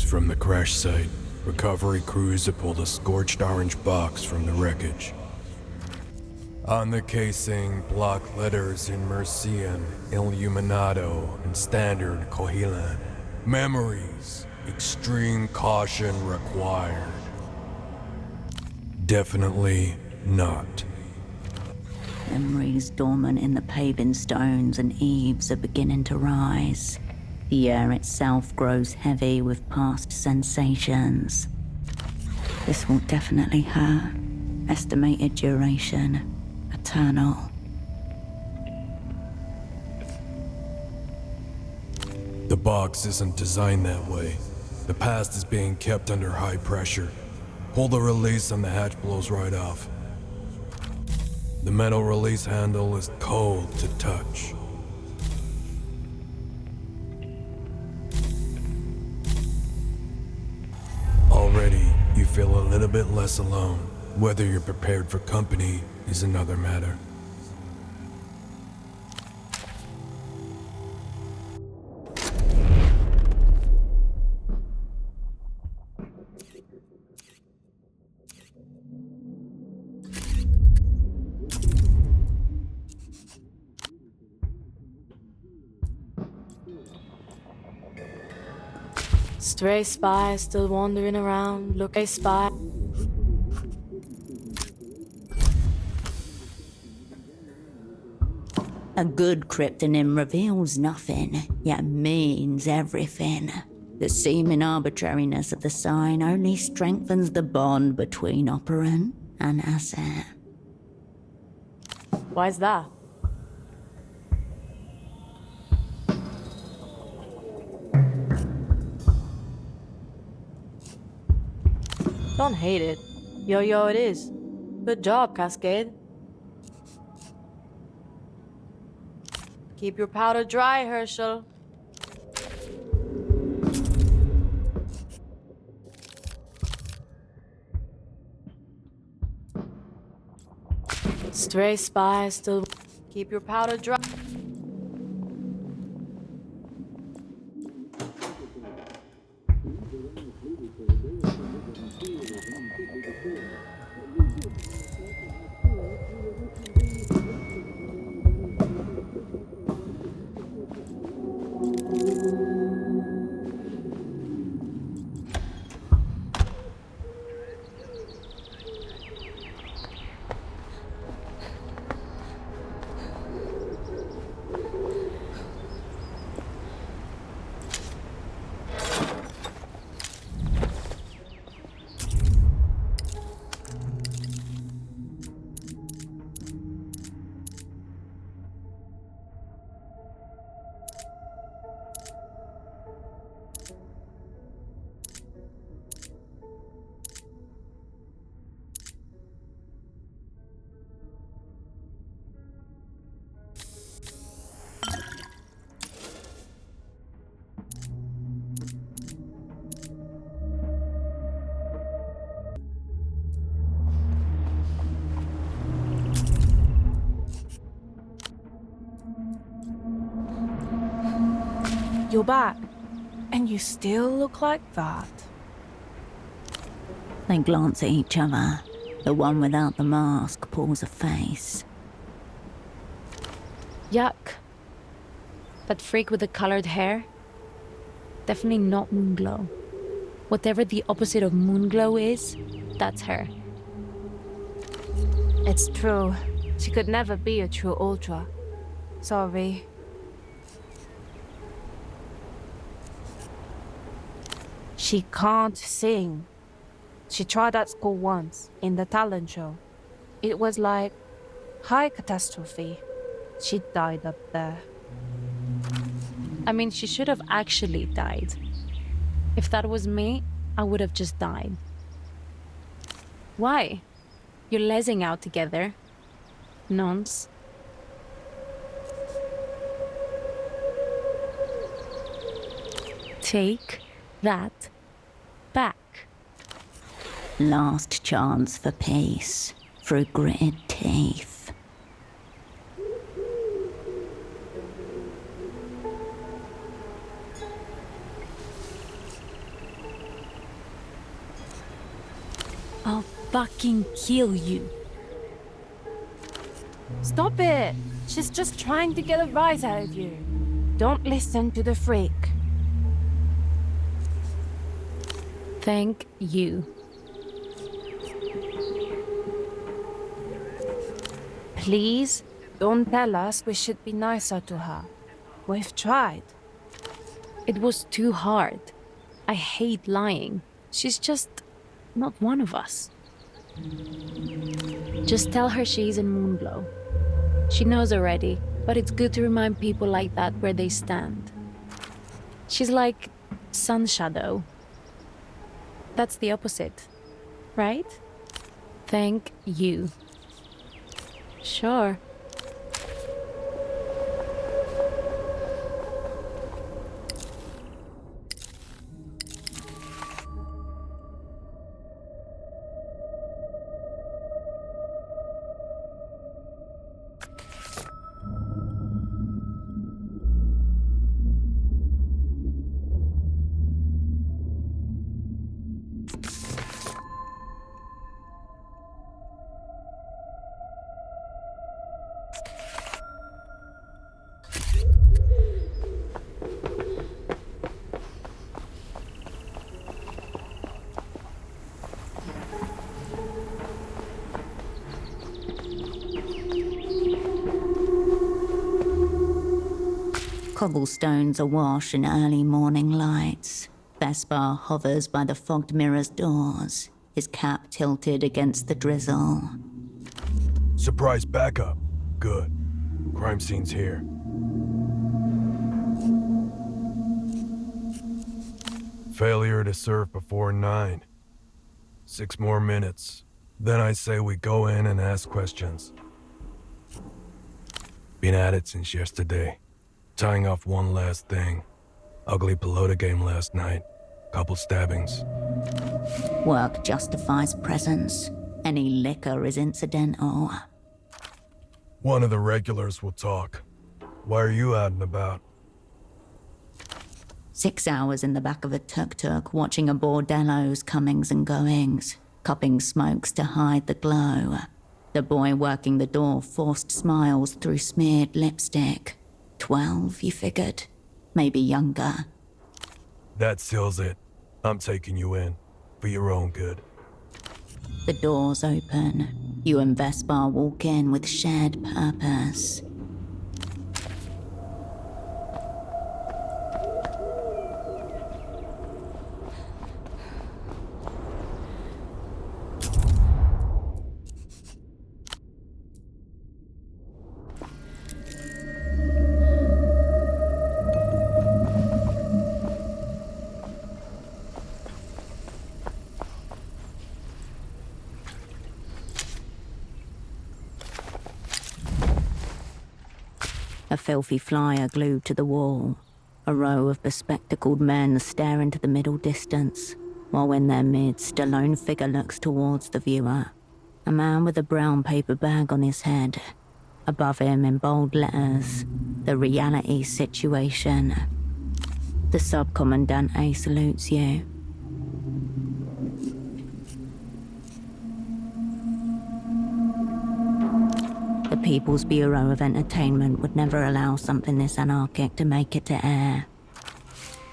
from the crash site. Recovery crews have pulled a scorched orange box from the wreckage. On the casing, block letters in Mercian, Illuminato, and Standard Cohilan. Memories. Extreme caution required. Definitely not. Memories dormant in the paving stones and eaves are beginning to rise. The air itself grows heavy with past sensations. This will definitely hurt. Estimated duration, eternal. The box isn't designed that way. The past is being kept under high pressure. Pull the release and the hatch blows right off. The metal release handle is cold to touch. Already, you feel a little bit less alone. Whether you're prepared for company is another matter. Stray spy still wandering around. Look, a spy. A good cryptonym reveals nothing, yet means everything. The seeming arbitrariness of the sign only strengthens the bond between operant and asset. Why's that? Don't hate it. Yo, it is. Good job, Cascade. Keep your powder dry, Herschel. Stray spy still. Keep your powder dry. You're back, and you still look like that. They glance at each other. The one without the mask pulls a face. Yuck. That freak with the colored hair? Definitely not Moonglow. Whatever the opposite of Moonglow is, that's her. It's true. She could never be a true Ultra. Sorry. She can't sing. She tried at school once, in the talent show. It was like high catastrophe. She died up there. I mean, she should have actually died. If that was me, I would have just died. Why? You're lezzing out together. Nonce. Take that back. Last chance for peace through gritted teeth. I'll fucking kill you. Stop it! She's just trying to get a rise out of you. Don't listen to the freak. Thank you. Please, don't tell us we should be nicer to her. We've tried. It was too hard. I hate lying. She's just not one of us. Just tell her she's in Moonglow. She knows already, but it's good to remind people like that where they stand. She's like Sun Shadow. That's the opposite, right? Thank you. Sure. Cobblestones awash in early morning lights. Vespar hovers by the fogged mirror's doors, his cap tilted against the drizzle. Surprise backup. Good. Crime scene's here. Failure to serve before 9. 6 more minutes. Then I say we go in and ask questions. Been at it since yesterday. Tying off one last thing. Ugly pelota game last night. Couple stabbings. Work justifies presence. Any liquor is incidental. One of the regulars will talk. Why are you out and about? 6 hours in the back of a tuk-tuk, watching a bordello's comings and goings, cupping smokes to hide the glow. The boy working the door forced smiles through smeared lipstick. 12, you figured? Maybe younger. That seals it. I'm taking you in. For your own good. The doors open. You and Vespar walk in with shared purpose. A filthy flyer glued to the wall. A row of bespectacled men stare into the middle distance, while in their midst a lone figure looks towards the viewer. A man with a brown paper bag on his head. Above him in bold letters, the reality situation. The Subcommandante salutes you. The People's Bureau of Entertainment would never allow something this anarchic to make it to air.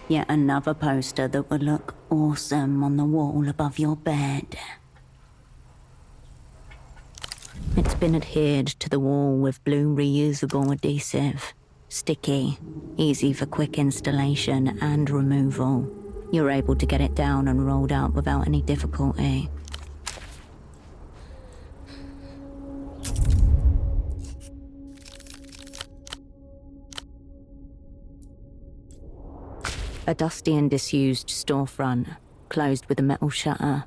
Yet another poster that would look awesome on the wall above your bed. It's been adhered to the wall with blue reusable adhesive. Sticky, easy for quick installation and removal. You're able to get it down and rolled up without any difficulty. A dusty and disused storefront, closed with a metal shutter.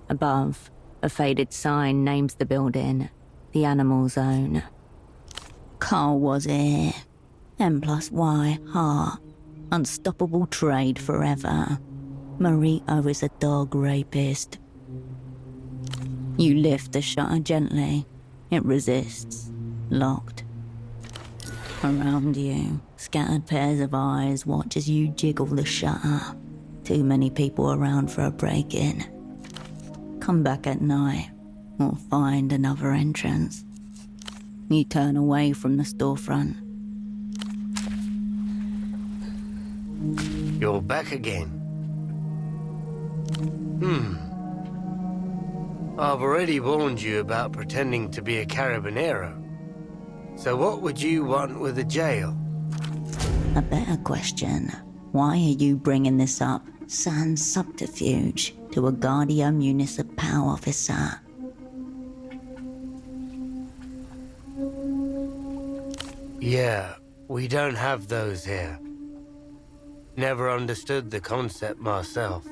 Above, a faded sign names the building, the Animal Zone. Carl was here. M+Y, heart. Unstoppable trade forever. Marito is a dog rapist. You lift the shutter gently. It resists. Locked. Around you, scattered pairs of eyes watch as you jiggle the shutter. Too many people around for a break-in. Come back at night, or find another entrance. You turn away from the storefront. You're back again. I've already warned you about pretending to be a carabinero. So what would you want with a jail? A better question. Why are you bringing this up, sans subterfuge, to a Guardia Municipal officer? Yeah, we don't have those here. Never understood the concept myself.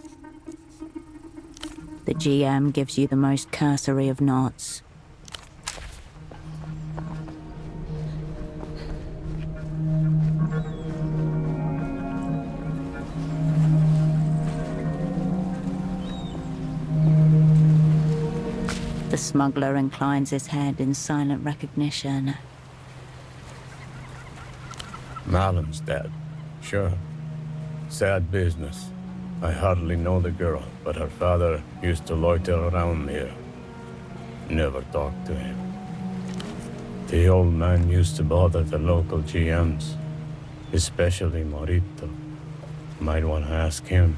The GM gives you the most cursory of nods. The smuggler inclines his head in silent recognition. Malam's dead. Sure. Sad business. I hardly know the girl, but her father used to loiter around here. Never talked to him. The old man used to bother the local GMs, especially Morito. Might want to ask him.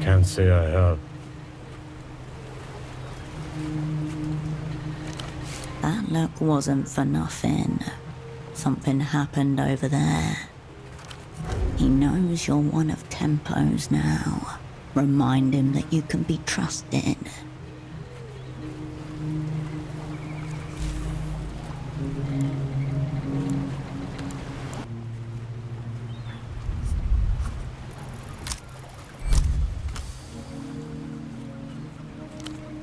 Can't say I have. That look wasn't for nothing. Something happened over there. He knows you're one of Tempo's now. Remind him that you can be trusted.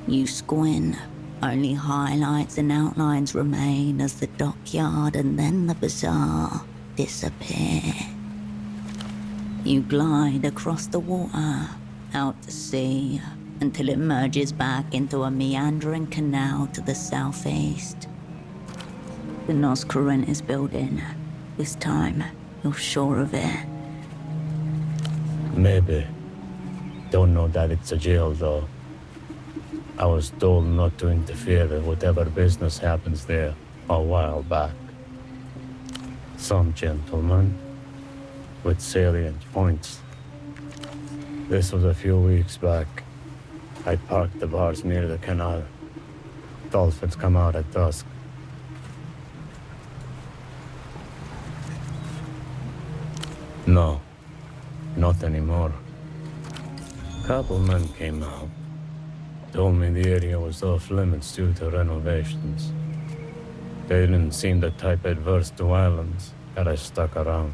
You squint. Only highlights and outlines remain as the dockyard and then the bazaar disappear. You glide across the water, out to sea, until it merges back into a meandering canal to the southeast. The Nos Corrientes building. This time, you're sure of it. Maybe. Don't know that it's a jail, though. I was told not to interfere with whatever business happens there a while back. Some gentleman with salient points. This was a few weeks back. I parked the bars near the canal. Dolphins come out at dusk. No, not anymore. Couple men came out. Told me the area was off limits due to renovations. They didn't seem the type adverse to islands that I stuck around.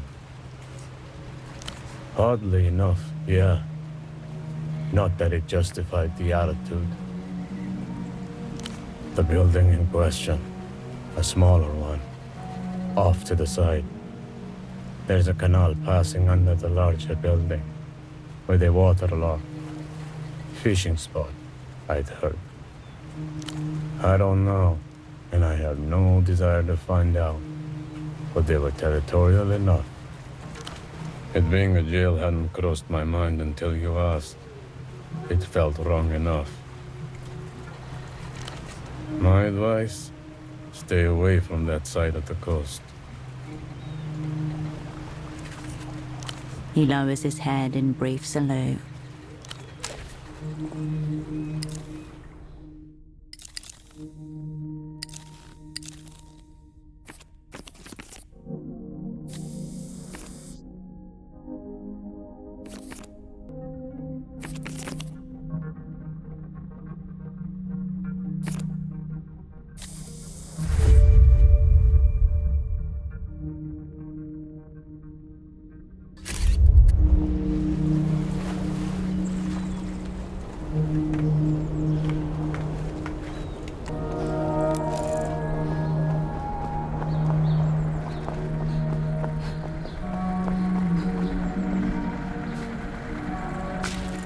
Oddly enough, yeah. Not that it justified the attitude. The building in question, a smaller one, off to the side. There's a canal passing under the larger building, where they waterlogged. Fishing spot, I'd heard. I don't know, and I have no desire to find out, but they were territorial enough. It being a jail hadn't crossed my mind until you asked. It felt wrong enough. My advice? Stay away from that side of the coast. He lowers his head in brief salute.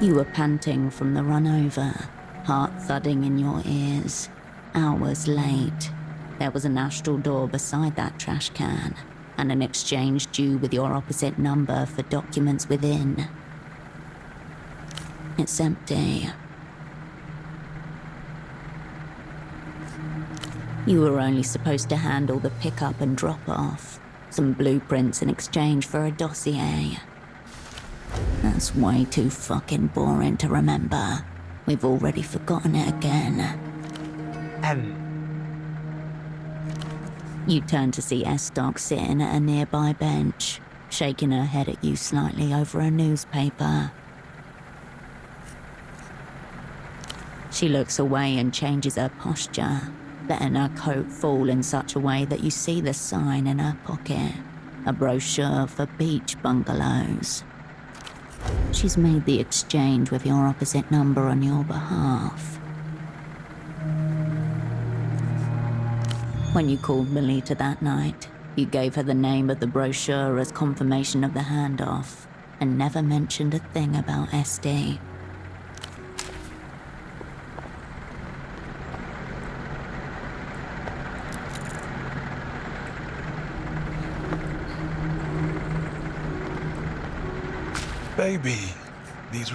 You were panting from the run over, heart thudding in your ears. Hours late. There was an astral door beside that trash can, and an exchange due with your opposite number for documents within. It's empty. You were only supposed to handle the pick-up and drop-off, some blueprints in exchange for a dossier. That's way too fucking boring to remember. We've already forgotten it again. You turn to see Estok sitting at a nearby bench, shaking her head at you slightly over a newspaper. She looks away and changes her posture, letting her coat fall in such a way that you see the sign in her pocket, a brochure for beach bungalows. She's made the exchange with your opposite number on your behalf. When you called Melita that night, you gave her the name of the brochure as confirmation of the handoff, and never mentioned a thing about SD. Baby, these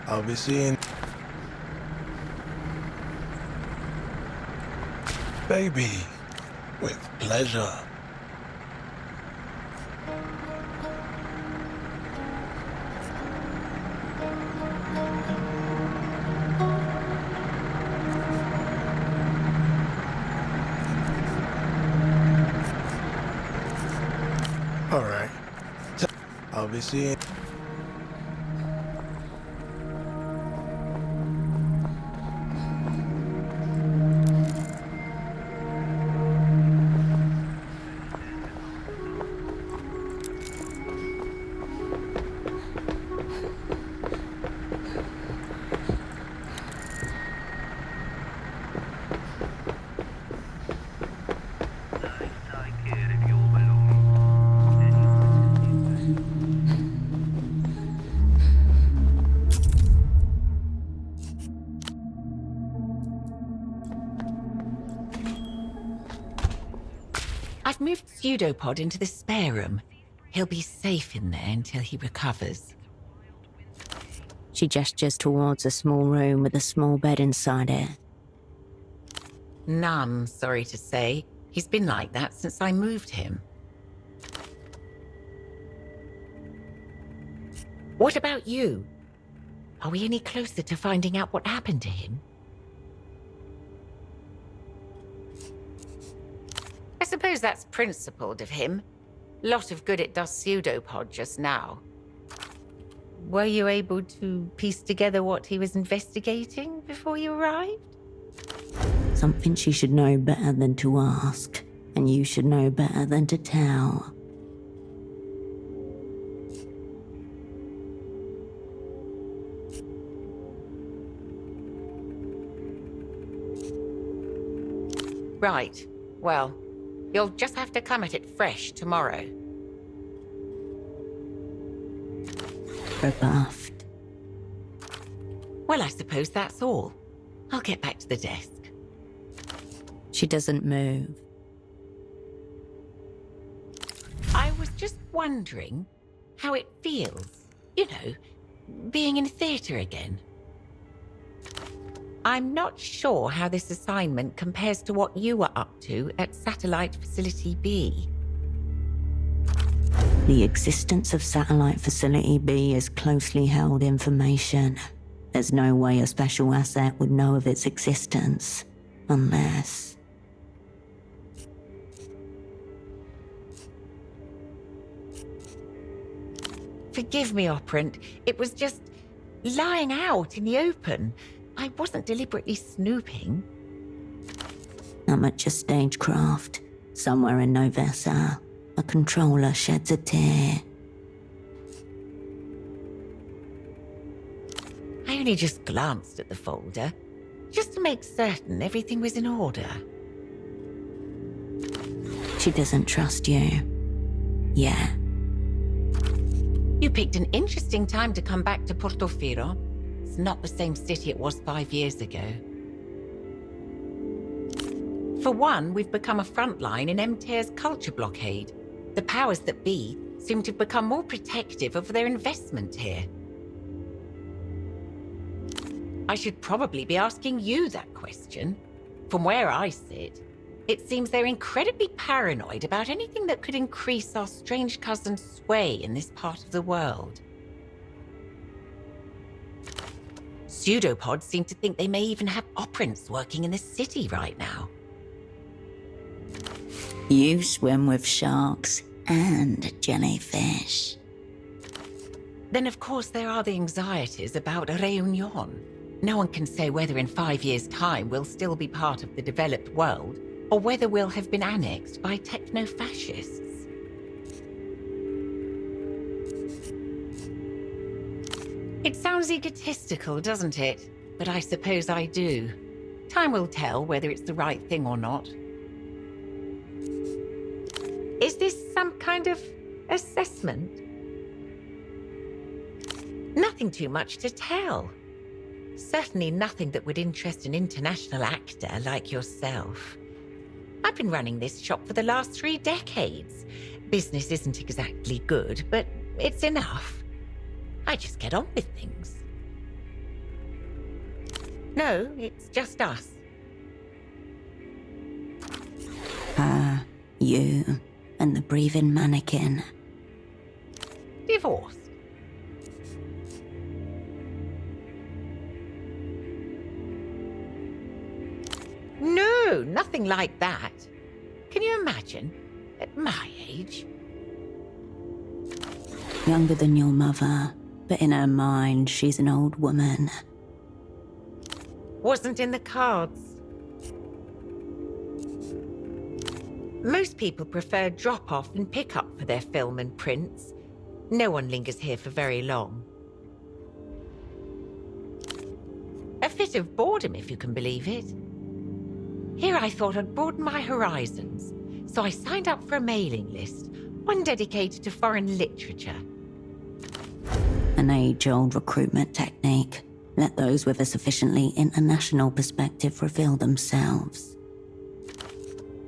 I'll be seeing. Baby, with pleasure. All right, I'll be seeing. I've moved Pseudopod into the spare room. He'll be safe in there until he recovers. She gestures towards a small room with a small bed inside it. None, sorry to say. He's been like that since I moved him. What about you? Are we any closer to finding out what happened to him? I suppose that's principled of him. Lot of good it does Pseudopod just now. Were you able to piece together what he was investigating before you arrived? Something she should know better than to ask, and you should know better than to tell. Right. Well, you'll just have to come at it fresh tomorrow. Rebuffed. Well, I suppose that's all. I'll get back to the desk. She doesn't move. I was just wondering how it feels, you know, being in theatre again. I'm not sure how this assignment compares to what you were up to at Satellite Facility B. The existence of Satellite Facility B is closely held information. There's no way a special asset would know of its existence, unless... Forgive me, Operant. It was just lying out in the open. I wasn't deliberately snooping. Amateur stagecraft. Somewhere in Novessa, a controller sheds a tear. I only just glanced at the folder, just to make certain everything was in order. She doesn't trust you. Yeah. You picked an interesting time to come back to Portofino. It's not the same city it was 5 years ago. For one, we've become a frontline in EMTERR's culture blockade. The powers that be seem to have become more protective of their investment here. I should probably be asking you that question. From where I sit, It seems they're incredibly paranoid about anything that could increase our strange cousin's sway in this part of the world. Pseudopods seem to think they may even have operants working in the city right now. You swim with sharks and jellyfish. Then, of course, there are the anxieties about Réunion. No one can say whether in 5 years' time we'll still be part of the developed world, or whether we'll have been annexed by techno-fascists. It sounds egotistical, doesn't it? But I suppose I do. Time will tell whether it's the right thing or not. Is this some kind of assessment? Nothing too much to tell. Certainly nothing that would interest an international actor like yourself. I've been running this shop for the last 3 decades. Business isn't exactly good, but it's enough. I just get on with things. No, it's just us. Her, you, and the breathing mannequin. Divorced. No, nothing like that. Can you imagine? At my age? Younger than your mother, but in her mind, she's an old woman. Wasn't in the cards. Most people prefer drop-off and pick-up for their film and prints. No one lingers here for very long. A fit of boredom, if you can believe it. Here I thought I'd broaden my horizons, so I signed up for a mailing list, one dedicated to foreign literature. An age-old recruitment technique. Let those with a sufficiently international perspective reveal themselves.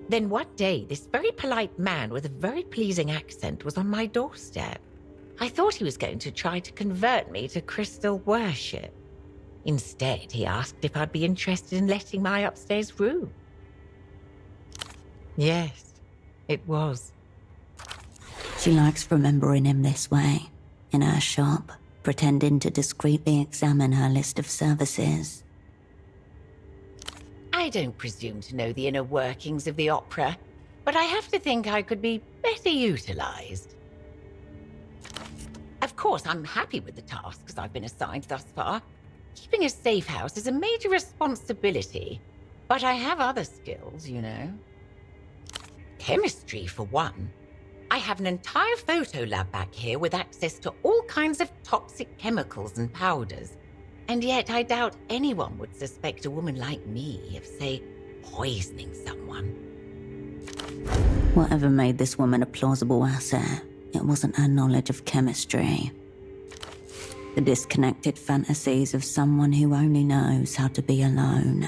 Then one day, this very polite man with a very pleasing accent was on my doorstep. I thought he was going to try to convert me to crystal worship. Instead, he asked if I'd be interested in letting my upstairs room. Yes, it was. She likes remembering him this way, in her shop, pretending to discreetly examine her list of services. I don't presume to know the inner workings of the opera, but I have to think I could be better utilized. Of course, I'm happy with the tasks I've been assigned thus far. Keeping a safe house is a major responsibility, but I have other skills, you know. Chemistry, for one. I have an entire photo lab back here with access to all kinds of toxic chemicals and powders. And yet I doubt anyone would suspect a woman like me of, say, poisoning someone. Whatever made this woman a plausible asset, it wasn't her knowledge of chemistry. The disconnected fantasies of someone who only knows how to be alone.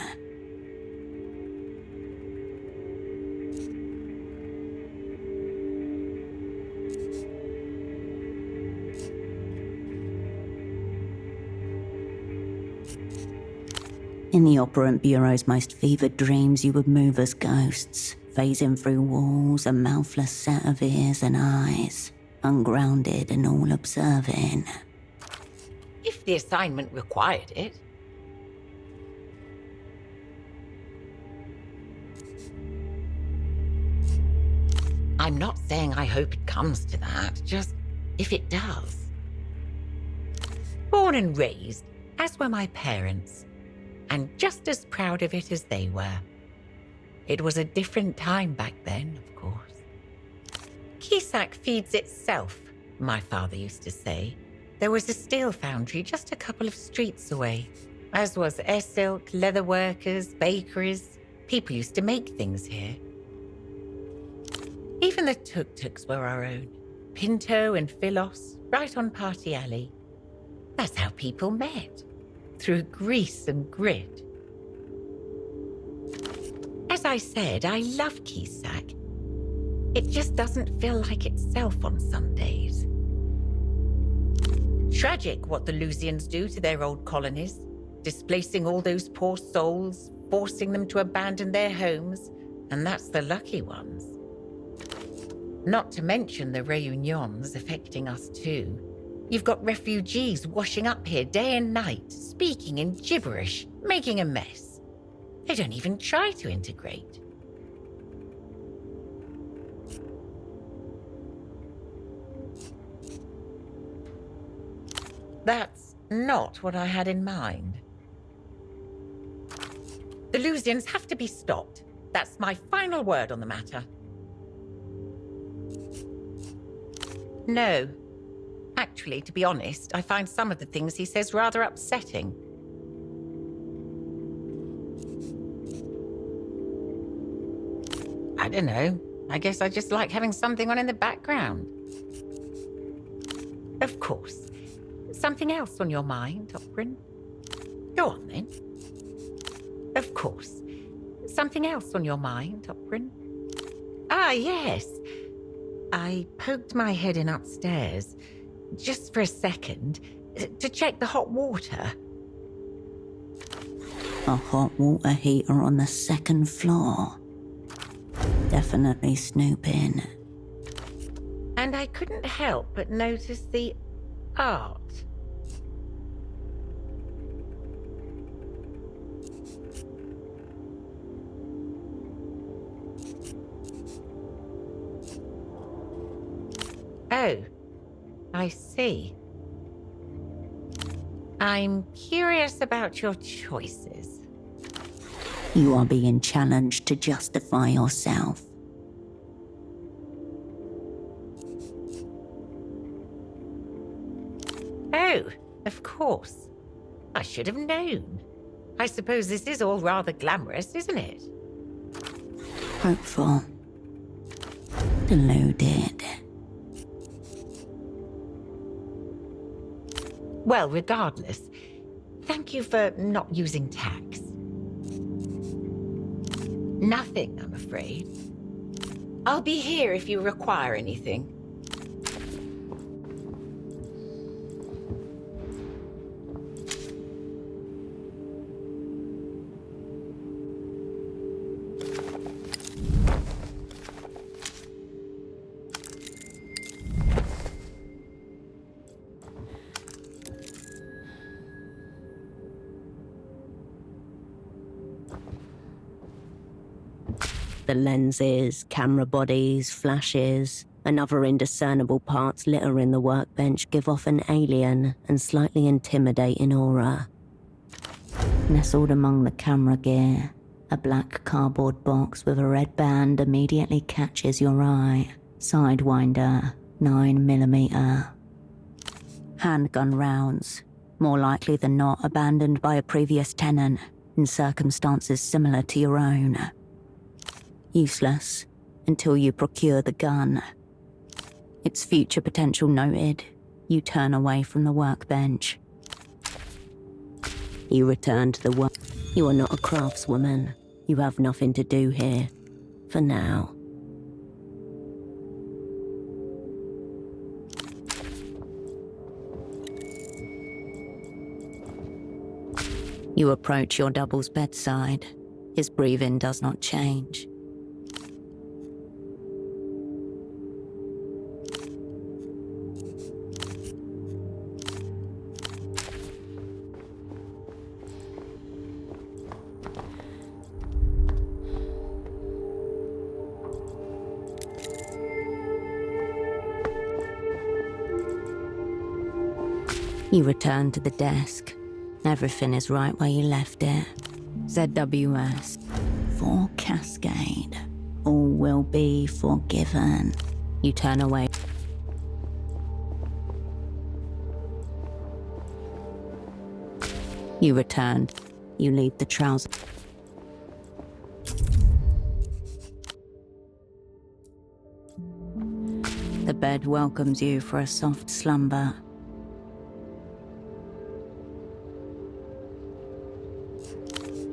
In the operant bureau's most fevered dreams, you would move as ghosts, phasing through walls, a mouthless set of ears and eyes, ungrounded and all-observing. If the assignment required it. I'm not saying I hope it comes to that, just if it does. Born and raised, as were my parents, and just as proud of it as they were. It was a different time back then, of course. Kisak feeds itself, my father used to say. There was a steel foundry just a couple of streets away, as was silk, leather workers, bakeries. People used to make things here. Even the tuk-tuks were our own. Pinto and Philos, right on Party Alley. That's how people met, through grease and grit. As I said, I love Kisak. It just doesn't feel like itself on some days. Tragic what the Lusians do to their old colonies, displacing all those poor souls, forcing them to abandon their homes, and that's the lucky ones. Not to mention the reunions affecting us too. You've got refugees washing up here day and night, speaking in gibberish, making a mess. They don't even try to integrate. That's not what I had in mind. The Lusians have to be stopped. That's my final word on the matter. No. Actually, to be honest, I find some of the things he says rather upsetting. I don't know. I guess I just like having something on in the background. Of course. Something else on your mind, Opryn? Go on, then. Of course. Something else on your mind, Opryn? Ah, yes. I poked my head in upstairs, just for a second, to check the hot water. A hot water heater on the second floor. Definitely snooping. And I couldn't help but notice the art. Oh, I see. I'm curious about your choices. You are being challenged to justify yourself. Oh, of course. I should have known. I suppose this is all rather glamorous, isn't it? Hopeful. Deluded. Well, regardless, thank you for not using tax. Nothing, I'm afraid. I'll be here if you require anything. The lenses, camera bodies, flashes, and other indiscernible parts littering the workbench give off an alien and slightly intimidating aura. Nestled among the camera gear, a black cardboard box with a red band immediately catches your eye. Sidewinder, 9mm. Handgun rounds, more likely than not abandoned by a previous tenant in circumstances similar to your own. Useless until you procure the gun. Its future potential noted, you turn away from the workbench. You return to the work. You are not a craftswoman. You have nothing to do here. For now. You approach your double's bedside. His breathing does not change. You return to the desk. Everything is right where you left it. ZWS. For Cascade. All will be forgiven. You turn away. You return. You leave the trouser. The bed welcomes you for a soft slumber.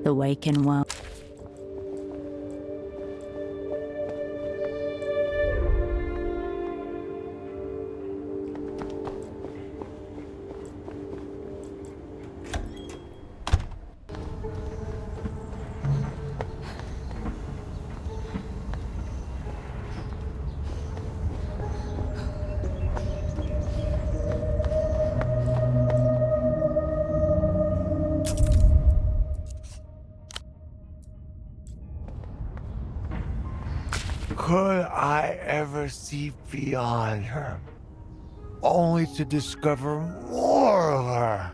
The waking world. Could I ever see beyond her, only to discover more of her?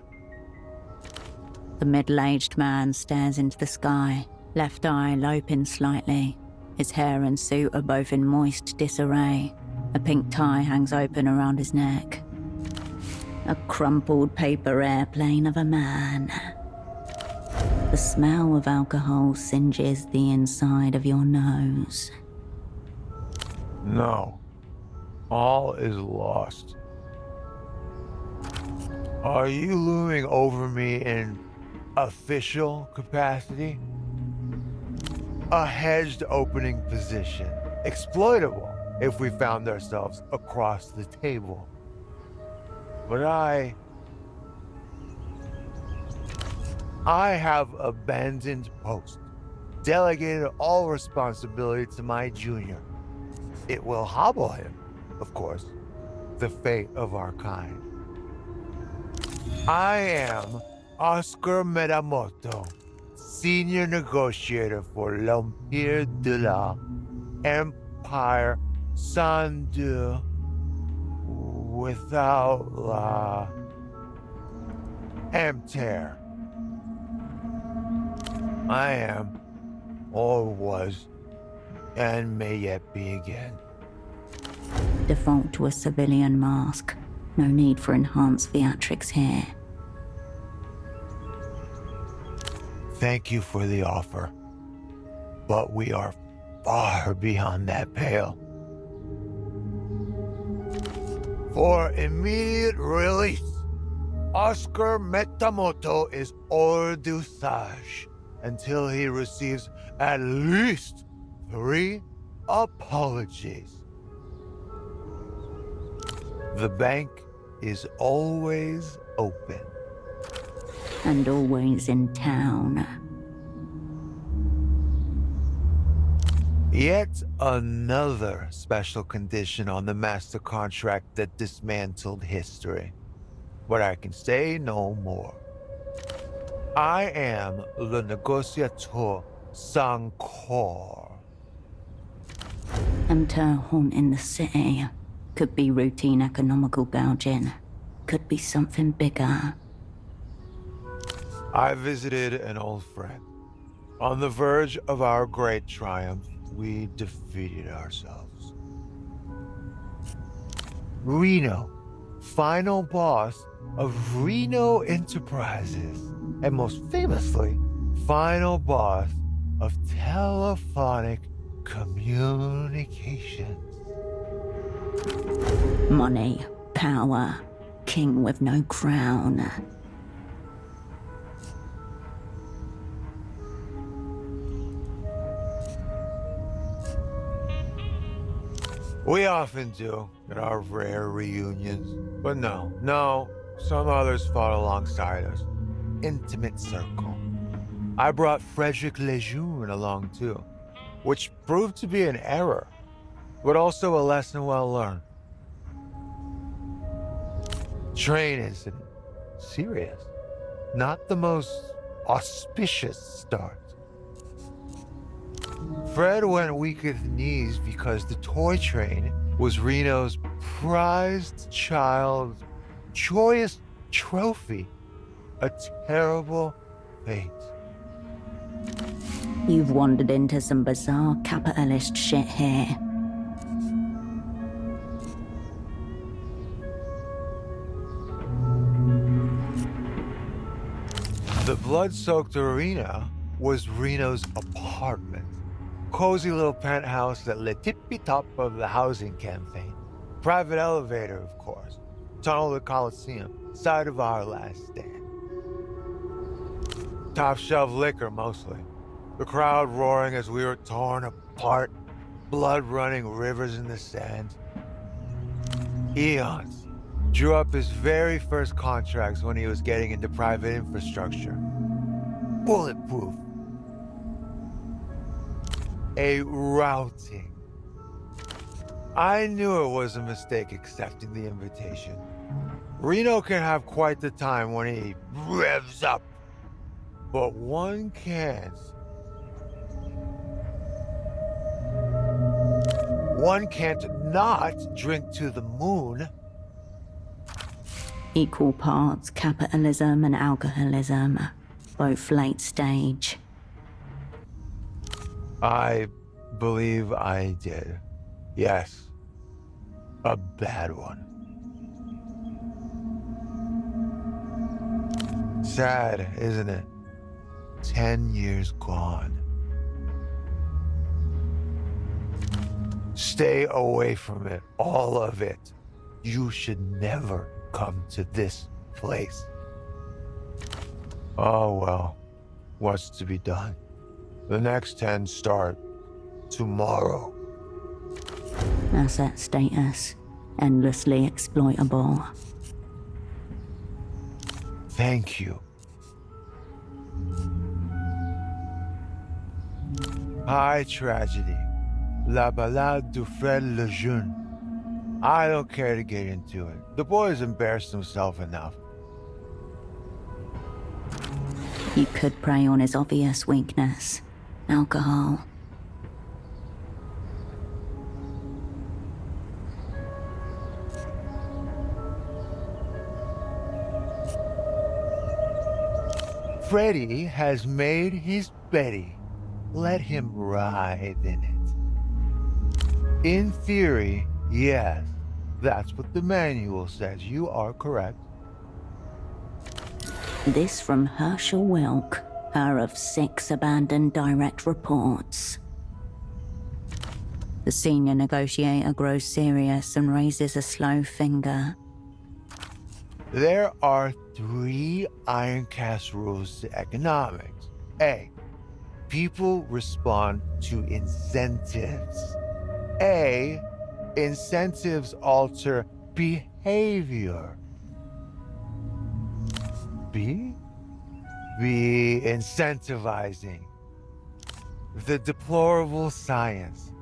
The middle-aged man stares into the sky, left eye loping slightly. His hair and suit are both in moist disarray. A pink tie hangs open around his neck. A crumpled paper airplane of a man. The smell of alcohol singes the inside of your nose. No. All is lost. Are you looming over me in official capacity? A hedged opening position, exploitable if we found ourselves across the table. But I have abandoned post, delegated all responsibility to my junior. It will hobble him, of course, the fate of our kind. I am Oscar Metamoto, senior negotiator for l'Empire de la Empire Sandu without la EMTERR. I am, or was, and may yet be again. Default to a civilian mask. No need for enhanced theatrics here. Thank you for the offer, but we are far beyond that pale. For immediate release, Oscar Metamoto is hors d'usage until he receives at least 3 apologies. The bank is always open. And always in town. Yet another special condition on the master contract that dismantled history. But I can say no more. I am le négociateur sans corps. EMTERR haunting the city. Could be routine economical gouging. Could be something bigger. I visited an old friend. On the verge of our great triumph, we defeated ourselves. Reno, final boss of Reno Enterprises, and most famously, final boss of telephonic communications. Money, power, king with no crown. We often do at our rare reunions, but no, some others fought alongside us. Intimate circle. I brought Frederick Lejeune along too, which proved to be an error, but also a lesson well learned. Train incident. Serious. Not the most auspicious start. Fred went weak at the knees because the toy train was Reno's prized child joyous trophy. A terrible fate. You've wandered into some bizarre capitalist shit here. The blood-soaked arena was Reno's apartment. Cozy little penthouse that lit tippy-top of the housing campaign. Private elevator, of course. Tunnel to Coliseum, site of our last stand. Top shelf liquor, mostly. The crowd roaring as we were torn apart, blood running rivers in the sand. Eons drew up his very first contracts when he was getting into private infrastructure. Bulletproof. A routing. I knew it was a mistake accepting the invitation. Reno can have quite the time when he revs up, but one can't One can't not drink to the moon. Equal parts capitalism and alcoholism, both late stage. I believe I did. Yes. A bad one. Sad, isn't it? 10 years gone. Stay away from it, all of it. You should never come to this place. Oh well, what's to be done? The next 10 start tomorrow. Asset status, endlessly exploitable. Thank you. High tragedy. La Ballade du Fred Le Jeune. I don't care to get into it. The boy's embarrassed himself enough. You could prey on his obvious weakness, alcohol. Freddy has made his Betty. Let him writhe in it. In theory, yes, that's what the manual says. You are correct. This from Herschel Wilk, her of 6 abandoned direct reports. The senior negotiator grows serious and raises a slow finger. There are 3 iron cast rules to economics. A, people respond to incentives. A, incentives alter behavior. B, incentivizing. The deplorable science,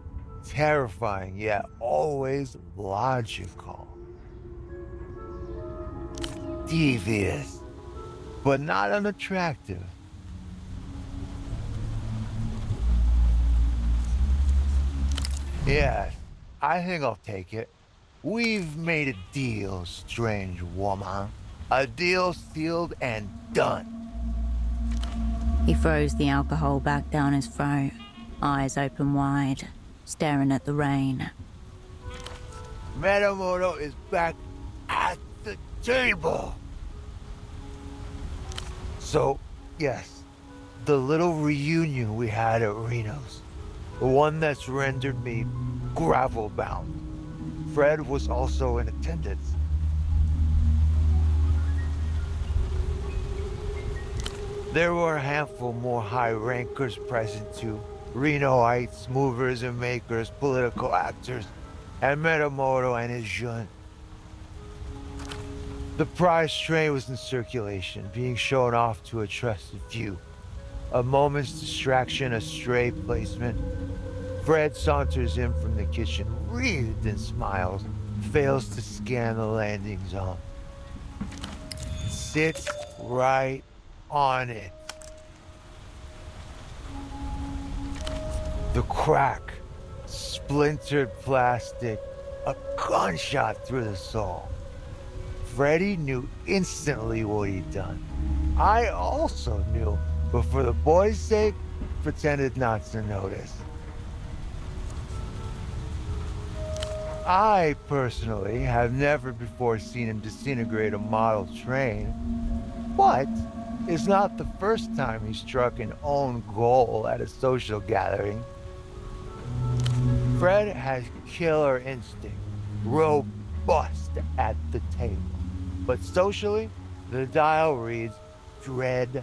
terrifying yet always logical. Devious, but not unattractive. Yes, I think I'll take it. We've made a deal, strange woman. A deal sealed and done. He throws the alcohol back down his throat, eyes open wide, staring at the rain. Metamoto is back at the table. So, yes, the little reunion we had at Reno's, the one that's rendered me gravel-bound. Fred was also in attendance. There were a handful more high rankers present too. Renoites, movers and makers, political actors, and Metamoto and his jun. The prize train was in circulation, being shown off to a trusted few. A moment's distraction, a stray placement. Fred saunters in from the kitchen, wreathed in smiles, fails to scan the landing zone. Sits right on it. The crack, splintered plastic, a gunshot through the soul. Freddy knew instantly what he'd done. I also knew, but for the boy's sake, pretended not to notice. I, personally, have never before seen him disintegrate a model train, but it's not the first time he struck an own goal at a social gathering. Fred has killer instinct, robust at the table. But socially, the dial reads Dread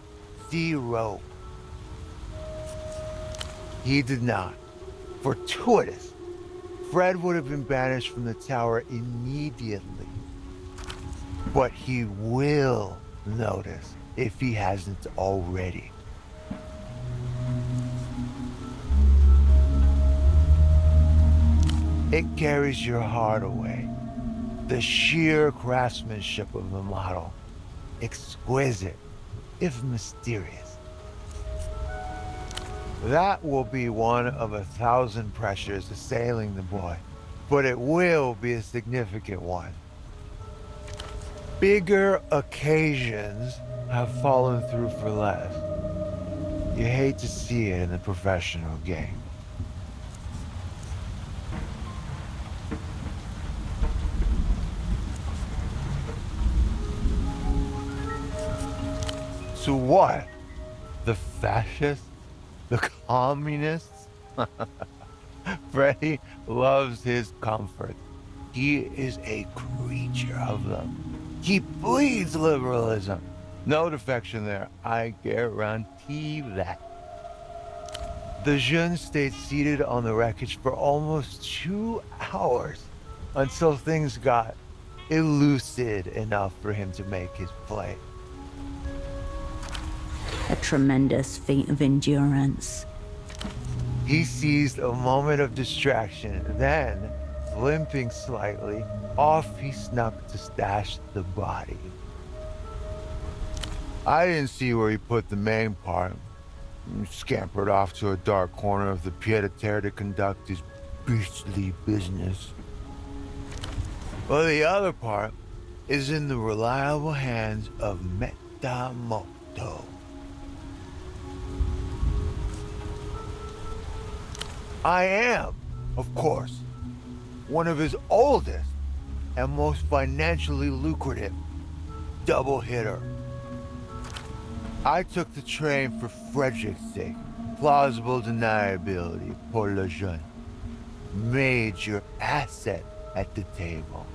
0. He did not. Fortuitous. Fred would have been banished from the tower immediately. But he will notice if he hasn't already. It carries your heart away. The sheer craftsmanship of the model. Exquisite, if mysterious. That will be one of 1,000 pressures assailing the boy, but it will be a significant one. Bigger occasions have fallen through for less. You hate to see it in the professional game. So what? The fascists? The communists? Freddy loves his comfort. He is a creature of them. He bleeds liberalism. No defection there, I guarantee that. The jeune stayed seated on the wreckage for almost 2 hours until things got elucid enough for him to make his play. A tremendous feat of endurance. He seized a moment of distraction, then, limping slightly, off he snuck to stash the body. I didn't see where he put the main part. He scampered off to a dark corner of the pied-à-terre to conduct his beastly business. Well, the other part is in the reliable hands of Metamoto. I am, of course, one of his oldest and most financially lucrative double hitter. I took the train for Frederick's sake. Plausible deniability pour le jeune. Major asset at the table.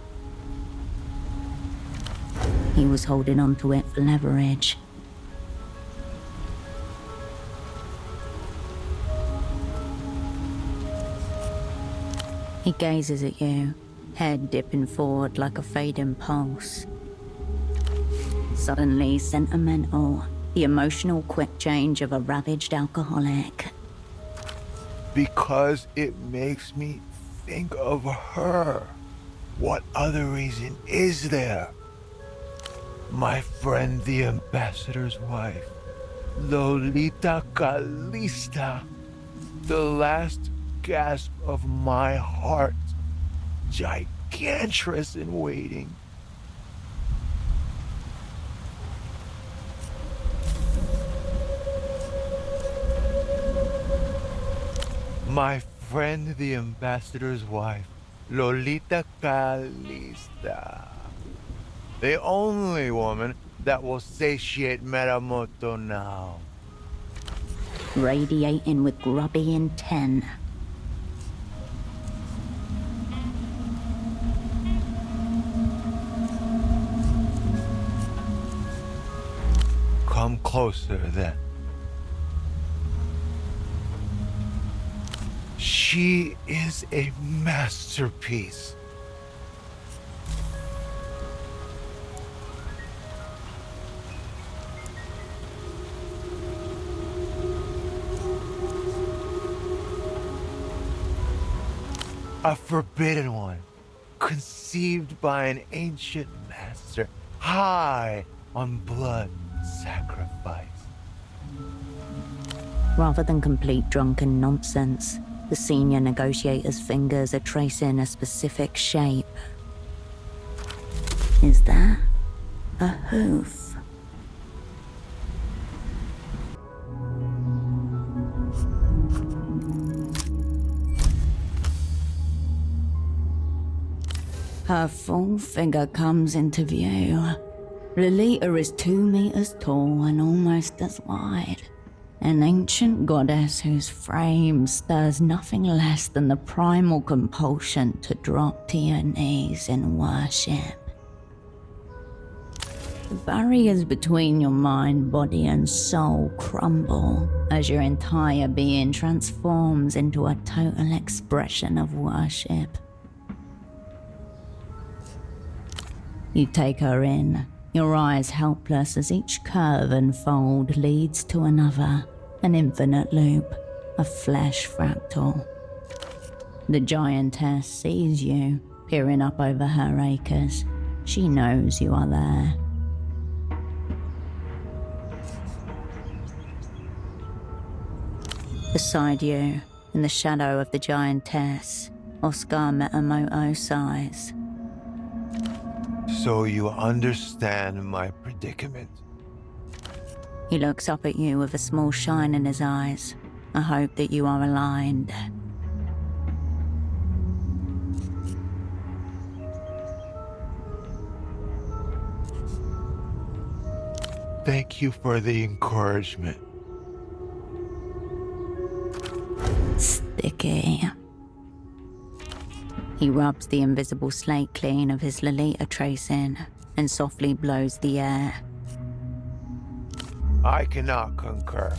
He was holding on to it for leverage. He gazes at you, head dipping forward like a fading pulse. Suddenly sentimental, the emotional quick change of a ravaged alcoholic. Because it makes me think of her. What other reason is there? My friend, the ambassador's wife, Lolita Calista, the last gasp of my heart, gigantress in waiting. My friend, the ambassador's wife, Lolita Calista. The only woman that will satiate Metamoto now. Radiating with grubby intent. Come closer, then. She is a masterpiece. A forbidden one, conceived by an ancient master, high on blood sacrifice. Rather than complete drunken nonsense, the senior negotiator's fingers are tracing a specific shape. Is that a hoof? Her full figure comes into view. Lolita is 2 meters tall and almost as wide. An ancient goddess whose frame stirs nothing less than the primal compulsion to drop to your knees in worship. The barriers between your mind, body, and soul crumble as your entire being transforms into a total expression of worship. You take her in, your eyes helpless as each curve and fold leads to another, an infinite loop, a flesh fractal. The giantess sees you, peering up over her acres. She knows you are there. Beside you, in the shadow of the giantess, Oscar Metamoto sighs. So you understand my predicament. He looks up at you with a small shine in his eyes. I hope that you are aligned. Thank you for the encouragement. Sticky. He rubs the invisible slate clean of his Lolita tracing and softly blows the air. I cannot concur.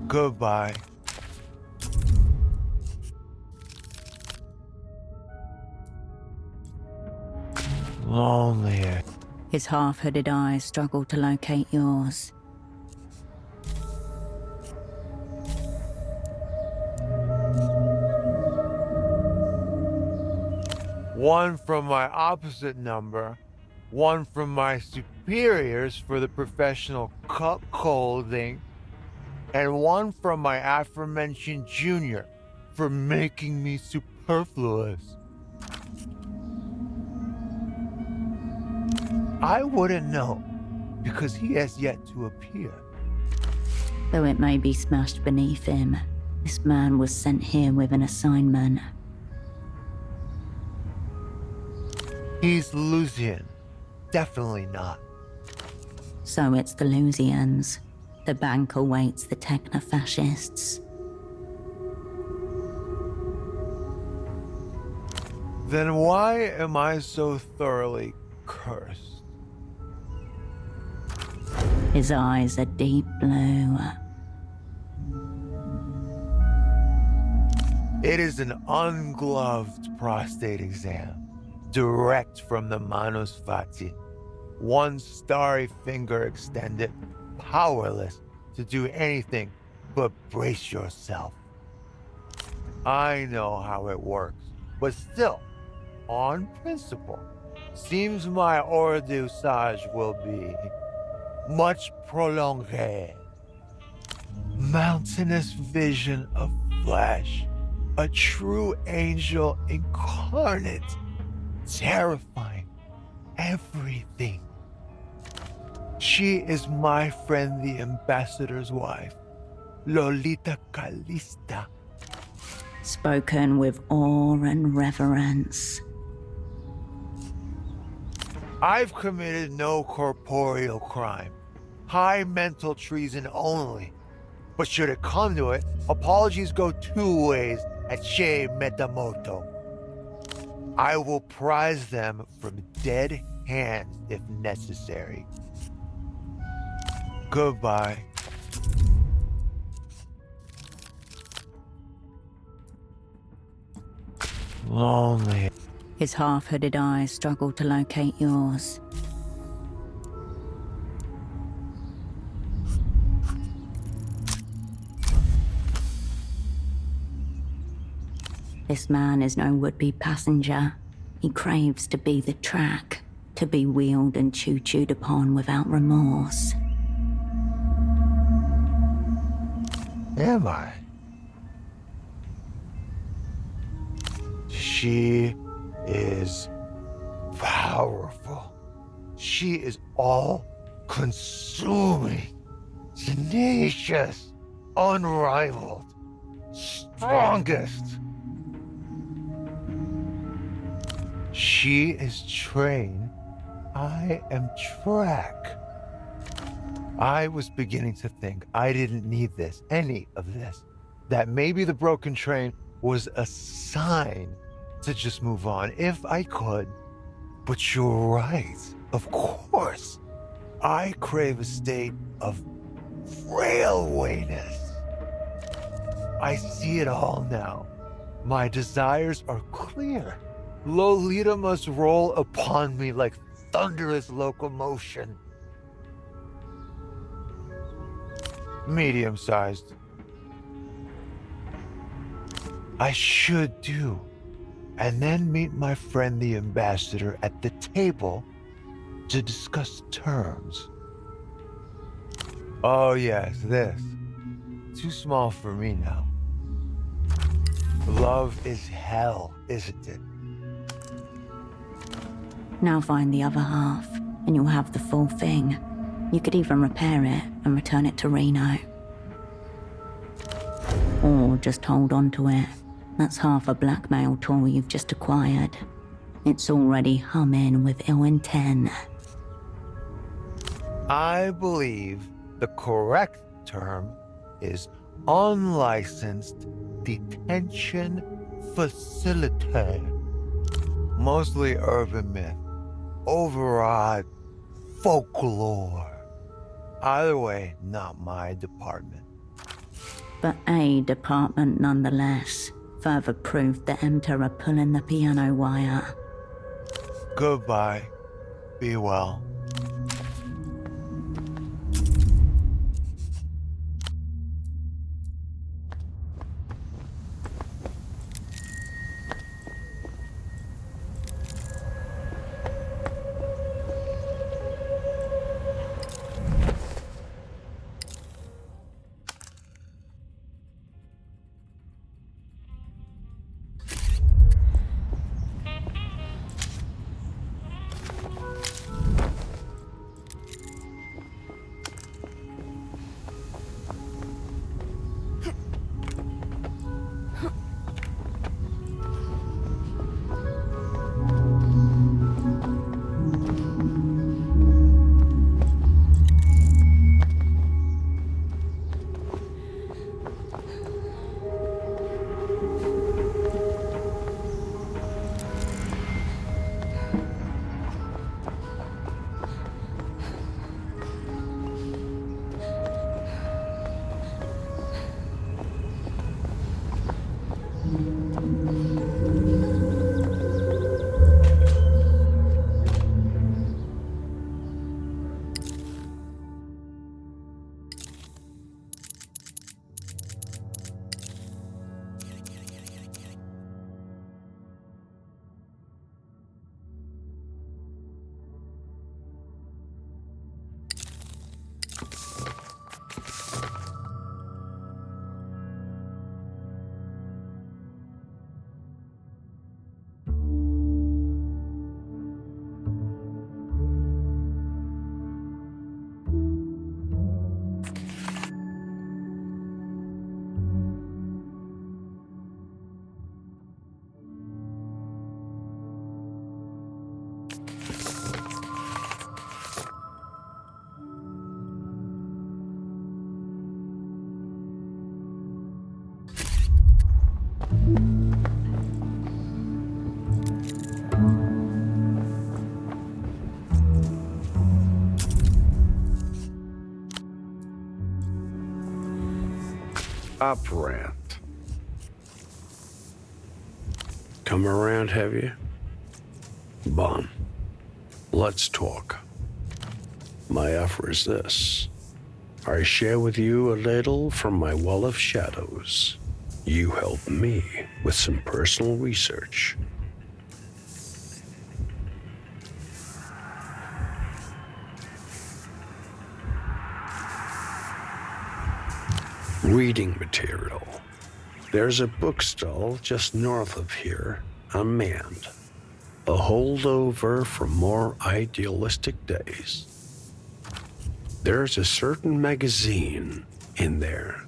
Goodbye. Lonely. His half-hooded eyes struggle to locate yours. One from my opposite number, one from my superiors for the professional cuckolding, and one from my aforementioned junior for making me superfluous. I wouldn't know, because he has yet to appear. Though it may be smashed beneath him, this man was sent here with an assignment. He's Lusian. Definitely not. So it's the Lusians. The bank awaits the techno-fascists. Then why am I so thoroughly cursed? His eyes are deep blue. It is an ungloved prostate exam, direct from the Manus Fati. One starry finger extended, powerless to do anything but brace yourself. I know how it works, but still, on principle, seems my hors d'usage will be much prolonged. Mountainous vision of flesh, a true angel incarnate, terrifying everything. She is my friend the ambassador's wife, Lolita Calista. Spoken with awe and reverence. I've committed no corporeal crime, high mental treason only. But should it come to it, apologies go two ways at Shea Metamoto. I will prize them from dead hands if necessary. Goodbye. Lonely. His half-hooded eyes struggle to locate yours. This man is no would-be passenger. He craves to be the track, to be wheeled and choo-chooed upon without remorse. Am I? She is powerful. She is all-consuming, tenacious, unrivaled, strongest. She is train, I am track. I was beginning to think I didn't need this, any of this. That maybe the broken train was a sign to just move on if I could. But you're right, of course. I crave a state of railwayness. I see it all now. My desires are clear. Lolita must roll upon me like thunderous locomotion. Medium-sized. I should do. And then meet my friend the ambassador at the table to discuss terms. Oh yes, this. Too small for me now. Love is hell, isn't it? Now find the other half, and you'll have the full thing. You could even repair it and return it to Reno. Or just hold on to it. That's half a blackmail tool you've just acquired. It's already humming with ill intent. I believe the correct term is unlicensed detention facility. Mostly urban myth, overawed folklore. Either way, not my department. But a department nonetheless. Further proof that EMTERR are pulling the piano wire. Goodbye. Be well. Operant. Come around, have you? Bon, let's talk. My offer is this. I share with you a little from my well of shadows. You help me with some personal research. Reading material. There's a bookstall just north of here, unmanned. A holdover from more idealistic days. There's a certain magazine in there.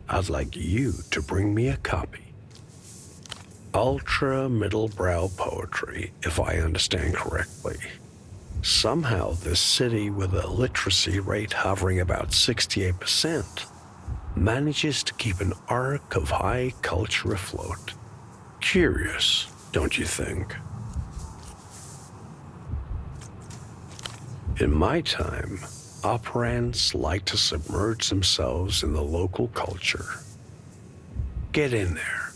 I'd like you to bring me a copy. Ultra middle-brow poetry, if I understand correctly. Somehow this city with a literacy rate hovering about 68% manages to keep an arc of high culture afloat. Curious, don't you think? In my time, operants like to submerge themselves in the local culture. Get in there,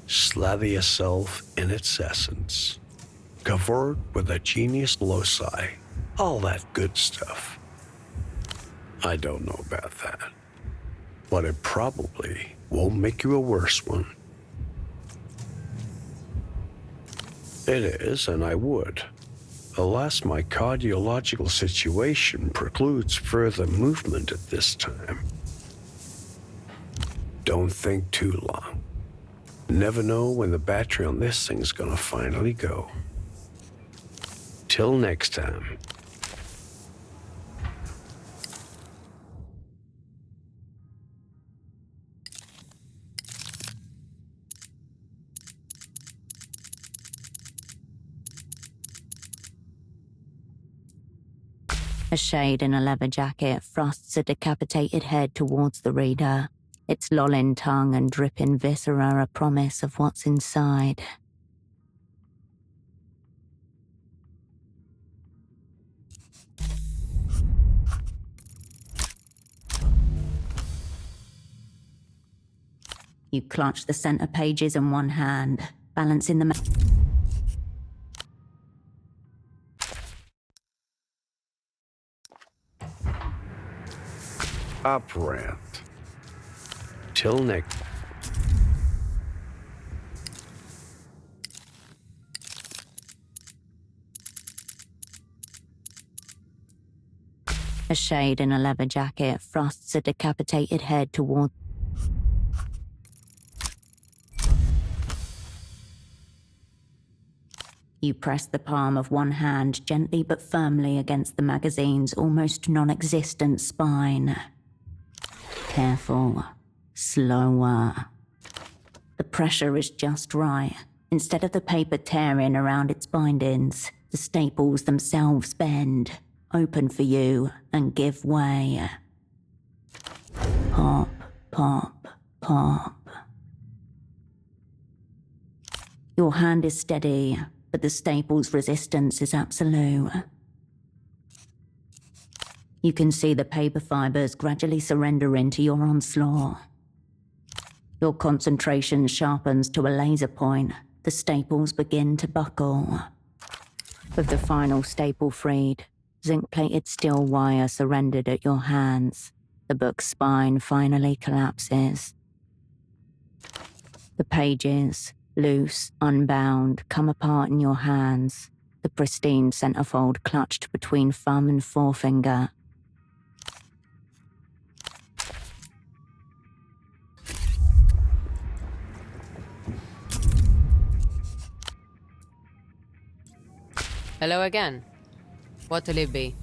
slather yourself in its essence, covered with a genius loci, all that good stuff. I don't know about that, but it probably won't make you a worse one. It is, and I would. Alas, my cardiological situation precludes further movement at this time. Don't think too long. Never know when the battery on this thing's gonna finally go. Till next time. A shade in a leather jacket thrusts a decapitated head towards the reader, its lolling tongue and dripping viscera a promise of what's inside. You clutch the center pages in one hand, balancing them. Operant. Till next. A shade in a leather jacket thrusts a decapitated head toward. You press the palm of one hand gently but firmly against the magazine's almost non-existent spine. Careful. Slower. The pressure is just right. Instead of the paper tearing around its bindings, the staples themselves bend, open for you, and give way. Pop, pop, pop. Your hand is steady, but the staple's resistance is absolute. You can see the paper fibers gradually surrendering to your onslaught. Your concentration sharpens to a laser point. The staples begin to buckle. With the final staple freed, zinc-plated steel wire surrendered at your hands. The book's spine finally collapses. The pages, loose, unbound, come apart in your hands, the pristine centerfold clutched between thumb and forefinger. Hello again. What'll it be?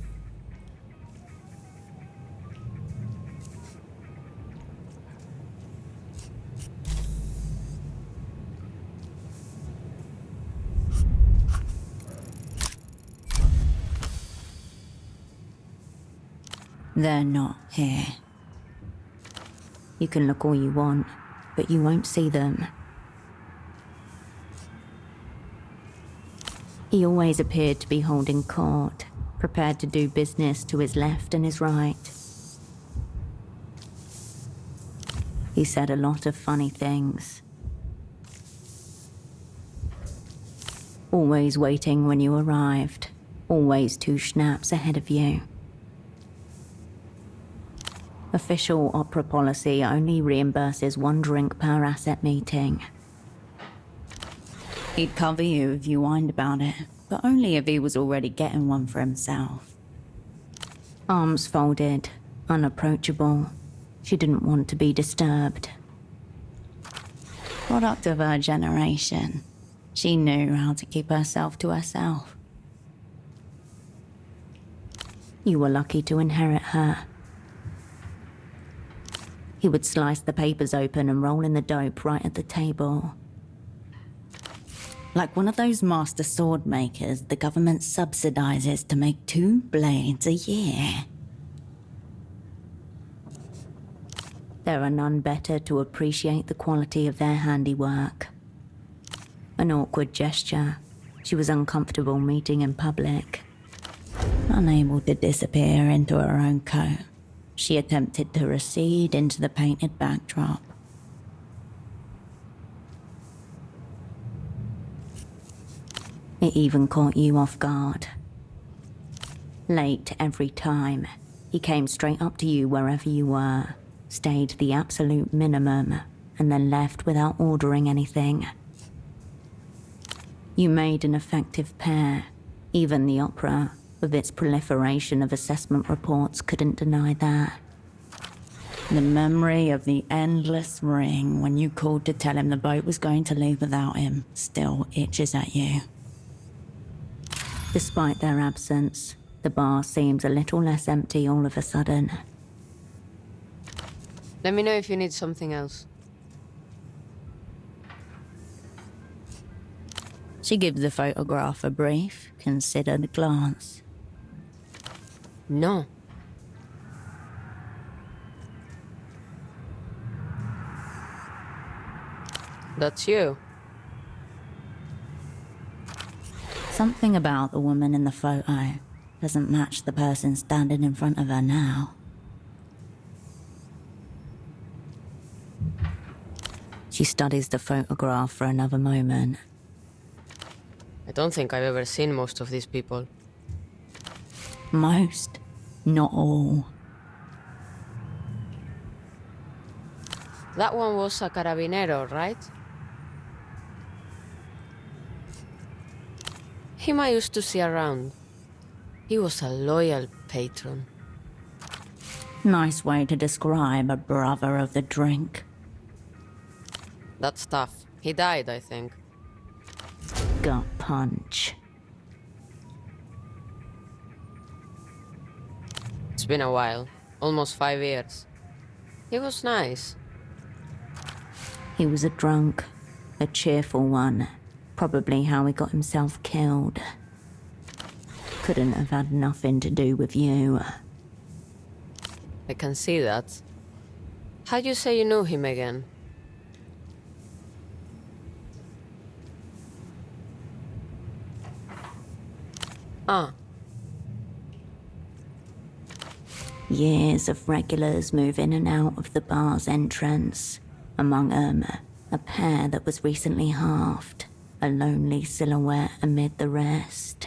They're not here. You can look all you want, but you won't see them. He always appeared to be holding court, prepared to do business to his left and his right. He said a lot of funny things. Always waiting when you arrived, always 2 schnaps ahead of you. Official opera policy only reimburses 1 drink per asset meeting. He'd cover you if you whined about it, but only if he was already getting one for himself. Arms folded, unapproachable. She didn't want to be disturbed. Product of her generation. She knew how to keep herself to herself. You were lucky to inherit her. He would slice the papers open and roll in the dope right at the table. Like one of those master sword makers the government subsidizes to make 2 blades a year. There are none better to appreciate the quality of their handiwork. An awkward gesture. She was uncomfortable meeting in public. Unable to disappear into her own coat, she attempted to recede into the painted backdrop. It even caught you off guard. Late every time, he came straight up to you wherever you were, stayed the absolute minimum, and then left without ordering anything. You made an effective pair, Even the opera, with its proliferation of assessment reports, couldn't deny that. The memory of the endless ring when you called to tell him the boat was going to leave without him still itches at you. Despite their absence, the bar seems a little less empty all of a sudden. Let me know if you need something else. She gives the photograph a brief, considered glance. No. That's you. Something about the woman in the photo doesn't match the person standing in front of her now. She studies the photograph for another moment. I don't think I've ever seen most of these people. Most, not all. That one was a carabinero, right? Him I used to see around. He was a loyal patron. Nice way to describe a brother of the drink. That's tough. He died, I think. Gut punch. It's been a while. Almost 5 years. He was nice. He was a drunk, a cheerful one. Probably how he got himself killed. Couldn't have had nothing to do with you. I can see that. How'd you say you knew him again? Ah. Years of regulars move in and out of the bar's entrance. Among them, a pair that was recently halved. A lonely silhouette amid the rest.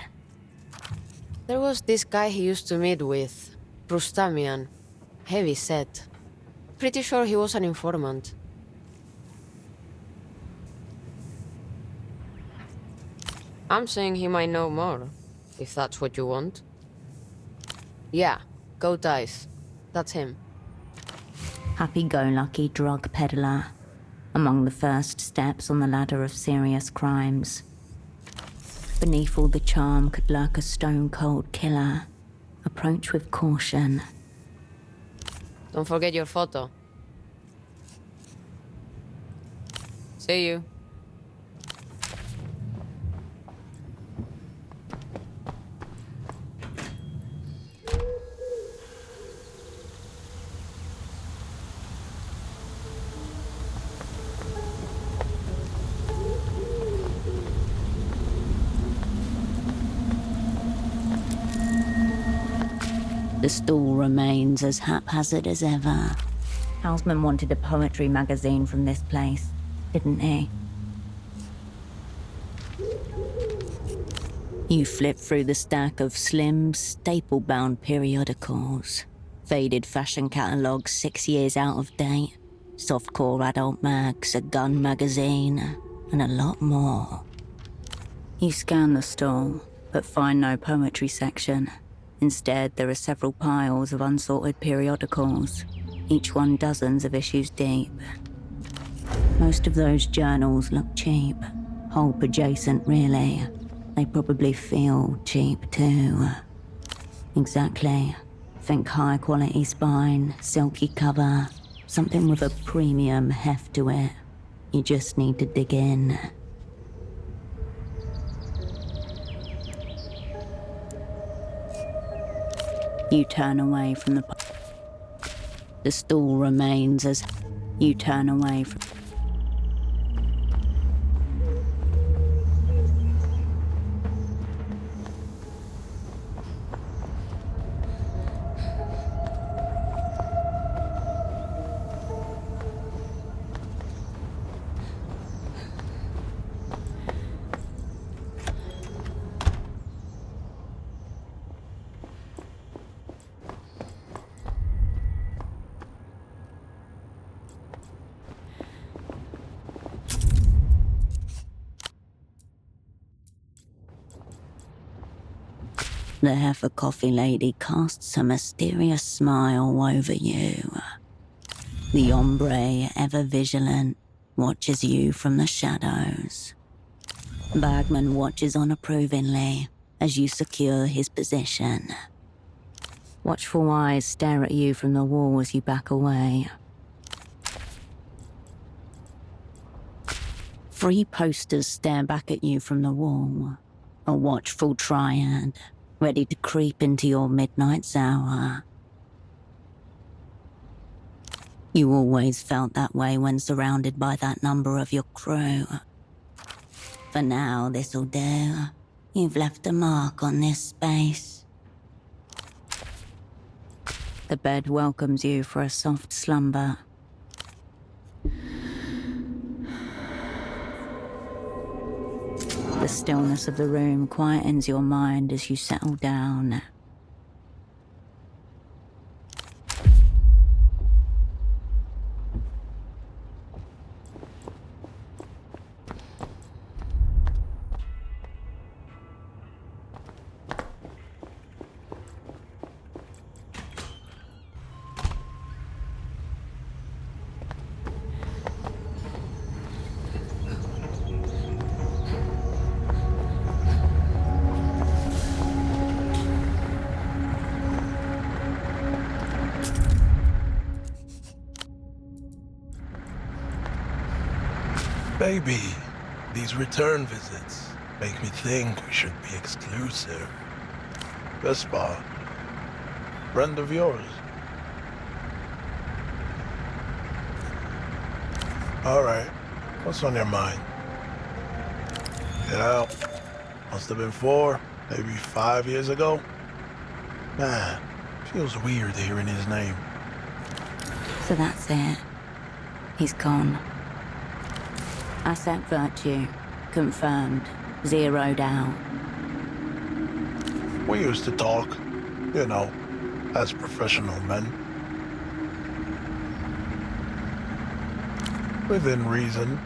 There was this guy he used to meet with. Rustamian. Heavy set. Pretty sure he was an informant. I'm saying he might know more, if that's what you want. Yeah, goat eyes. That's him. Happy-go-lucky drug peddler. Among the first steps on the ladder of serious crimes. Beneath all the charm could lurk a stone-cold killer. Approach with caution. Don't forget your photo. See you. The stall remains as haphazard as ever. Houseman wanted a poetry magazine from this place, didn't he? You flip through the stack of slim, staple-bound periodicals. Faded fashion catalogues 6 years out of date. Softcore adult mags, a gun magazine, and a lot more. You scan the stall, but find no poetry section. Instead, there are several piles of unsorted periodicals, each one dozens of issues deep. Most of those journals look cheap, pulp adjacent really. They probably feel cheap too. Exactly. Think high quality spine, silky cover, something with a premium heft to it. You just need to dig in. You turn away from the stall remains as you turn away from... The heifer coffee lady casts a mysterious smile over you. The hombre, ever vigilant, watches you from the shadows. Bagman watches unapprovingly as you secure his position. Watchful eyes stare at you from the wall as you back away. 3 posters stare back at you from the wall. A watchful triad, ready to creep into your midnight hour. You always felt that way when surrounded by that number of your crew. For now, this'll do. You've left a mark on this space. The bed welcomes you for a soft slumber. The stillness of the room quietens your mind as you settle down. Baby, these return visits make me think we should be exclusive. Vespa, friend of yours. Alright, what's on your mind? Yeah, must have been 4, maybe 5 years ago. Man, feels weird hearing his name. So that's it. He's gone. Asset virtue. Confirmed. Zeroed out. We used to talk, you know, as professional men. Within reason.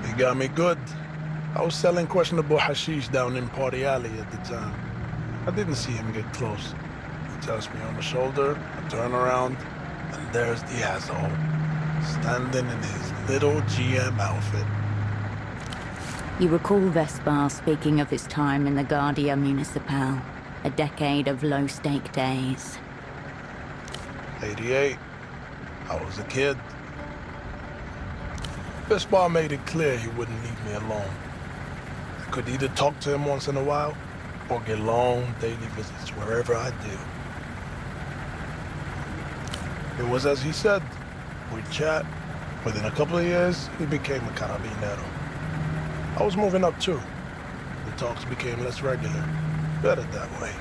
He got me good. I was selling questionable hashish down in Party Alley at the time. I didn't see him get close. He taps me on the shoulder, I turn around, and there's the asshole, standing in his little GM outfit. You recall Vespar speaking of his time in the Guardia Municipal, a decade of low-stake days. 88. I was a kid. Vespar made it clear he wouldn't leave me alone. I could either talk to him once in a while, or get long daily visits wherever I do. It was as he said. We'd chat. Within a couple of years, he became a carabinero. I was moving up too. The talks became less regular. Better that way.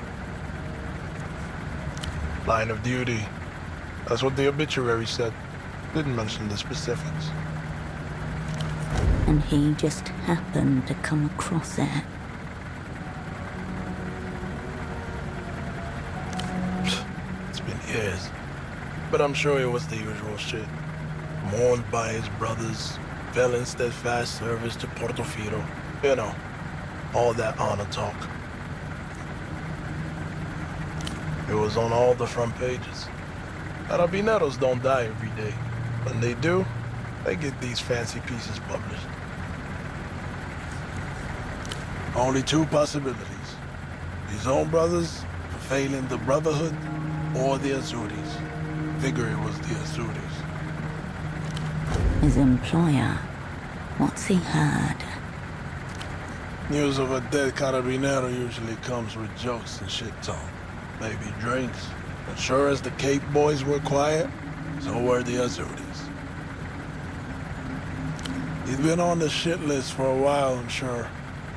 Line of duty. That's what the obituary said. Didn't mention the specifics. And he just happened to come across it. It's been years. But I'm sure it was the usual shit. Mourned by his brothers, fell in steadfast service to Portofino. You know, all that honor talk. It was on all the front pages. Carabineros don't die every day. When they do, they get these fancy pieces published. Only 2 possibilities. His own brothers failing the Brotherhood, or the Azuris. Figure it was the Azuris. His employer. What's he heard? News of a dead carabinero usually comes with jokes and shit talk. Maybe drinks. But sure as the Cape boys were quiet, so were the Azuris. He'd been on the shit list for a while, I'm sure.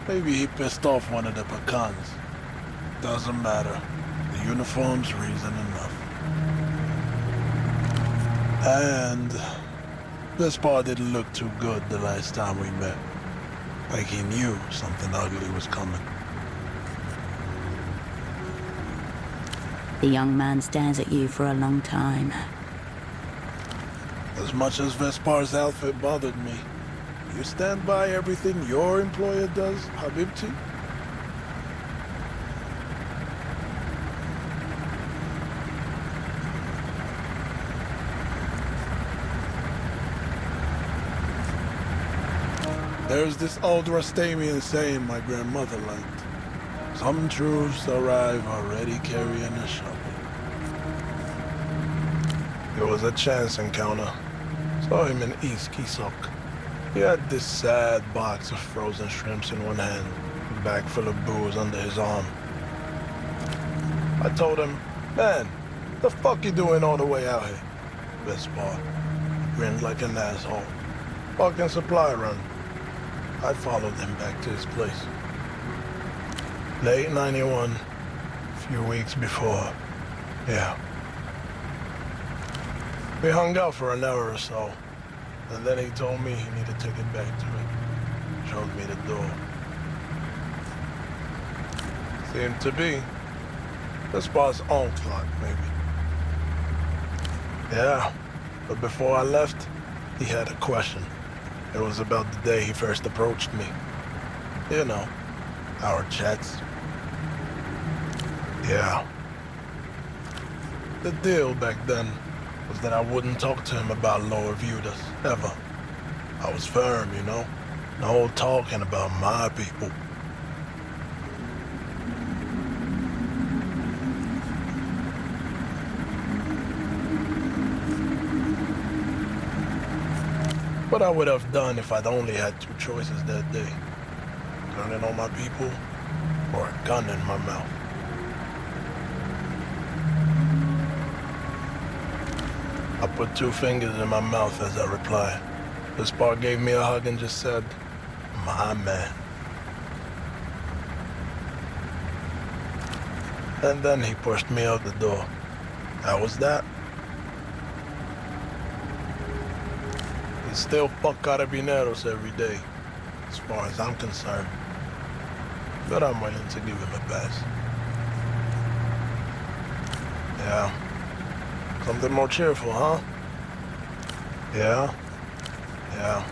Maybe he pissed off one of the pecans. Doesn't matter. The uniform's reason enough. And Vespar didn't look too good the last time we met. Like he knew something ugly was coming. The young man stares at you for a long time. As much as Vespar's outfit bothered me, you stand by everything your employer does, Habibti? There's this old Rastamian saying my grandmother liked. Some truths arrive already carrying a shovel. It was a chance encounter. Saw him in East Kisok. He had this sad box of frozen shrimps in one hand, a bag full of booze under his arm. I told him, man, the fuck you doing all the way out here? Best part. He grinned like an asshole. Fucking supply run. I followed him back to his place. Late 91, a few weeks before. Yeah. We hung out for an hour or so, and then he told me he needed to get back to it. Showed me the door. Seemed to be the spot's own clock, maybe. Yeah, but before I left, he had a question. It was about the day he first approached me. You know, our chats. Yeah. The deal back then was that I wouldn't talk to him about Lower Vudas, ever. I was firm, you know? No talking about my people. What I would have done if I'd only had two choices that day. Turning on my people, or a gun in my mouth. I put two fingers in my mouth as I replied. The Spark gave me a hug and just said, my man. And then he pushed me out the door. That was that. We still fuck carabineros every day, as far as I'm concerned. But I'm willing to give him a pass. Yeah. Something more cheerful, huh? Yeah. Yeah.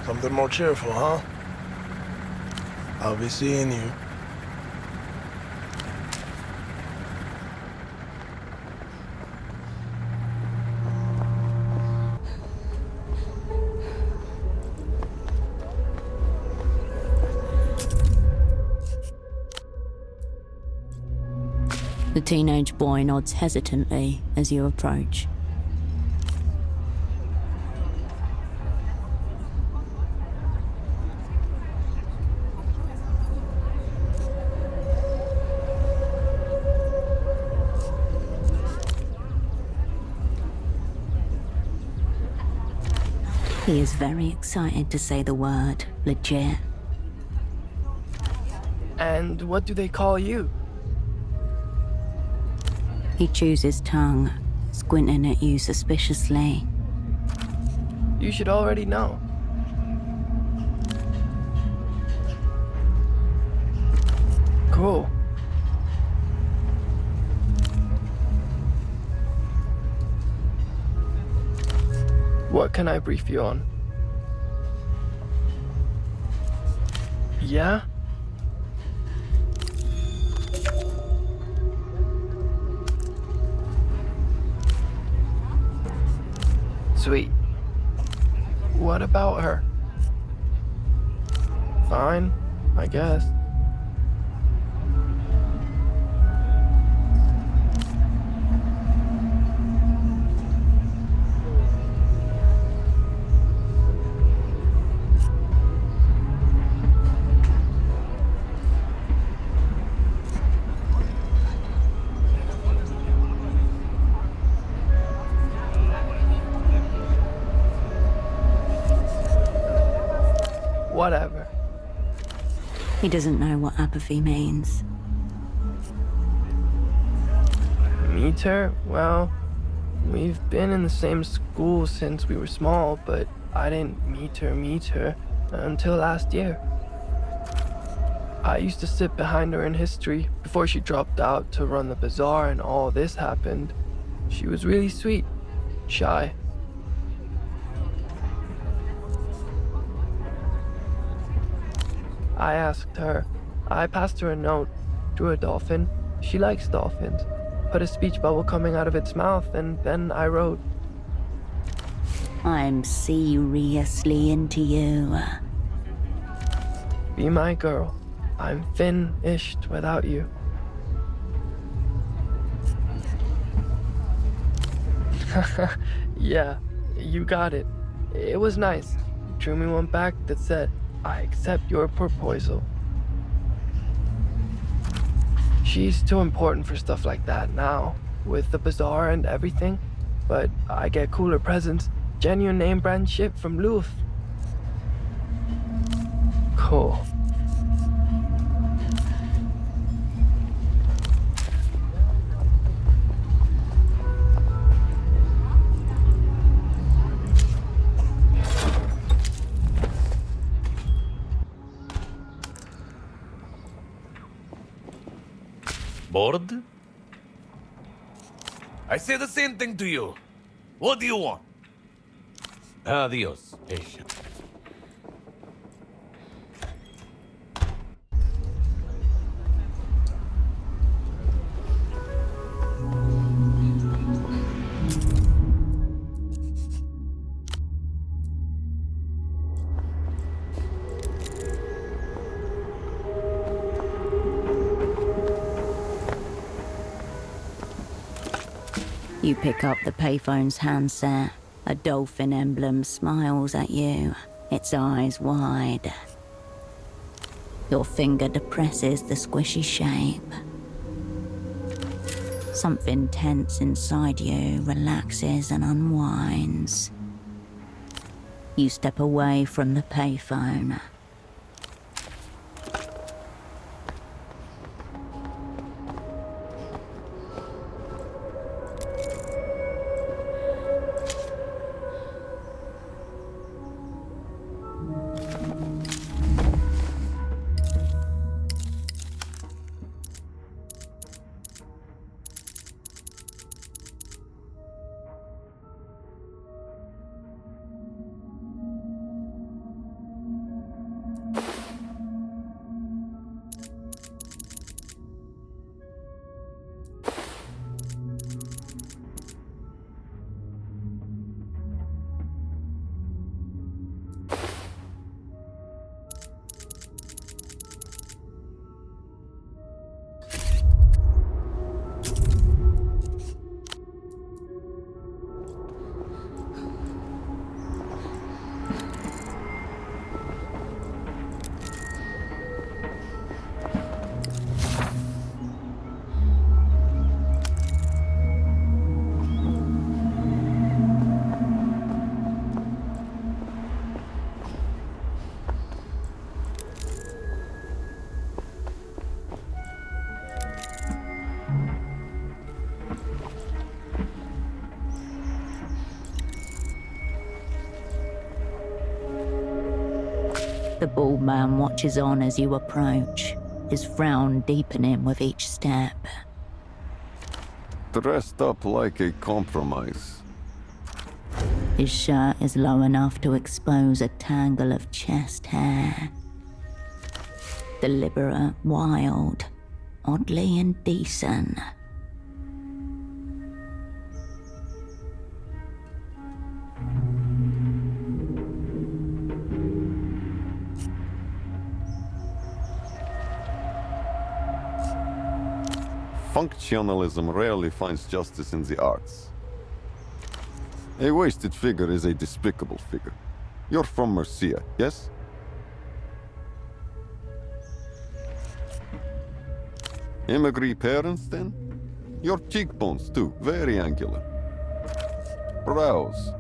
Something more cheerful, huh? I'll be seeing you. The teenage boy nods hesitantly as you approach. He is very excited to say the word legit. And what do they call you? He chews his tongue, squinting at you suspiciously. You should already know. Cool. What can I brief you on? Yeah? Sweet. What about her? Fine, I guess. Whatever. He doesn't know what apathy means. Meet her? Well, we've been in the same school since we were small, but I didn't meet her until last year. I used to sit behind her in history before she dropped out to run the bazaar and all this happened. She was really sweet, shy. I asked her. I passed her a note, drew a dolphin. She likes dolphins. Put a speech bubble coming out of its mouth, and then I wrote. I'm seriously into you. Be my girl. I'm finished without you. Yeah, you got it. It was nice. You drew me one back that said, I accept your proposal. She's too important for stuff like that now, with the bazaar and everything. But I get cooler presents, genuine name brand shit from Louvre. Cool. Bored? I say the same thing to you. What do you want? Adios, patient. You pick up the payphone's handset. A dolphin emblem smiles at you, its eyes wide. Your finger depresses the squishy shape. Something tense inside you relaxes and unwinds. You step away from the payphone. The bald man watches on as you approach, his frown deepening with each step. Dressed up like a compromise. His shirt is low enough to expose a tangle of chest hair. Deliberate, wild, oddly indecent. Functionalism rarely finds justice in the arts. A wasted figure is a despicable figure. You're from Murcia, yes? Immigrant parents, then? Your cheekbones, too, very angular. Brows.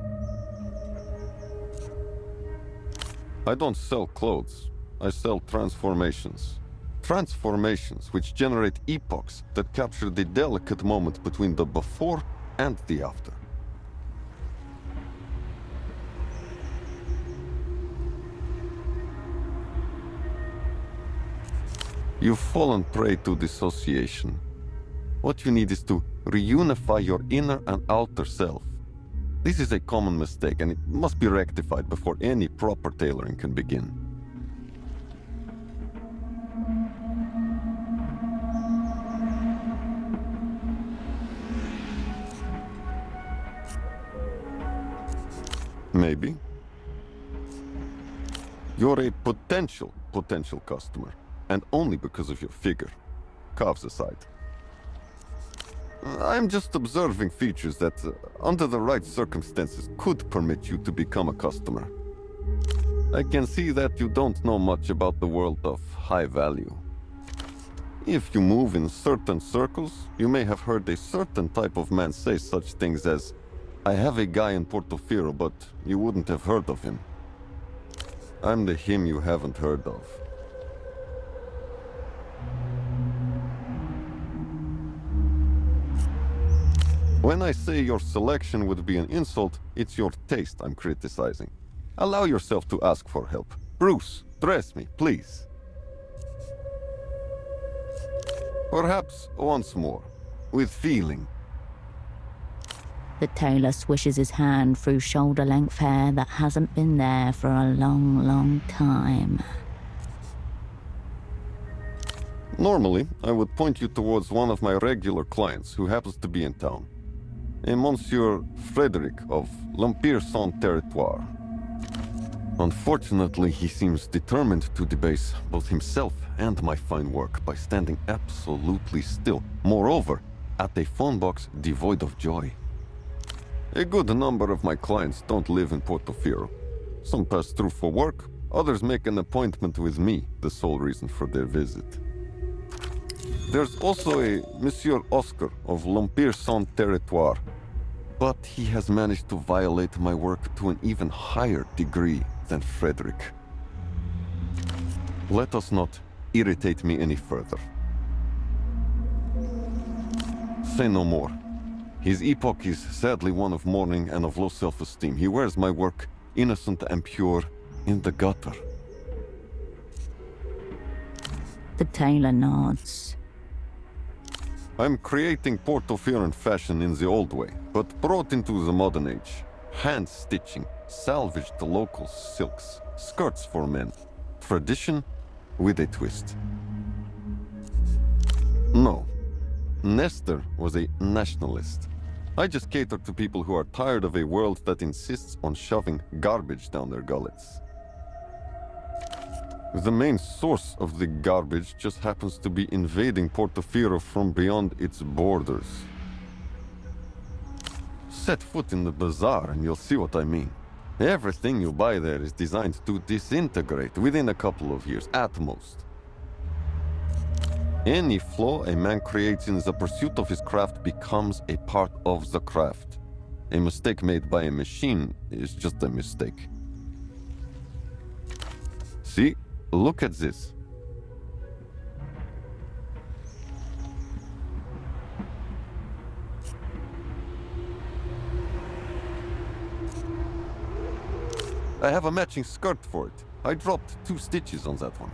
I don't sell clothes. I sell transformations. Transformations which generate epochs that capture the delicate moment between the before and the after. You've fallen prey to dissociation. What you need is to reunify your inner and outer self. This is a common mistake, and it must be rectified before any proper tailoring can begin. Maybe. You're a potential customer, and only because of your figure. Calves aside. I'm just observing features that, under the right circumstances, could permit you to become a customer. I can see that you don't know much about the world of high value. If you move in certain circles, you may have heard a certain type of man say such things as, "I have a guy in Portofino, but you wouldn't have heard of him." I'm the him you haven't heard of. When I say your selection would be an insult, it's your taste I'm criticizing. Allow yourself to ask for help. Bruce, dress me, please. Perhaps once more, with feeling. The tailor swishes his hand through shoulder-length hair that hasn't been there for a long, long time. Normally, I would point you towards one of my regular clients who happens to be in town. A Monsieur Frederick of l'Empire Sans Territoire. Unfortunately, he seems determined to debase both himself and my fine work by standing absolutely still. Moreover, at a phone box devoid of joy. A good number of my clients don't live in Portofino. Some pass through for work, others make an appointment with me, the sole reason for their visit. There's also a Monsieur Oscar of l'Empire Sans Territoire, but he has managed to violate my work to an even higher degree than Frederick. Let us not irritate me any further. Say no more. His epoch is sadly one of mourning and of low self-esteem. He wears my work, innocent and pure, in the gutter. The tailor nods. I'm creating Portofino fashion in the old way, but brought into the modern age. Hand-stitching, salvaged local silks, skirts for men. Tradition with a twist. No. Nestor was a nationalist. I just cater to people who are tired of a world that insists on shoving garbage down their gullets. The main source of the garbage just happens to be invading Portofino from beyond its borders. Set foot in the bazaar and you'll see what I mean. Everything you buy there is designed to disintegrate within a couple of years, at most. Any flaw a man creates in the pursuit of his craft becomes a part of the craft. A mistake made by a machine is just a mistake. See? Look at this. I have a matching skirt for it. I dropped 2 stitches on that one.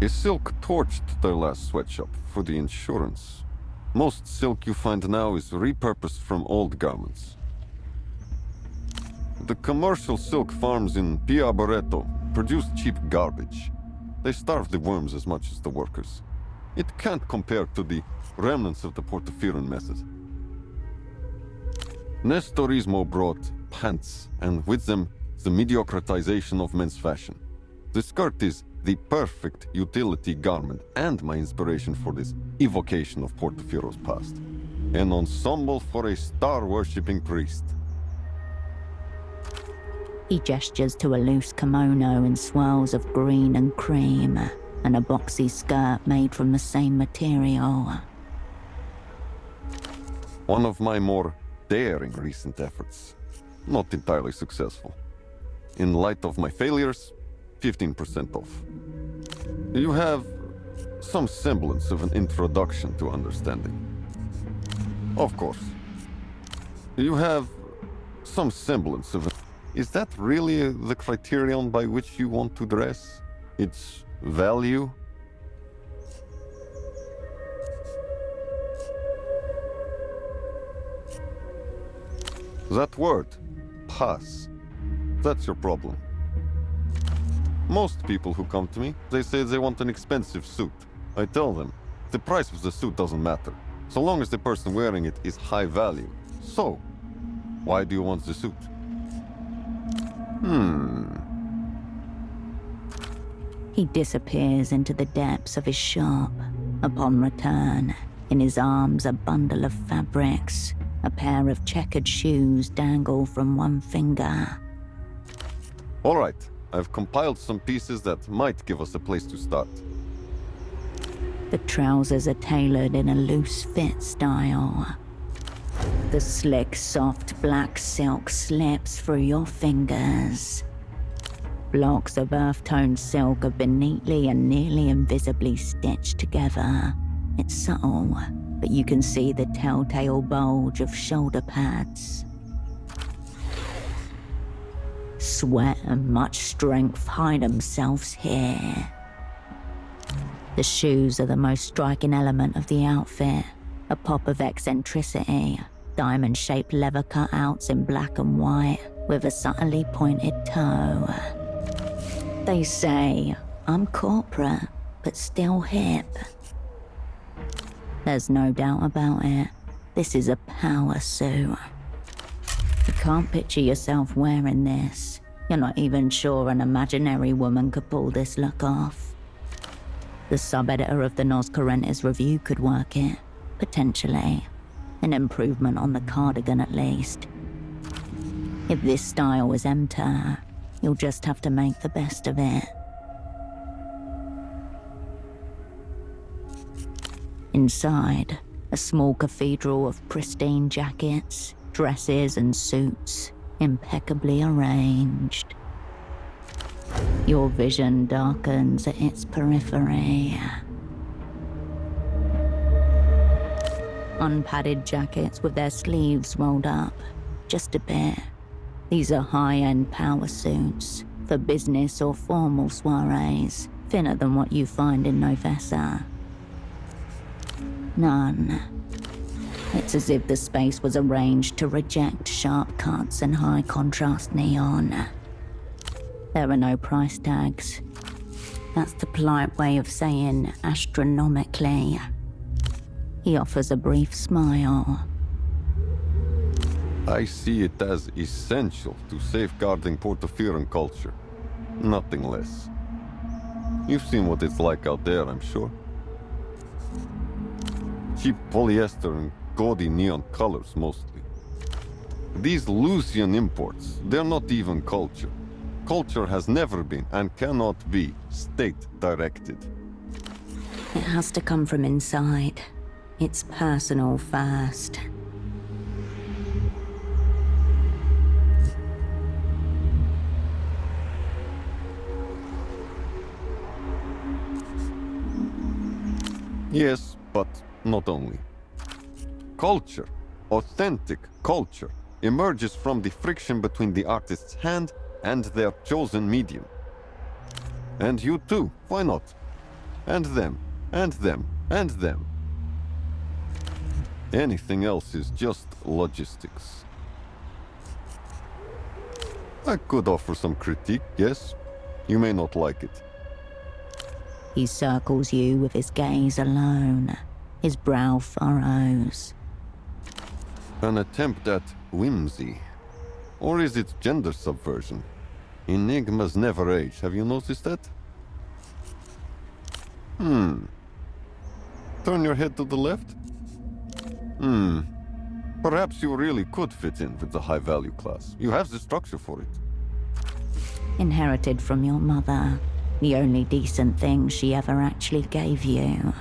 A silk torched their last sweatshop for the insurance. Most silk you find now is repurposed from old garments. The commercial silk farms in Piaboreto produce cheap garbage. They starve the worms as much as the workers. It can't compare to the remnants of the Portofino method. Nestorismo brought pants, and with them, the mediocratization of men's fashion. The skirt is the perfect utility garment and my inspiration for this evocation of Portofino's past. An ensemble for a star-worshipping priest. He gestures to a loose kimono in swirls of green and cream, and a boxy skirt made from the same material. One of my more daring recent efforts. Not entirely successful. In light of my failures, 15% off. You have some semblance of an introduction to understanding. Of course. You have some semblance of a... Is that really the criterion by which you want to dress? Its value? That word, pass, that's your problem. Most people who come to me, they say they want an expensive suit. I tell them, the price of the suit doesn't matter, so long as the person wearing it is high value. So, why do you want the suit? He disappears into the depths of his shop. Upon return, in his arms a bundle of fabrics. A pair of checkered shoes dangle from one finger. All right, I've compiled some pieces that might give us a place to start. The trousers are tailored in a loose fit style. The slick, soft black silk slips through your fingers. Blocks of earth-toned silk have been neatly and nearly invisibly stitched together. It's subtle, but you can see the telltale bulge of shoulder pads. Sweat and much strength hide themselves here. The shoes are the most striking element of the outfit. A pop of eccentricity. Diamond-shaped leather cutouts in black and white, with a subtly pointed toe. They say, I'm corporate, but still hip. There's no doubt about it. This is a power suit. You can't picture yourself wearing this. You're not even sure an imaginary woman could pull this look off. The sub-editor of the Nos Correntes review could work it, potentially. An improvement on the cardigan at least. If this style is EMTERR, you'll just have to make the best of it. Inside, a small cathedral of pristine jackets, dresses and suits, impeccably arranged. Your vision darkens at its periphery. Unpadded jackets with their sleeves rolled up, just a bit. These are high-end power suits for business or formal soirees, thinner than what you find in Novessa. None. It's as if the space was arranged to reject sharp cuts and high-contrast neon. There are no price tags. That's the polite way of saying astronomically. He offers a brief smile. I see it as essential to safeguarding Portofino culture. Nothing less. You've seen what it's like out there, I'm sure. Cheap polyester and gaudy neon colors, mostly. These Lucian imports, they're not even culture. Culture has never been, and cannot be, state-directed. It has to come from inside. It's personal first. Yes, but not only. Culture, authentic culture, emerges from the friction between the artist's hand and their chosen medium. And you too, why not? And them, and them, and them. Anything else is just logistics. I could offer some critique, yes. You may not like it. He circles you with his gaze alone. His brow furrows. An attempt at whimsy. Or is it gender subversion? Enigmas never age, have you noticed that? Turn your head to the left? Perhaps you really could fit in with the high-value class. You have the structure for it. Inherited from your mother. The only decent thing she ever actually gave you.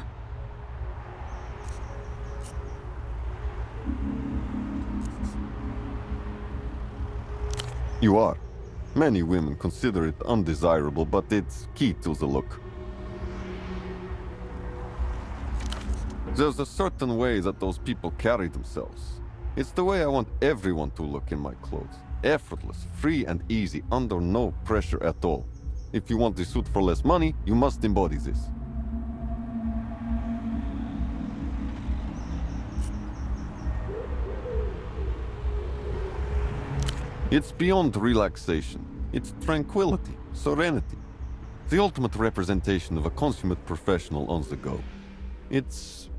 You are. Many women consider it undesirable, but it's key to the look. There's a certain way that those people carry themselves. It's the way I want everyone to look in my clothes. Effortless, free and easy, under no pressure at all. If you want the suit for less money, you must embody this. It's beyond relaxation. It's tranquility, serenity. The ultimate representation of a consummate professional on the go. It's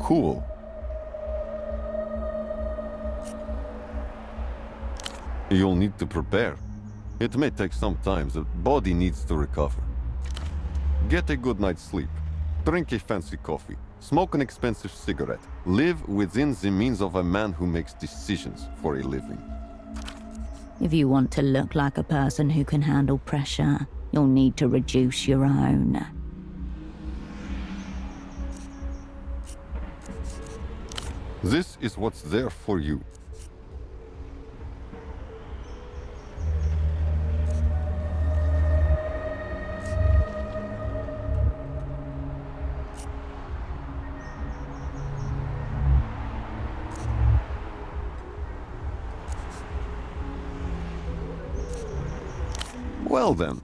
cool. You'll need to prepare. It may take some time, the body needs to recover. Get a good night's sleep. Drink a fancy coffee. Smoke an expensive cigarette. Live within the means of a man who makes decisions for a living. If you want to look like a person who can handle pressure, you'll need to reduce your own. This is what's there for you. Well then.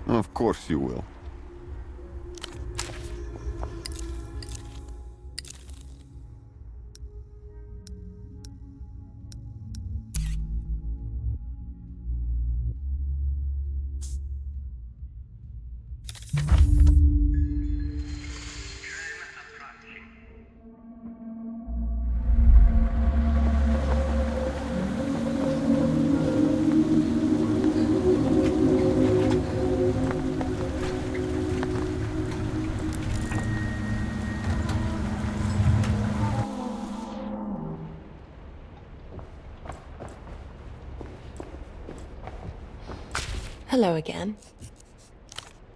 Of course you will. Hello again.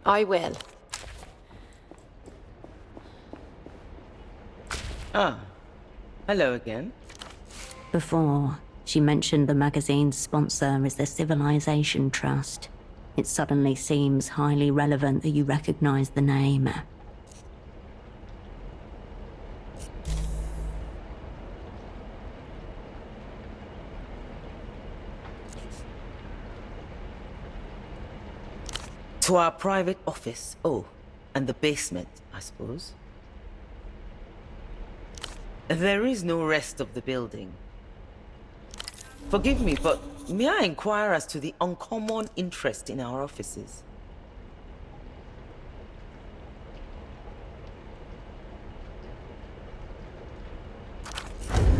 I will. Ah, hello again. Before, she mentioned the magazine's sponsor is the Civilization Trust. It suddenly seems highly relevant that you recognize the name. To our private office. Oh, and the basement, I suppose. There is no rest of the building. Forgive me, but may I inquire as to the uncommon interest in our offices?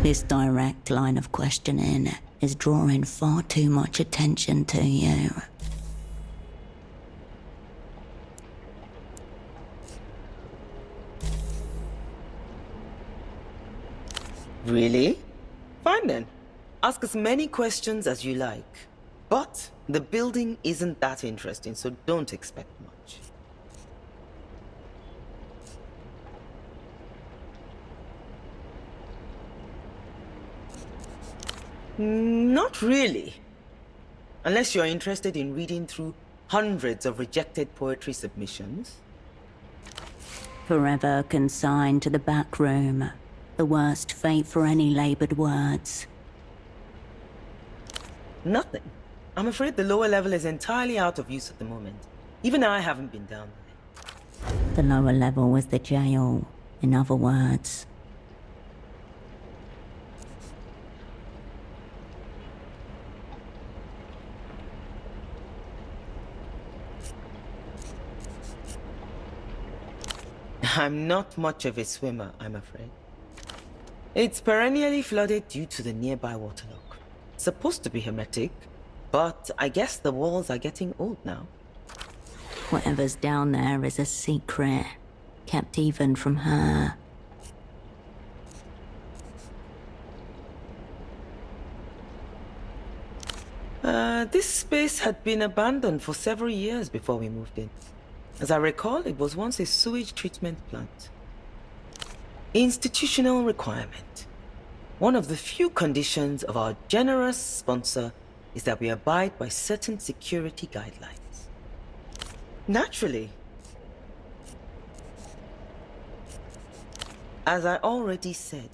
This direct line of questioning is drawing far too much attention to you. Really? Fine then. Ask as many questions as you like. But the building isn't that interesting, so don't expect much. Not really. Unless you're interested in reading through hundreds of rejected poetry submissions. Forever consigned to the back room. The worst fate for any labored words. Nothing. I'm afraid the lower level is entirely out of use at the moment. Even I haven't been down there. The lower level was the jail, in other words. I'm not much of a swimmer, I'm afraid. It's perennially flooded due to the nearby waterlock. Supposed to be hermetic, but I guess the walls are getting old now. Whatever's down there is a secret, kept even from her. This space had been abandoned for several years before we moved in. As I recall, it was once a sewage treatment plant. Institutional requirement. One of the few conditions of our generous sponsor is that we abide by certain security guidelines. Naturally. As I already said,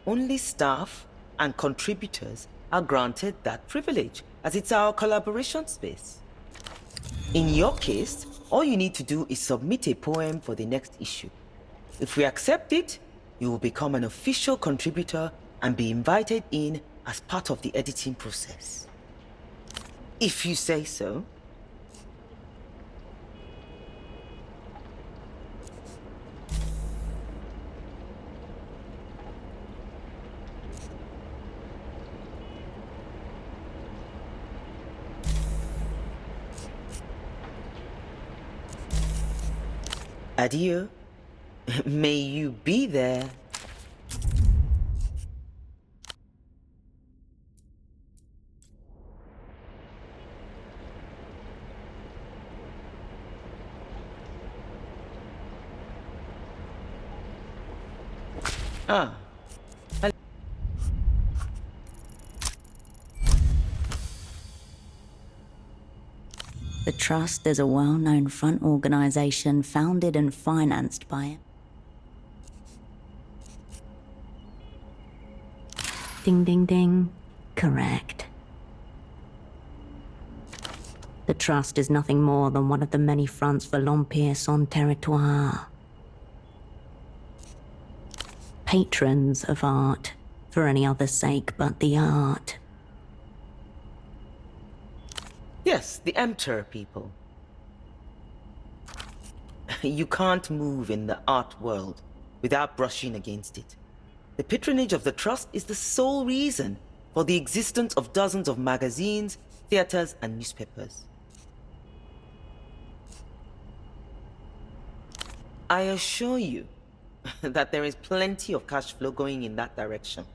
only staff and contributors are granted that privilege, as it's our collaboration space. In your case, all you need to do is submit a poem for the next issue. If we accept it, you will become an official contributor and be invited in as part of the editing process. If you say so. Adieu. May you be there. Ah. The Trust is a well-known front organization founded and financed by it. Ding, ding, ding. Correct. The Trust is nothing more than one of the many fronts for l'Empire sans territoire. Patrons of art, for any other sake but the art. Yes, the EMTERR people. You can't move in the art world without brushing against it. The patronage of the Trust is the sole reason for the existence of dozens of magazines, theaters, and newspapers. I assure you that there is plenty of cash flow going in that direction.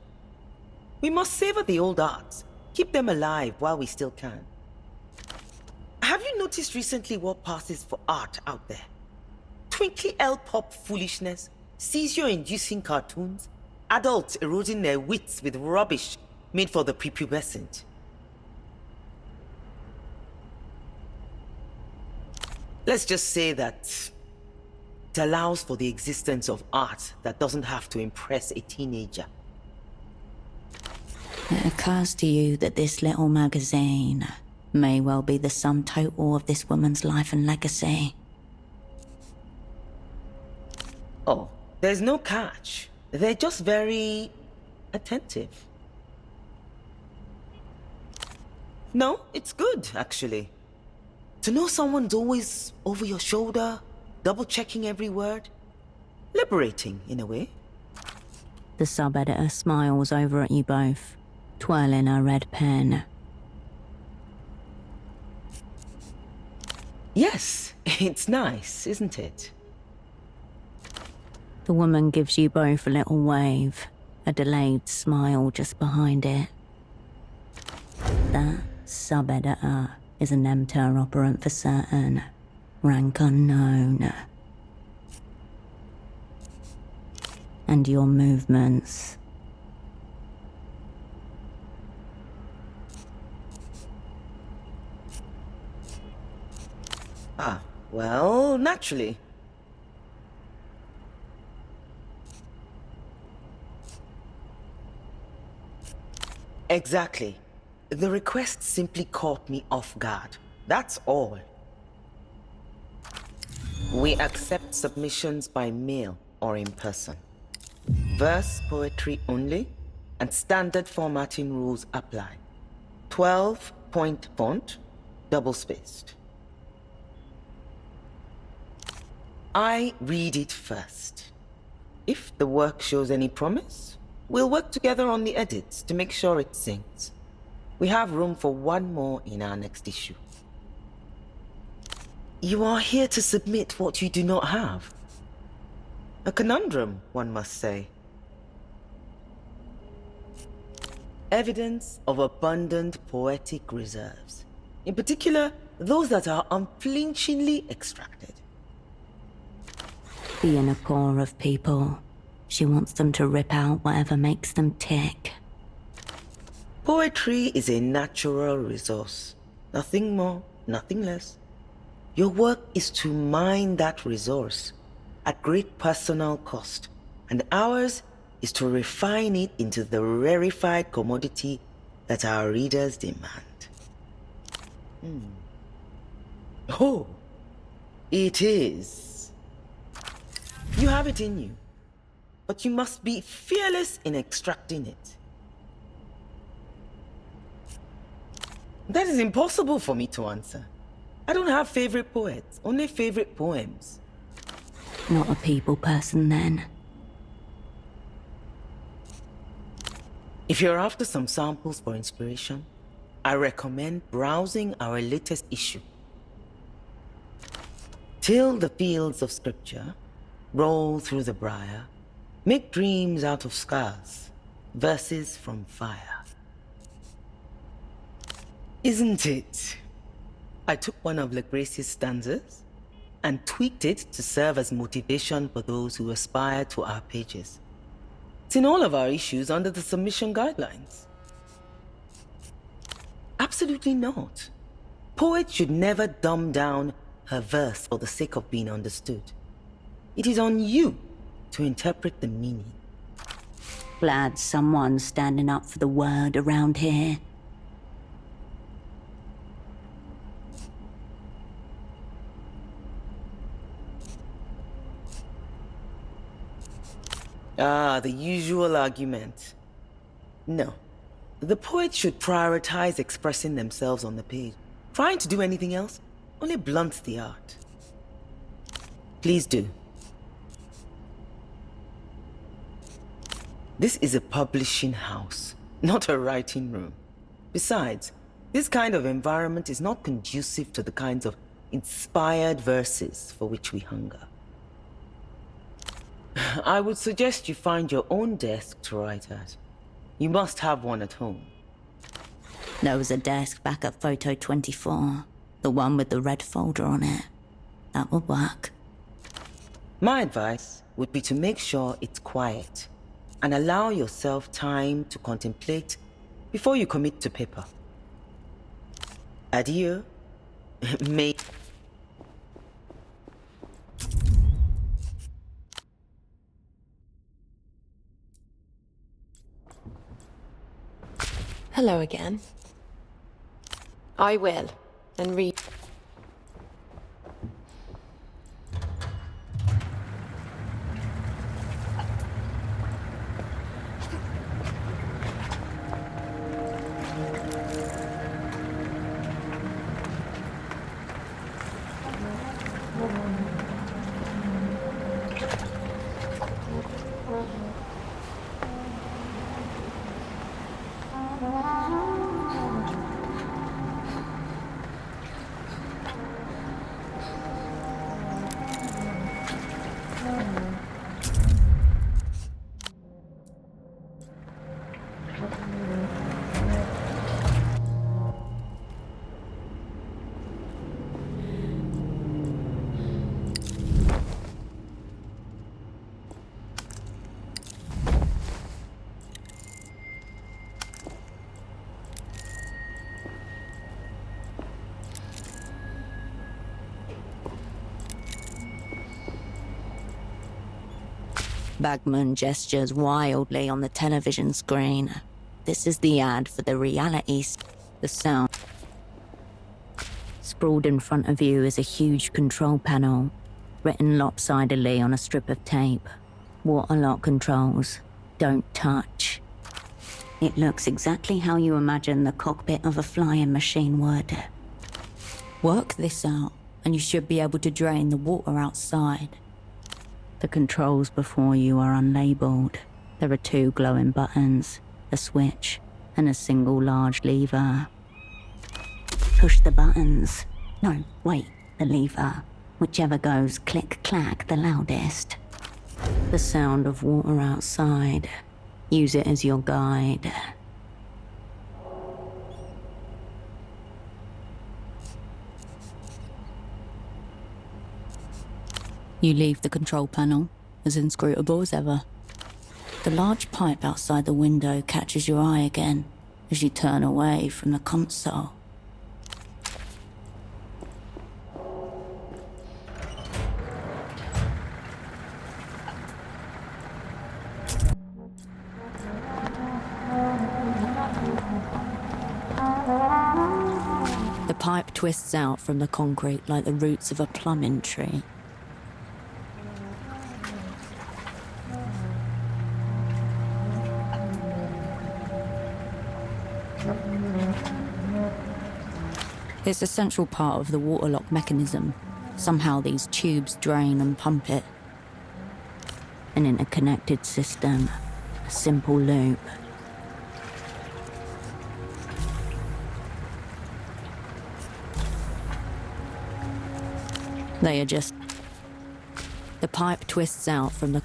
We must savor the old arts, keep them alive while we still can. Have you noticed recently what passes for art out there? Twinkly L-pop foolishness, seizure-inducing cartoons, adults eroding their wits with rubbish made for the prepubescent. Let's just say that it allows for the existence of art that doesn't have to impress a teenager. It occurs to you that this little magazine may well be the sum total of this woman's life and legacy. Oh, there's no catch. They're just very attentive. No, it's good, actually. To know someone's always over your shoulder, double-checking every word. Liberating, in a way. The sub-editor smiles over at you both, twirling her red pen. Yes, it's nice, isn't it? The woman gives you both a little wave, a delayed smile just behind it. That sub-editor is an EMTERR operant for certain. Rank unknown. And your movements. Ah, well, naturally. Exactly. The request simply caught me off guard. That's all. We accept submissions by mail or in person. Verse poetry only, and standard formatting rules apply. 12-point font, double-spaced. I read it first. If the work shows any promise, we'll work together on the edits to make sure it syncs. We have room for one more in our next issue. You are here to submit what you do not have. A conundrum, one must say. Evidence of abundant poetic reserves. In particular, those that are unflinchingly extracted. The inner core of people. She wants them to rip out whatever makes them tick. Poetry is a natural resource. Nothing more, nothing less. Your work is to mine that resource at great personal cost, and ours is to refine it into the rarefied commodity that our readers demand. Oh, it is. You have it in you, but you must be fearless in extracting it. That is impossible for me to answer. I don't have favorite poets, only favorite poems. Not a people person, then. If you're after some samples for inspiration, I recommend browsing our latest issue. Till the fields of scripture roll through the briar, make dreams out of scars, verses from fire. Isn't it? I took one of Lucrezia's stanzas and tweaked it to serve as motivation for those who aspire to our pages. It's in all of our issues under the submission guidelines. Absolutely not. Poets should never dumb down her verse for the sake of being understood. It is on you to interpret the meaning. Glad someone's standing up for the word around here. Ah, the usual argument. No. The poets should prioritize expressing themselves on the page. Trying to do anything else only blunts the art. Please do. This is a publishing house, not a writing room. Besides, this kind of environment is not conducive to the kinds of inspired verses for which we hunger. I would suggest you find your own desk to write at. You must have one at home. There was a desk back at Photo 24, the one with the red folder on it. That would work. My advice would be to make sure it's quiet and allow yourself time to contemplate before you commit to paper. Adieu. May... Hello again. I will, and read. Bagman gestures wildly on the television screen. This is the ad for the realities, the sound. Sprawled in front of you is a huge control panel, written lopsidedly on a strip of tape. Waterlock controls. Don't touch. It looks exactly how you imagine the cockpit of a flying machine would. Work this out, and you should be able to drain the water outside. The controls before you are unlabeled. There are 2 glowing buttons, a switch, and a single large lever. Push the buttons. No, wait, the lever. Whichever goes click-clack the loudest. The sound of water outside. Use it as your guide. You leave the control panel, as inscrutable as ever. The large pipe outside the window catches your eye again as you turn away from the console. The pipe twists out from the concrete like the roots of a plumbing tree. It's a central part of the waterlock mechanism. Somehow these tubes drain and pump it. An interconnected system, a simple loop. They are just... The pipe twists out from the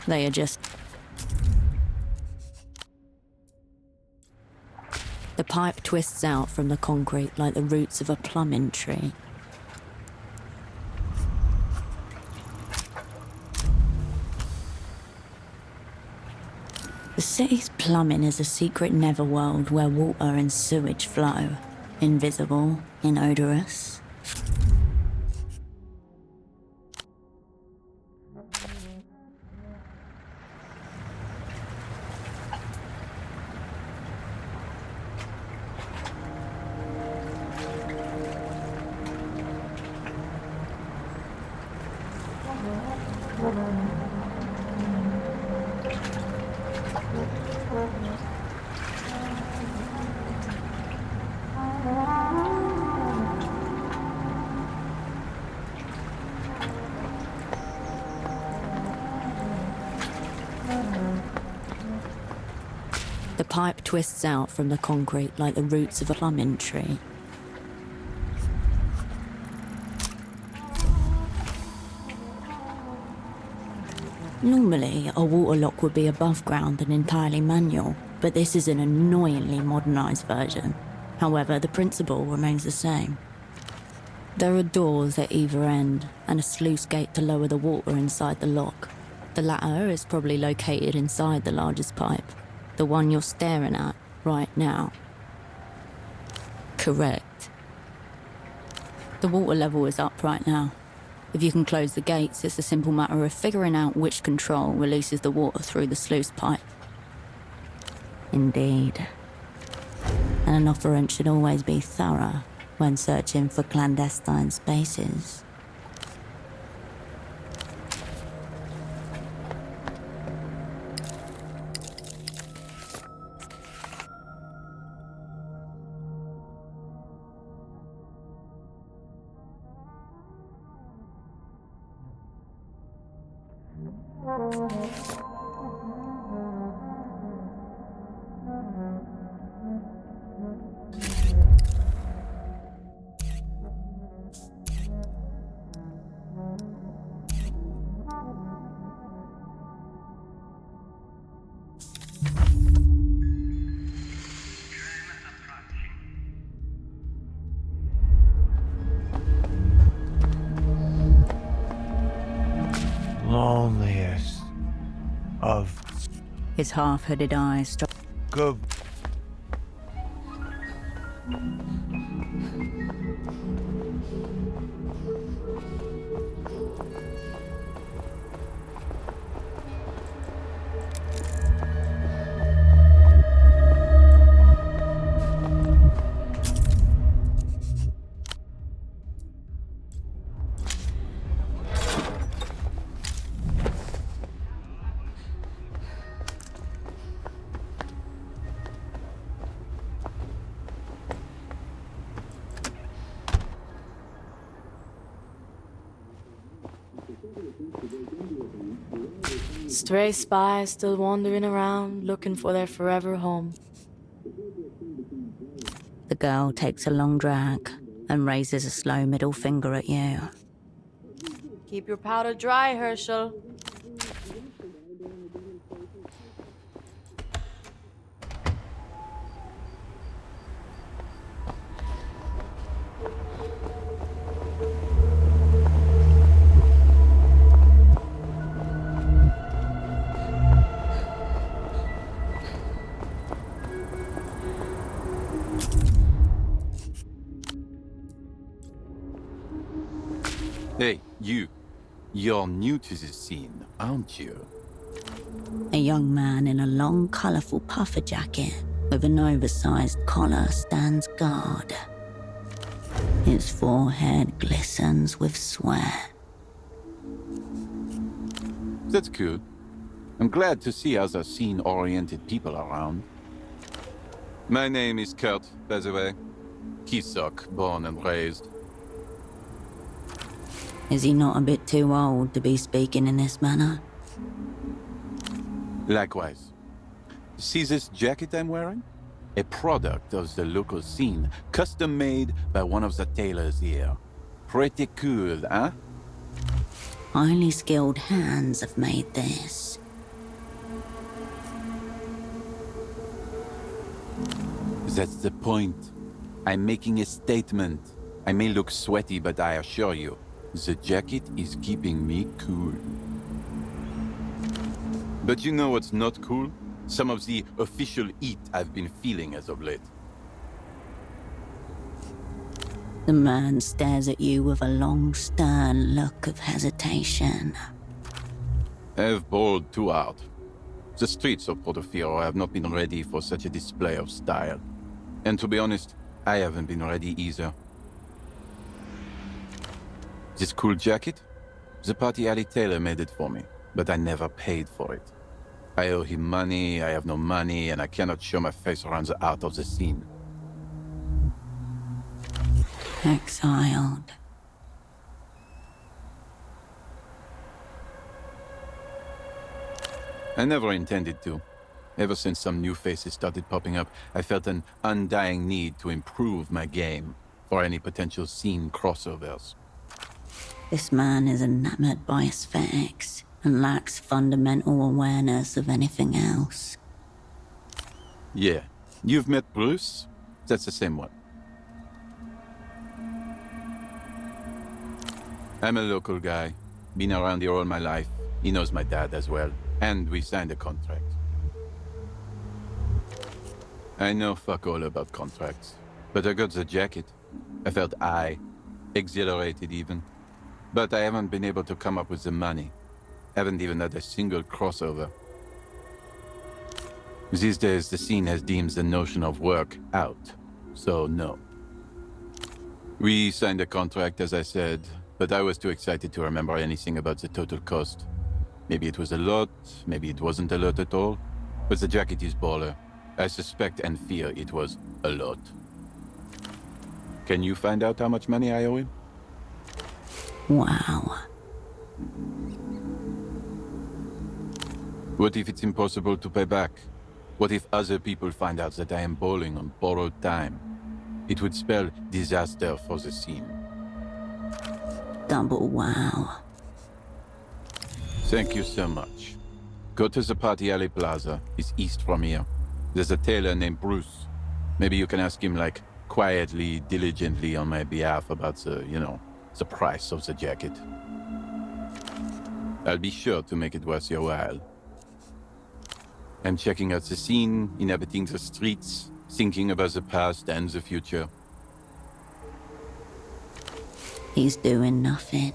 They are just... The pipe twists out from the concrete like the roots of a plumbing tree. The city's plumbing is a secret netherworld where water and sewage flow. Invisible, inodorous. The pipe twists out from the concrete like the roots of a plumbing tree. Normally, a water lock would be above ground and entirely manual, but this is an annoyingly modernised version. However, the principle remains the same. There are doors at either end, and a sluice gate to lower the water inside the lock. The latter is probably located inside the largest pipe, the one you're staring at right now. Correct. The water level is up right now. If you can close the gates, it's a simple matter of figuring out which control releases the water through the sluice pipe. Indeed. And an operant should always be thorough when searching for clandestine spaces. Loneliest of His half-hooded eyes good. Stray spies still wandering around, looking for their forever home. The girl takes a long drag and raises a slow middle finger at you. Keep your powder dry, Herschel. Hey, you. You're new to the scene, aren't you? A young man in a long, colourful puffer jacket with an oversized collar stands guard. His forehead glistens with sweat. That's good. I'm glad to see other scene-oriented people around. My name is Kurt, by the way. Kisok, born and raised. Is he not a bit too old to be speaking in this manner? Likewise. See this jacket I'm wearing? A product of the local scene, custom-made by one of the tailors here. Pretty cool, huh? Highly skilled hands have made this. That's the point. I'm making a statement. I may look sweaty, but I assure you, the jacket is keeping me cool. But you know what's not cool? Some of the official heat I've been feeling as of late. The man stares at you with a long, stern look of hesitation. I've bowled too hard. The streets of Portofino have not been ready for such a display of style. And to be honest, I haven't been ready either. This cool jacket? The party alley tailor made it for me, but I never paid for it. I owe him money, I have no money, and I cannot show my face around the art of the scene. Exiled. I never intended to. Ever since some new faces started popping up, I felt an undying need to improve my game for any potential scene crossovers. This man is enamored by aesthetics and lacks fundamental awareness of anything else. Yeah. You've met Bruce? That's the same one. I'm a local guy. Been around here all my life. He knows my dad as well. And we signed a contract. I know fuck all about contracts. But I got the jacket. I felt exhilarated even. But I haven't been able to come up with the money. Haven't even had a single crossover. These days, the scene has deemed the notion of work out. So no. We signed a contract, as I said, but I was too excited to remember anything about the total cost. Maybe it was a lot, maybe it wasn't a lot at all. But the jacket is baller. I suspect and fear it was a lot. Can you find out how much money I owe him? Wow. What if it's impossible to pay back? What if other people find out that I am bowling on borrowed time? It would spell disaster for the scene. Double wow. Thank you so much. Go to the Party Alley Plaza. It's east from here. There's a tailor named Bruce. Maybe you can ask him, like, quietly, diligently on my behalf about the, the price of the jacket. I'll be sure to make it worth your while. I'm checking out the scene, inhabiting the streets, thinking about the past and the future. He's doing nothing.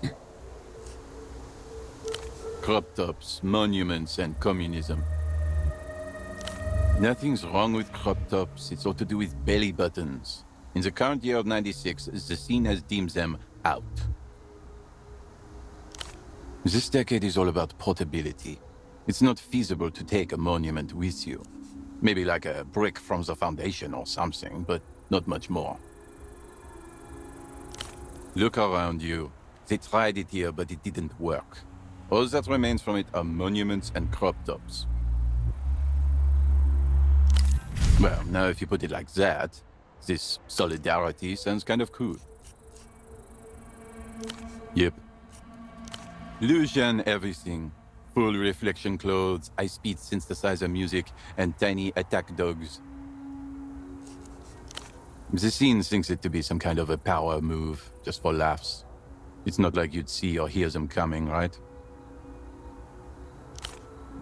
Crop tops, monuments, and communism. Nothing's wrong with crop tops, it's all to do with belly buttons. In the current year of 96, the scene has deemed them out. This decade is all about portability. It's not feasible to take a monument with you. Maybe like a brick from the foundation or something, but not much more. Look around you. They tried it here, but it didn't work. All that remains from it are monuments and crop tops. Well, now if you put it like that, this solidarity sounds kind of cool. Yep. Lucian everything. Full reflection clothes, high-speed synthesizer music, and tiny attack dogs. The scene thinks it to be some kind of a power move, just for laughs. It's not like you'd see or hear them coming, right?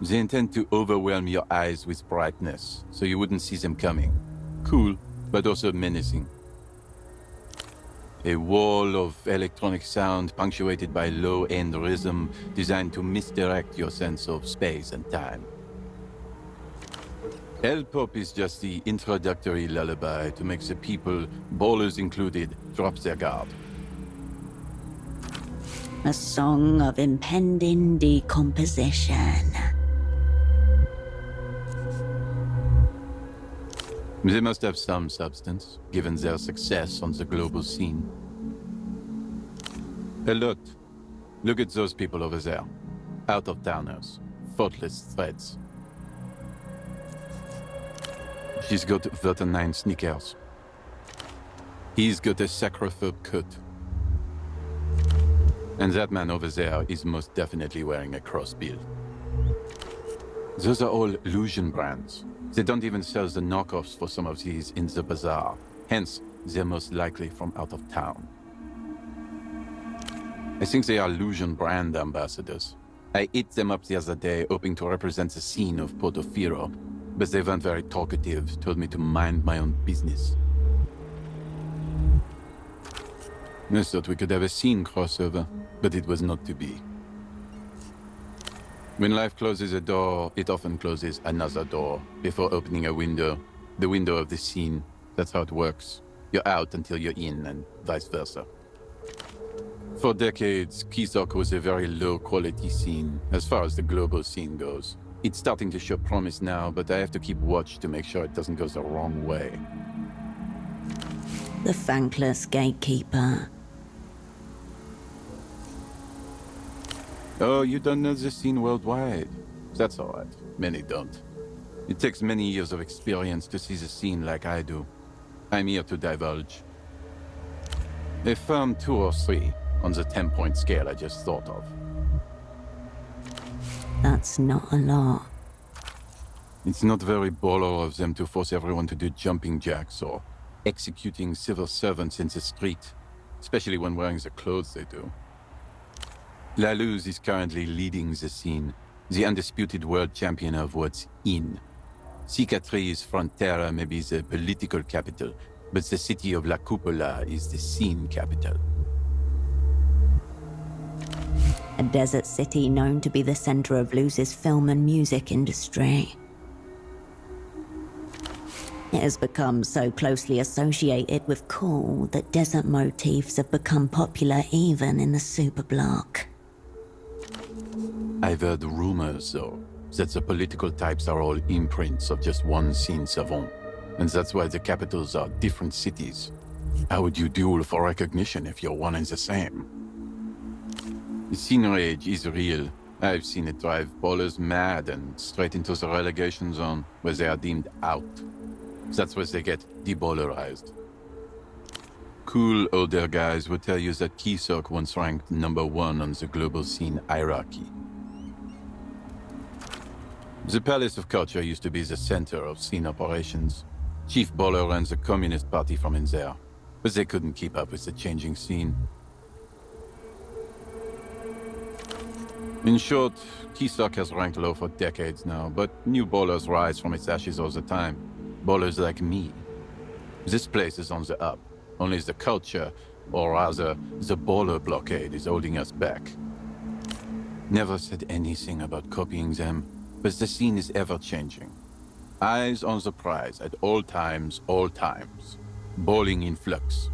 They intend to overwhelm your eyes with brightness, so you wouldn't see them coming. Cool, but also menacing. A wall of electronic sound punctuated by low-end rhythm designed to misdirect your sense of space and time. L-pop is just the introductory lullaby to make the people, ballers included, drop their guard. A song of impending decomposition. They must have some substance, given their success on the global scene. A lot. Look at those people over there. Out-of-towners. Thoughtless threads. She's got Vertanine sneakers. He's got a sacrophobe cut. And that man over there is most definitely wearing a crossbill. Those are all illusion brands. They don't even sell the knockoffs for some of these in the bazaar. Hence, they're most likely from out of town. I think they are illusion brand ambassadors. I ate them up the other day, hoping to represent the scene of Portofino, but they weren't very talkative, told me to mind my own business. I thought we could have a scene crossover, but it was not to be. When life closes a door, it often closes another door before opening a window. The window of the scene. That's how it works. You're out until you're in, and vice versa. For decades, Kisok was a very low-quality scene, as far as the global scene goes. It's starting to show promise now, but I have to keep watch to make sure it doesn't go the wrong way. The thankless gatekeeper. Oh, you don't know the scene worldwide. That's all right. Many don't. It takes many years of experience to see the scene like I do. I'm here to divulge. A firm 2 or 3 on the 10-point scale I just thought of. That's not a lot. It's not very baller of them to force everyone to do jumping jacks or executing civil servants in the street, especially when wearing the clothes they do. La Luz is currently leading the scene, the undisputed world champion of what's in. Cicatriz Frontera may be the political capital, but the city of La Cupola is the scene capital. A desert city known to be the center of Luz's film and music industry. It has become so closely associated with cool that desert motifs have become popular even in the superblock. I've heard rumors, though, that the political types are all imprints of just one scene savant, and that's why the capitals are different cities. How would you duel for recognition if you're one and the same? The scene rage is real. I've seen it drive ballers mad and straight into the relegation zone, where they are deemed out. That's where they get deballerized. Cool older guys would tell you that Kisok once ranked #1 on the global scene hierarchy. The Palace of Culture used to be the center of scene operations. Chief Baller ran the Communist Party from in there, but they couldn't keep up with the changing scene. In short, Kisok has ranked low for decades now, but new ballers rise from its ashes all the time. Ballers like me. This place is on the up. Only the culture, or rather, the baller blockade is holding us back. Never said anything about copying them, but the scene is ever-changing. Eyes on the prize at all times, all times. Balling in flux.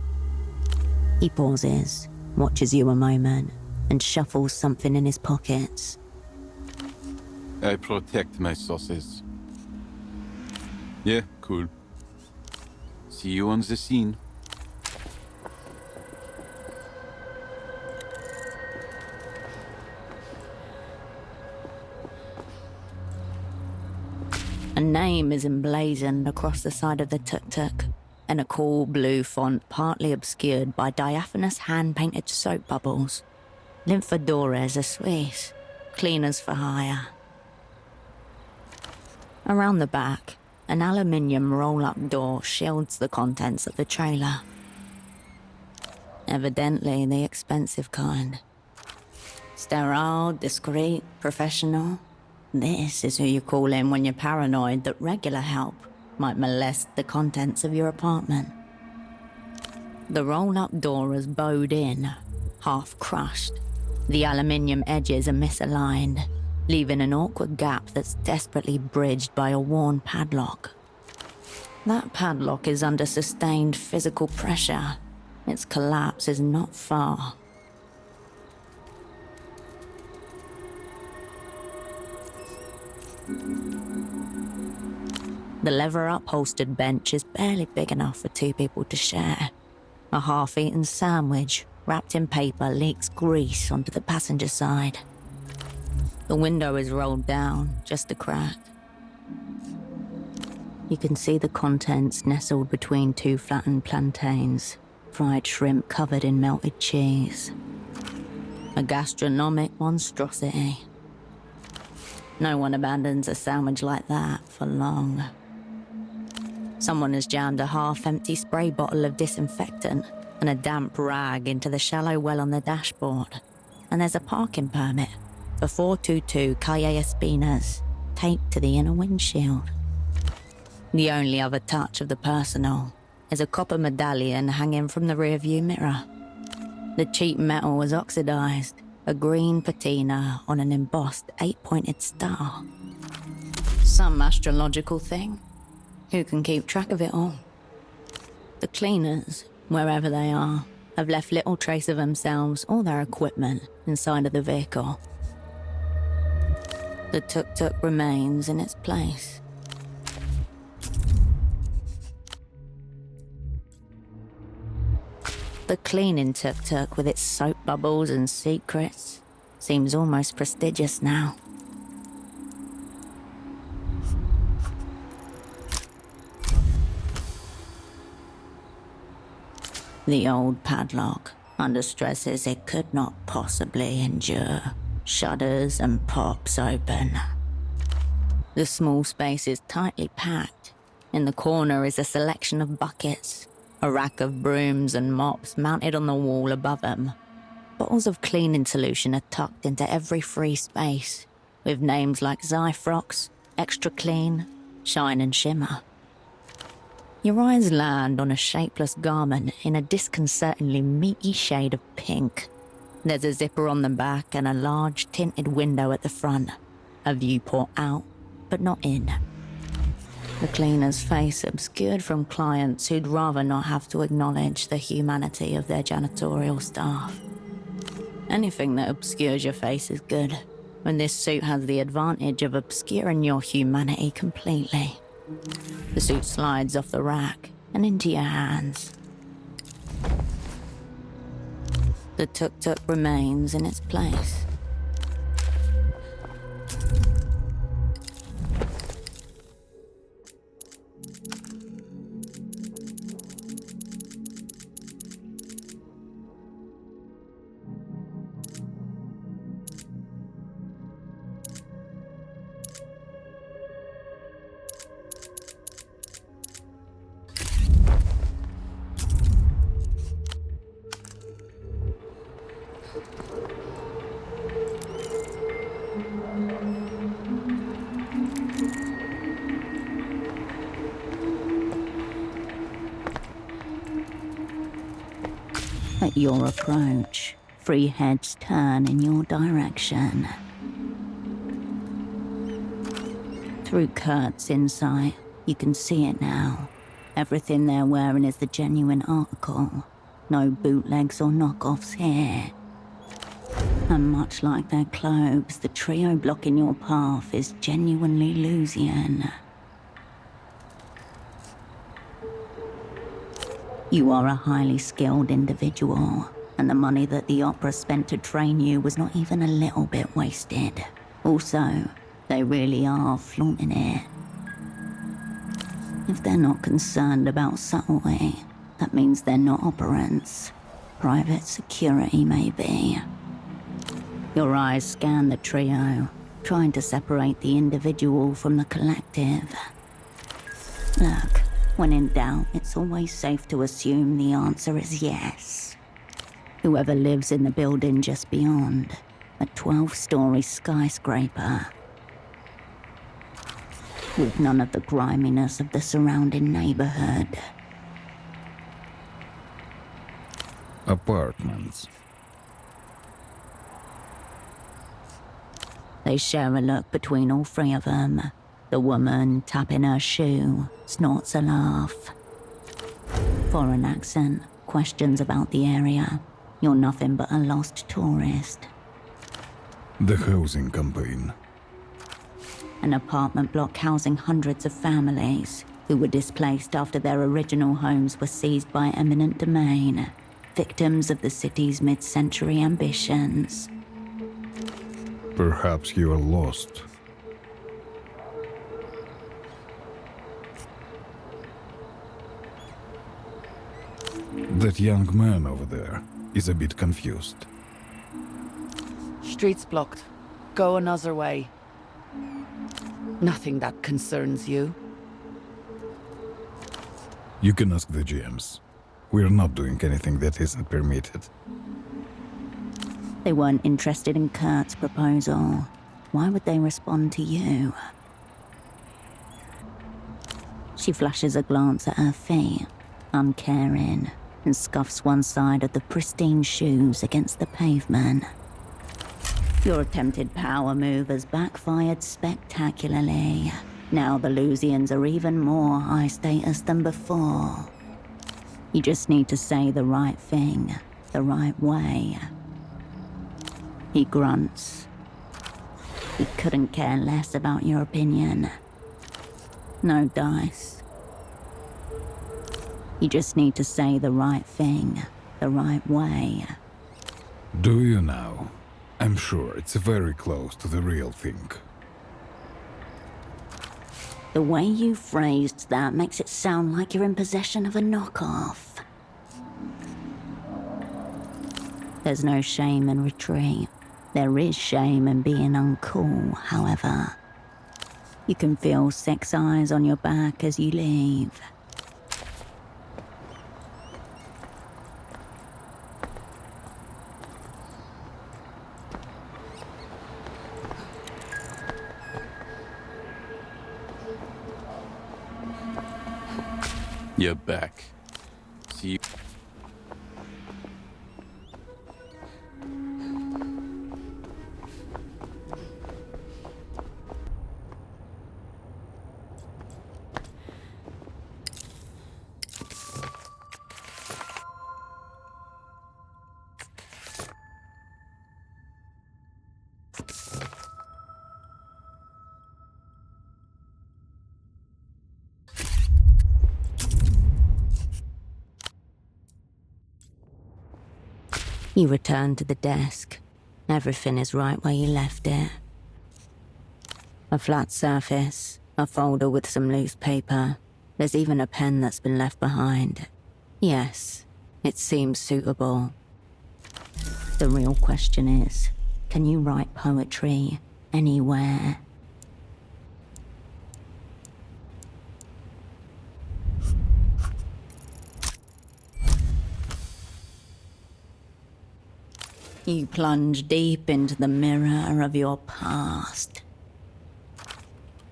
He pauses, watches you a moment, and shuffles something in his pockets. I protect my sources. Yeah, cool. See you on the scene. A name is emblazoned across the side of the tuk-tuk, in a cool blue font partly obscured by diaphanous hand-painted soap bubbles. Limfadores are Swiss, cleaners for hire. Around the back, an aluminium roll-up door shields the contents of the trailer. Evidently the expensive kind. Sterile, discreet, professional. This is who you call in when you're paranoid that regular help might molest the contents of your apartment. The roll-up door is bowed in, half crushed. The aluminium edges are misaligned, leaving an awkward gap that's desperately bridged by a worn padlock. That padlock is under sustained physical pressure. Its collapse is not far. The leather-upholstered bench is barely big enough for 2 people to share. A half-eaten sandwich, wrapped in paper, leaks grease onto the passenger side. The window is rolled down, just a crack. You can see the contents nestled between 2 flattened plantains, fried shrimp covered in melted cheese. A gastronomic monstrosity. No one abandons a sandwich like that for long. Someone has jammed a half-empty spray bottle of disinfectant and a damp rag into the shallow well on the dashboard. And there's a parking permit for 422 Calle Espinas taped to the inner windshield. The only other touch of the personal is a copper medallion hanging from the rearview mirror. The cheap metal was oxidized, a green patina on an embossed 8-pointed star. Some astrological thing. Who can keep track of it all? The cleaners, wherever they are, have left little trace of themselves or their equipment inside of the vehicle. The tuk-tuk remains in its place. The cleaning tuk-tuk with its soap bubbles and secrets seems almost prestigious now. The old padlock, under stresses it could not possibly endure, shudders and pops open. The small space is tightly packed. In the corner is a selection of buckets, a rack of brooms and mops mounted on the wall above them. Bottles of cleaning solution are tucked into every free space, with names like Zyfrox, Extra Clean, Shine and Shimmer. Your eyes land on a shapeless garment in a disconcertingly meaty shade of pink. There's a zipper on the back and a large tinted window at the front. A viewport out, but not in. The cleaner's face obscured from clients who'd rather not have to acknowledge the humanity of their janitorial staff. Anything that obscures your face is good, when this suit has the advantage of obscuring your humanity completely. The suit slides off the rack and into your hands. The tuk-tuk remains in its place. At your approach, 3 heads turn in your direction. Through Kurt's insight, you can see it now. Everything they're wearing is the genuine article. No bootlegs or knockoffs here. And much like their clothes, the trio blocking your path is genuinely Lusian. You are a highly skilled individual, and the money that the opera spent to train you was not even a little bit wasted. Also, they really are flaunting it. If they're not concerned about subtlety, that means they're not operants. Private security, maybe. Your eyes scan the trio, trying to separate the individual from the collective. Look. When in doubt, it's always safe to assume the answer is yes. Whoever lives in the building just beyond, a 12-story skyscraper. With none of the griminess of the surrounding neighborhood. Apartments. They share a look between all 3 of them. The woman, tapping her shoe, snorts a laugh. Foreign accent, questions about the area. You're nothing but a lost tourist. The housing campaign. An apartment block housing hundreds of families who were displaced after their original homes were seized by eminent domain, victims of the city's mid-century ambitions. Perhaps you are lost. That young man over there is a bit confused. Street's blocked. Go another way. Nothing that concerns you. You can ask the GMs. We're not doing anything that isn't permitted. They weren't interested in Kurt's proposal. Why would they respond to you? She flashes a glance at her feet, uncaring, and scuffs one side of the pristine shoes against the pavement. Your attempted power move has backfired spectacularly. Now the Lusians are even more high status than before. You just need to say the right thing, the right way. He grunts. He couldn't care less about your opinion. No dice. You just need to say the right thing, the right way. Do you now? I'm sure it's very close to the real thing. The way you phrased that makes it sound like you're in possession of a knockoff. There's no shame in retreat. There is shame in being uncool, however. You can feel 6 eyes on your back as you leave. You're back. See you. You return to the desk. Everything is right where you left it. A flat surface, a folder with some loose paper. There's even a pen that's been left behind. Yes, it seems suitable. The real question is, can you write poetry anywhere? You plunge deep into the mirror of your past.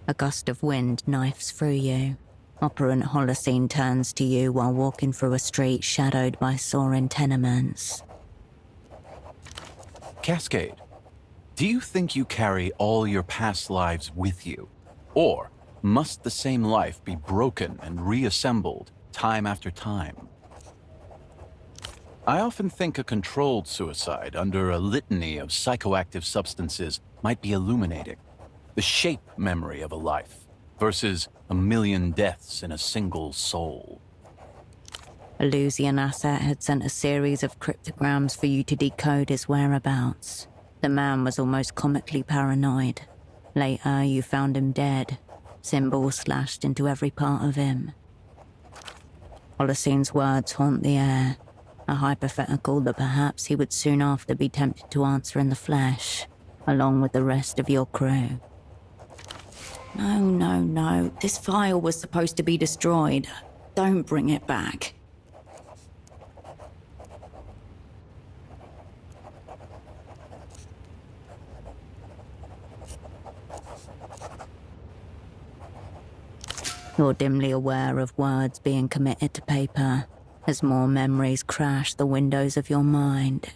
A gust of wind knifes through you. Operant Holocene turns to you while walking through a street shadowed by soaring tenements. Cascade, do you think you carry all your past lives with you? Or must the same life be broken and reassembled time after time? I often think a controlled suicide under a litany of psychoactive substances might be illuminating. The shape memory of a life versus a million deaths in a single soul. A Lusian asset had sent a series of cryptograms for you to decode his whereabouts. The man was almost comically paranoid. Later, you found him dead, symbols slashed into every part of him. Holocene's words haunt the air. A hypothetical that perhaps he would soon after be tempted to answer in the flesh, along with the rest of your crew. No. This file was supposed to be destroyed. Don't bring it back. You're dimly aware of words being committed to paper, as more memories crash the windows of your mind.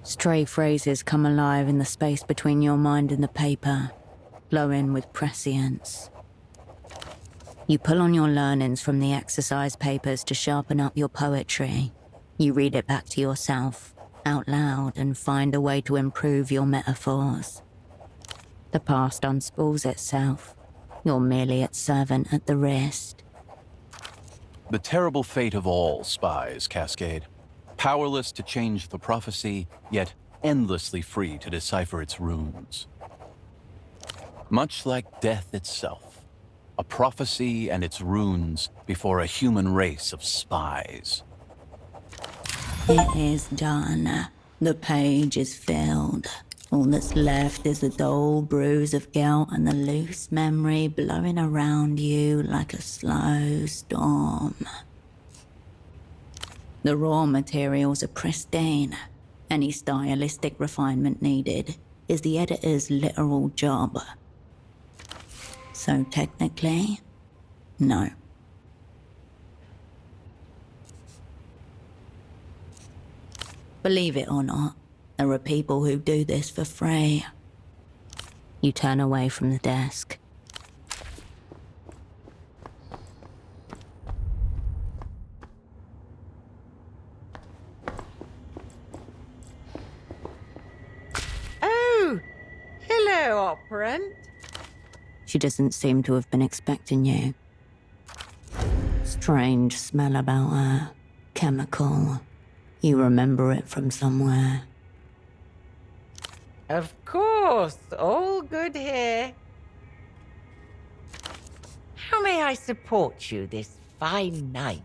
Stray phrases come alive in the space between your mind and the paper, glowing with prescience. You pull on your learnings from the exercise papers to sharpen up your poetry. You read it back to yourself, out loud, and find a way to improve your metaphors. The past unspools itself. You're merely its servant at the wrist. The terrible fate of all spies, Cascade. Powerless to change the prophecy, yet endlessly free to decipher its runes. Much like death itself, a prophecy and its runes before a human race of spies. It is done. The page is filled. All that's left is the dull bruise of guilt and the loose memory blowing around you like a slow storm. The raw materials are pristine. Any stylistic refinement needed is the editor's literal job. So technically, no. Believe it or not, there are people who do this for free. You turn away from the desk. Oh, hello, operant. She doesn't seem to have been expecting you. Strange smell about her. Chemical. You remember it from somewhere. Of course, all good here. How may I support you this fine night?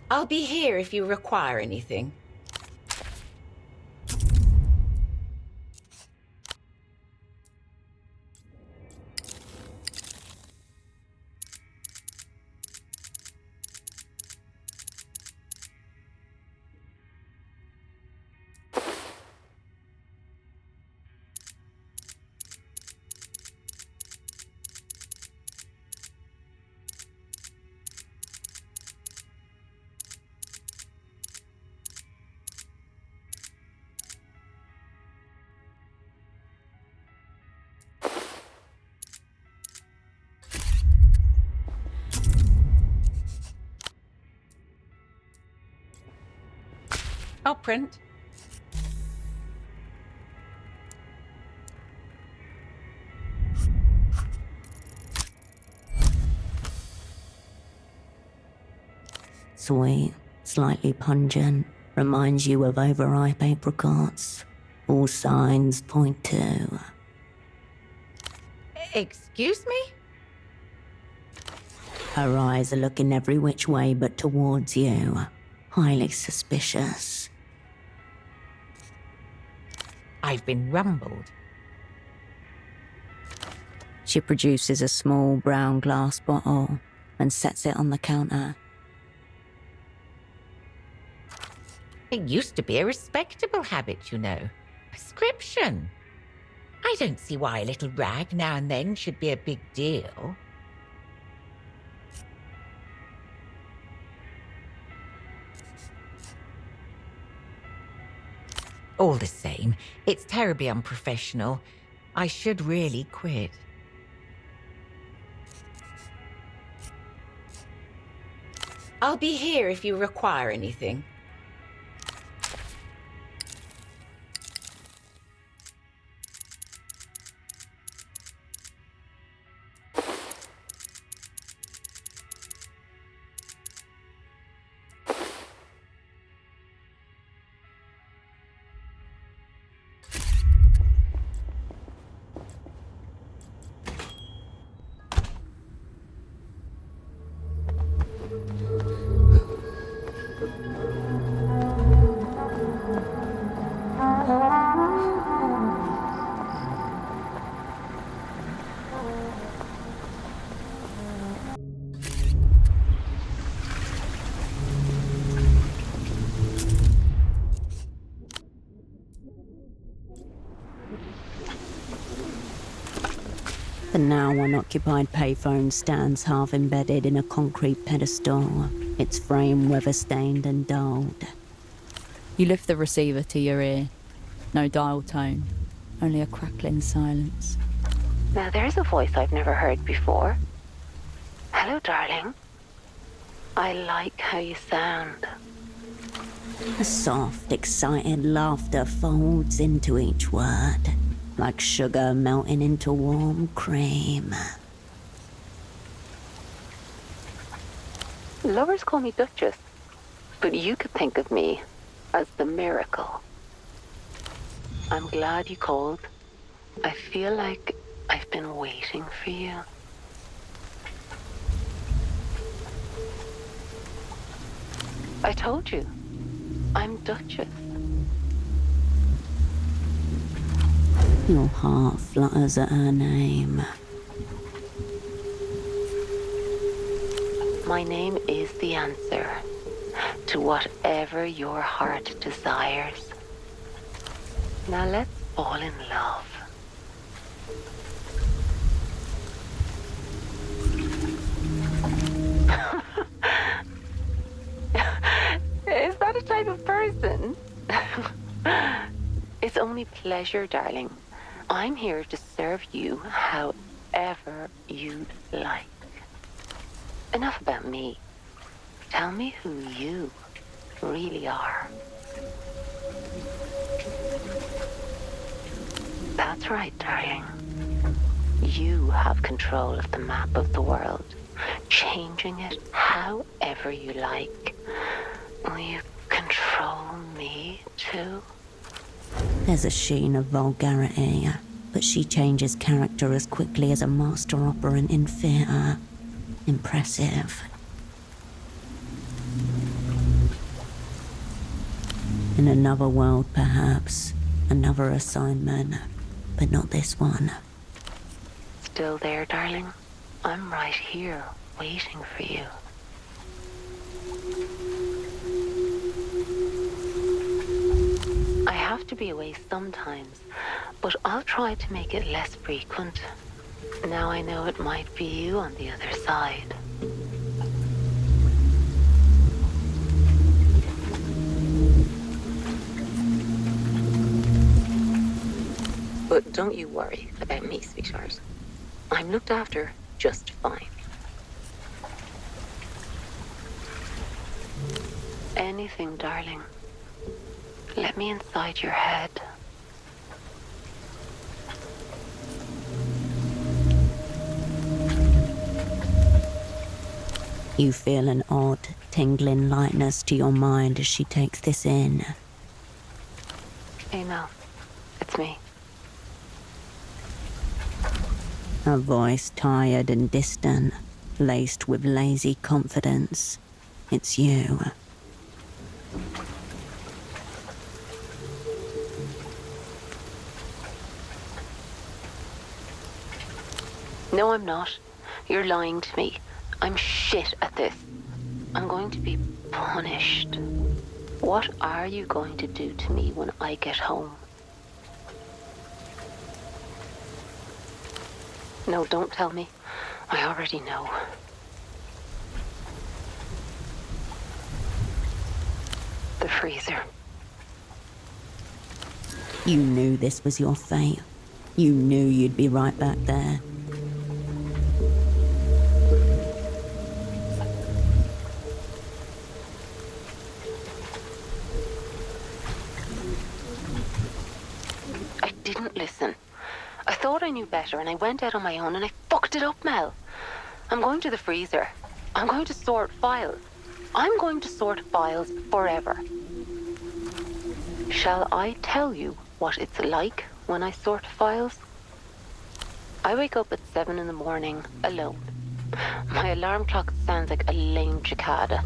I'll be here if you require anything. I'll print. Sweet, slightly pungent, reminds you of overripe apricots. All signs point to... Excuse me? Her eyes are looking every which way but towards you. Highly suspicious. I've been rumbled. She produces a small brown glass bottle and sets it on the counter. It used to be a respectable habit, you know. Prescription. I don't see why a little rag now and then should be a big deal. All the same, it's terribly unprofessional. I should really quit. I'll be here if you require anything. The now unoccupied payphone stands half embedded in a concrete pedestal, its frame weather-stained and dulled. You lift the receiver to your ear. No dial tone, only a crackling silence. Now there's a voice I've never heard before. Hello, darling. I like how you sound. A soft, excited laughter folds into each word, like sugar melting into warm cream. Lovers call me Duchess, but you could think of me as the miracle. I'm glad you called. I feel like I've been waiting for you. I told you. I'm Duchess. Your heart flutters at her name. My name is the answer to whatever your heart desires. Now let's fall in love. Is that a type of person? It's only pleasure, darling. I'm here to serve you however you'd like. Enough about me. Tell me who you really are. That's right, darling. You have control of the map of the world, changing it however you like. Will you control me too? There's a sheen of vulgarity, but she changes character as quickly as a master operant in theatre. Impressive. In another world, perhaps. Another assignment. But not this one. Still there, darling? I'm right here, waiting for you. I have to be away sometimes, but I'll try to make it less frequent. Now I know it might be you on the other side. But don't you worry about me, sweetheart. I'm looked after just fine. Anything, darling. Let me inside your head. You feel an odd, tingling lightness to your mind as she takes this in. Hey, Mel. It's me. Her voice tired and distant, laced with lazy confidence. It's you. No, I'm not. You're lying to me. I'm shit at this. I'm going to be punished. What are you going to do to me when I get home? No, don't tell me. I already know. The freezer. You knew this was your fate. You knew you'd be right back there. I didn't listen. I thought I knew better and I went out on my own and I fucked it up, Mel. I'm going to the freezer. I'm going to sort files. I'm going to sort files forever. Shall I tell you what it's like when I sort files? I wake up at 7 in the morning, alone. My alarm clock sounds like a lame cicada.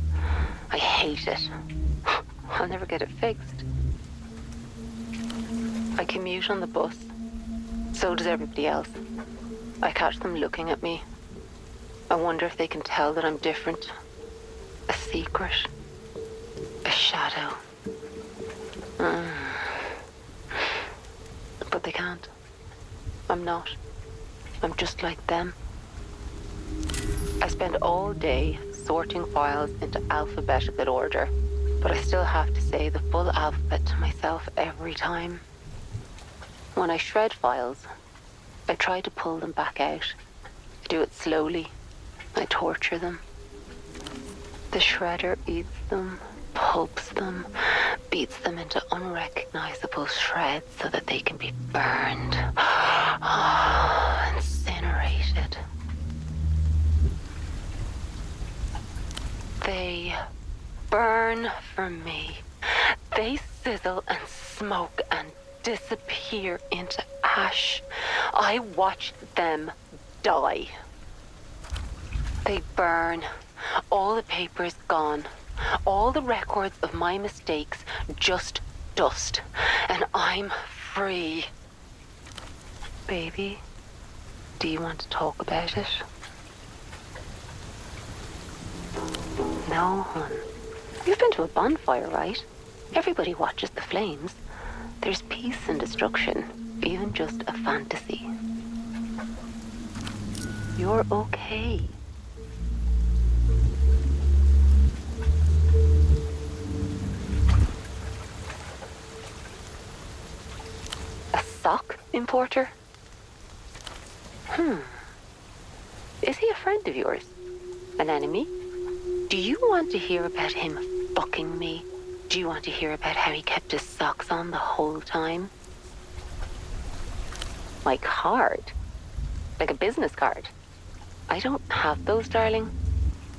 I hate it. I'll never get it fixed. I commute on the bus. So does everybody else. I catch them looking at me. I wonder if they can tell that I'm different. A secret. A shadow. But they can't. I'm not. I'm just like them. I spend all day sorting files into alphabetical order, but I still have to say the full alphabet to myself every time. When I shred files, I try to pull them back out. I do it slowly. I torture them. The shredder eats them, pulps them, beats them into unrecognizable shreds so that they can be burned. Incinerated. They burn for me. They sizzle and smoke and disappear into ash. I watch them die. They burn. All the paper is gone. All the records of my mistakes just dust. And I'm free. Baby, do you want to talk about it? No, hon. You've been to a bonfire, right? Everybody watches the flames. There's peace and destruction, even just a fantasy. You're okay. A sock importer? Is he a friend of yours? An enemy? Do you want to hear about him fucking me? Do you want to hear about how he kept his socks on the whole time? My card? Like a business card? I don't have those, darling.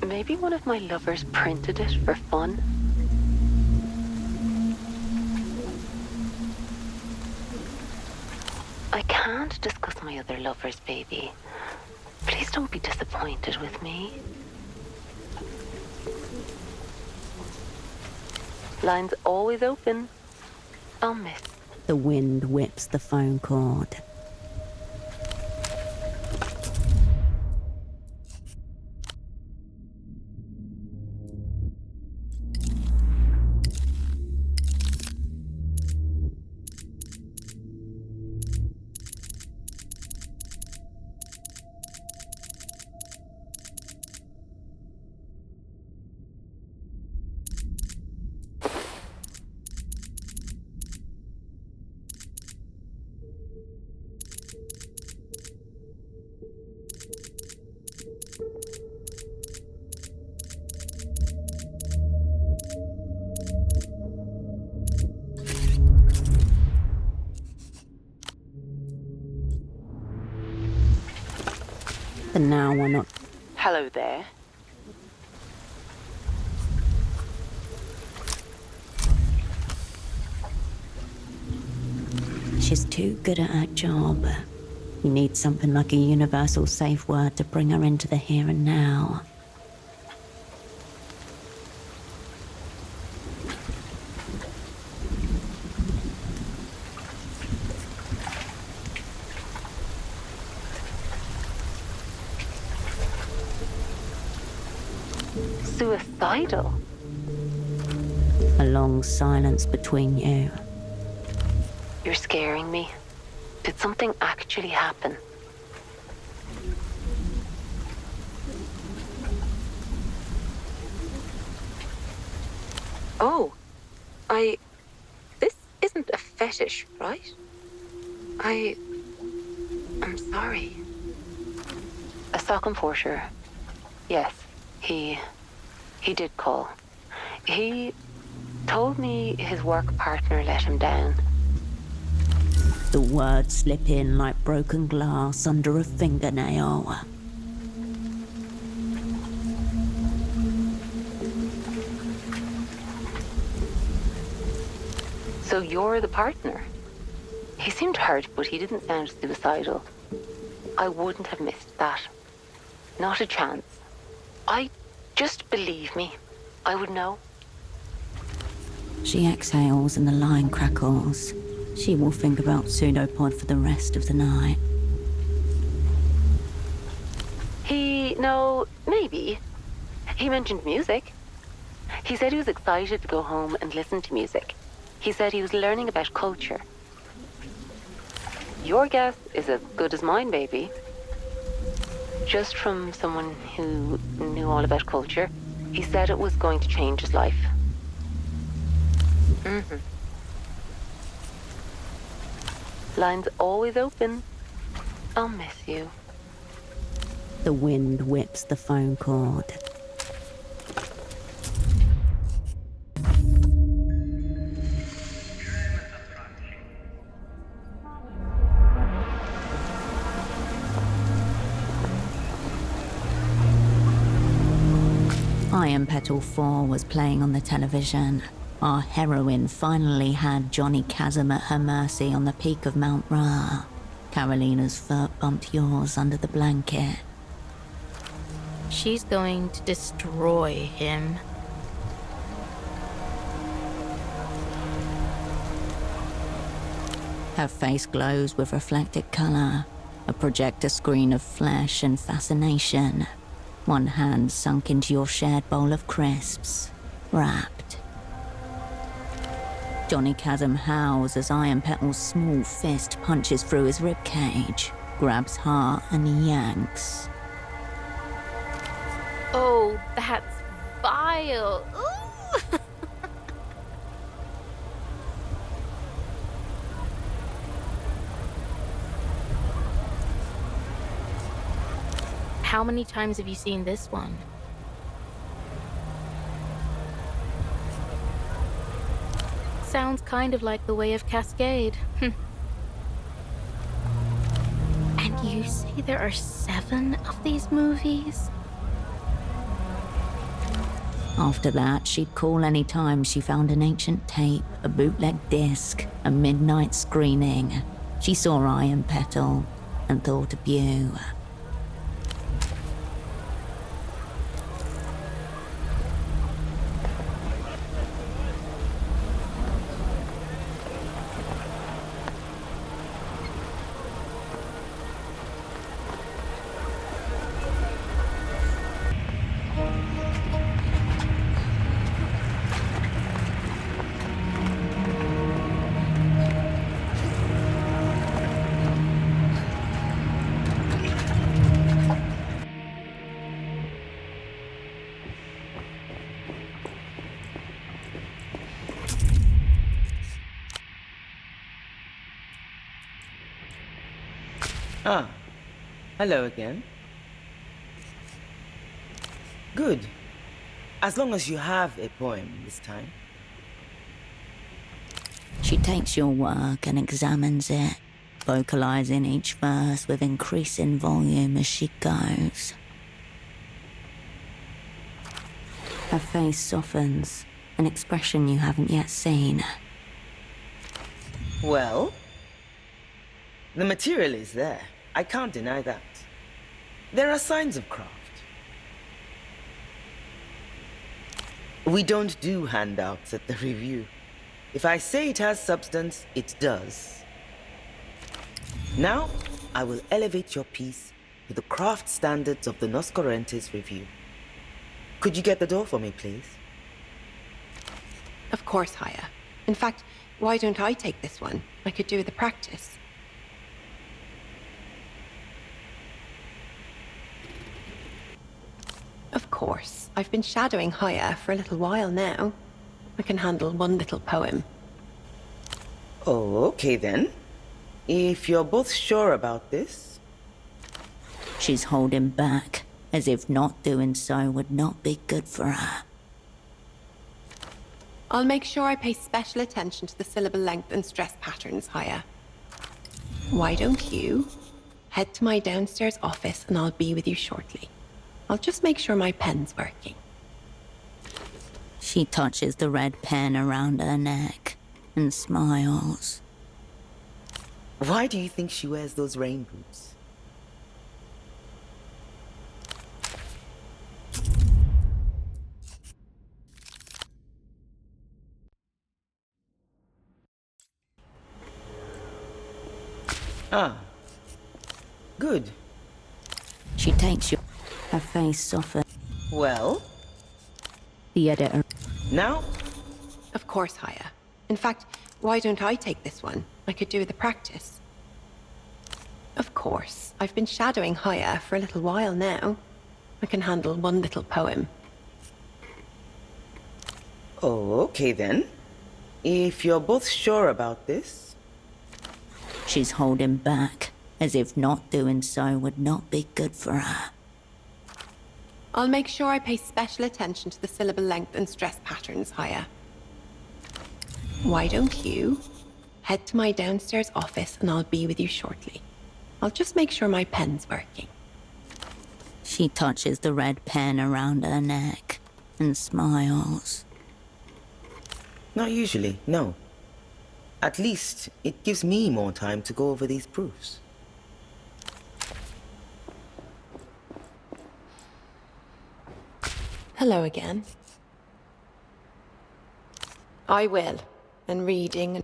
Maybe one of my lovers printed it for fun. I can't discuss my other lovers, baby. Please don't be disappointed with me. Line's always open. I'll miss. The wind whips the phone cord. And now we're not. Hello there. She's too good at her job. You need something like a universal safe word to bring her into the here and now. Suicidal? A long silence between you. You're scaring me. Did something actually happen? Oh, this isn't a fetish, right? I'm sorry. A sock importer. Yes, he did call. He told me his work partner let him down. The words slip in like broken glass under a fingernail. So you're the partner? He seemed hurt, but he didn't sound suicidal. I wouldn't have missed that. Not a chance. Just believe me. I would know. She exhales and the line crackles. She will think about Pseudopod for the rest of the night. Maybe. He mentioned music. He said he was excited to go home and listen to music. He said he was learning about culture. Your guess is as good as mine, baby. Just from someone who knew all about culture, he said it was going to change his life. Line's always open. I'll miss you. The wind whips the phone cord. Iron Petal 4 was playing on the television. Our heroine finally had Johnny Chasm at her mercy on the peak of Mount Ra. Carolina's foot bumped yours under the blanket. She's going to destroy him. Her face glows with reflected color, a projector screen of flesh and fascination. One hand sunk into your shared bowl of crisps, wrapped. Johnny Chasm howls as Iron Petal's small fist punches through his ribcage, grabs heart and yanks. Oh, that's vile. Ooh. How many times have you seen this one? Sounds kind of like the Way of Cascade. And you say there are 7 of these movies? After that, she'd call any time she found an ancient tape, a bootleg disc, a midnight screening. She saw Iron Petal and thought of you. Ah, hello again. Good. As long as you have a poem this time. She takes your work and examines it, vocalizing each verse with increasing volume as she goes. Her face softens, an expression you haven't yet seen. Well, the material is there. I can't deny that. There are signs of craft. We don't do handouts at the review. If I say it has substance, it does. Now, I will elevate your piece to the craft standards of the Nos Correntes review. Could you get the door for me, please? Of course, Haya. In fact, why don't I take this one? I could do the practice. Of course. I've been shadowing Haya for a little while now. I can handle one little poem. Oh, okay then. If you're both sure about this. She's holding back, as if not doing so would not be good for her. I'll make sure I pay special attention to the syllable length and stress patterns, Haya. Why don't you head to my downstairs office and I'll be with you shortly. I'll just make sure my pen's working. She touches the red pen around her neck and smiles. Why do you think she wears those rain boots? Ah, good. She takes you. Her face softens. Well? The editor. Now? Of course, Haya. In fact, why don't I take this one? I could do the practice. Of course. I've been shadowing Haya for a little while now. I can handle one little poem. Oh, okay then. If you're both sure about this. She's holding back, as if not doing so would not be good for her. I'll make sure I pay special attention to the syllable length and stress patterns, Haya. Why don't you head to my downstairs office and I'll be with you shortly. I'll just make sure my pen's working. She touches the red pen around her neck and smiles. Not usually, no. At least, it gives me more time to go over these proofs. Hello again. I will. And reading.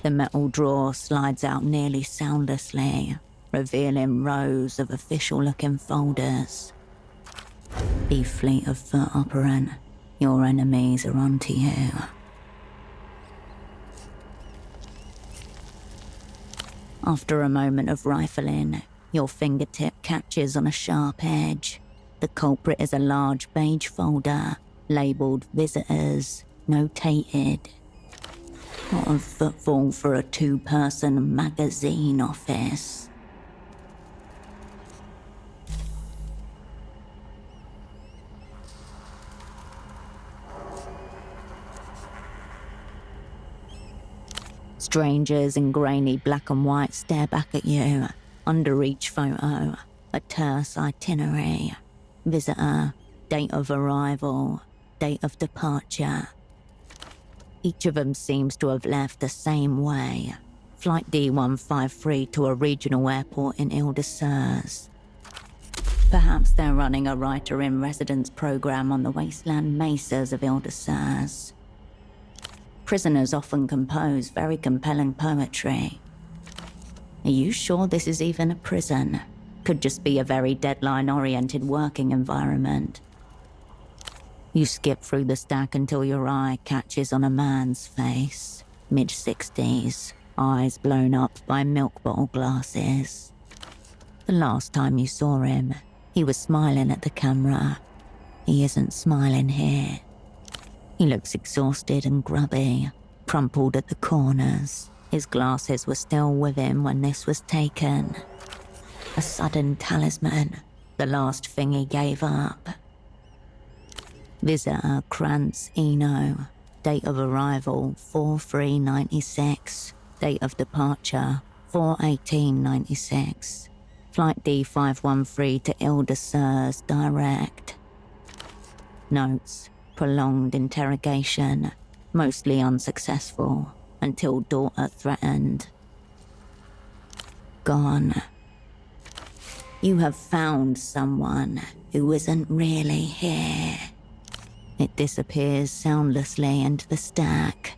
The metal drawer slides out nearly soundlessly, revealing rows of official-looking folders. Be fleet of foot, operant. Your enemies are onto you. After a moment of rifling, your fingertip catches on a sharp edge. The culprit is a large beige folder, labelled Visitors, notated. What a footfall for a two-person magazine office. Strangers in grainy black and white stare back at you. Under each photo, a terse itinerary. Visitor, date of arrival, date of departure. Each of them seems to have left the same way. Flight D153 to a regional airport in Ile-de-Serres. Perhaps they're running a writer-in-residence program on the wasteland mesas of Ile-de-Serres. Prisoners often compose very compelling poetry. Are you sure this is even a prison? Could just be a very deadline-oriented working environment. You skip through the stack until your eye catches on a man's face. Mid-60s, eyes blown up by milk bottle glasses. The last time you saw him, he was smiling at the camera. He isn't smiling here. He looks exhausted and grubby, crumpled at the corners. His glasses were still with him when this was taken. A sudden talisman, the last thing he gave up. Visitor Krantz Eno, date of arrival 4/3/96, date of departure 4/18/96. Flight D513 to Ile-de-Serres direct. Notes, prolonged interrogation, mostly unsuccessful, until daughter threatened. Gone. You have found someone who isn't really here. It disappears soundlessly into the stack.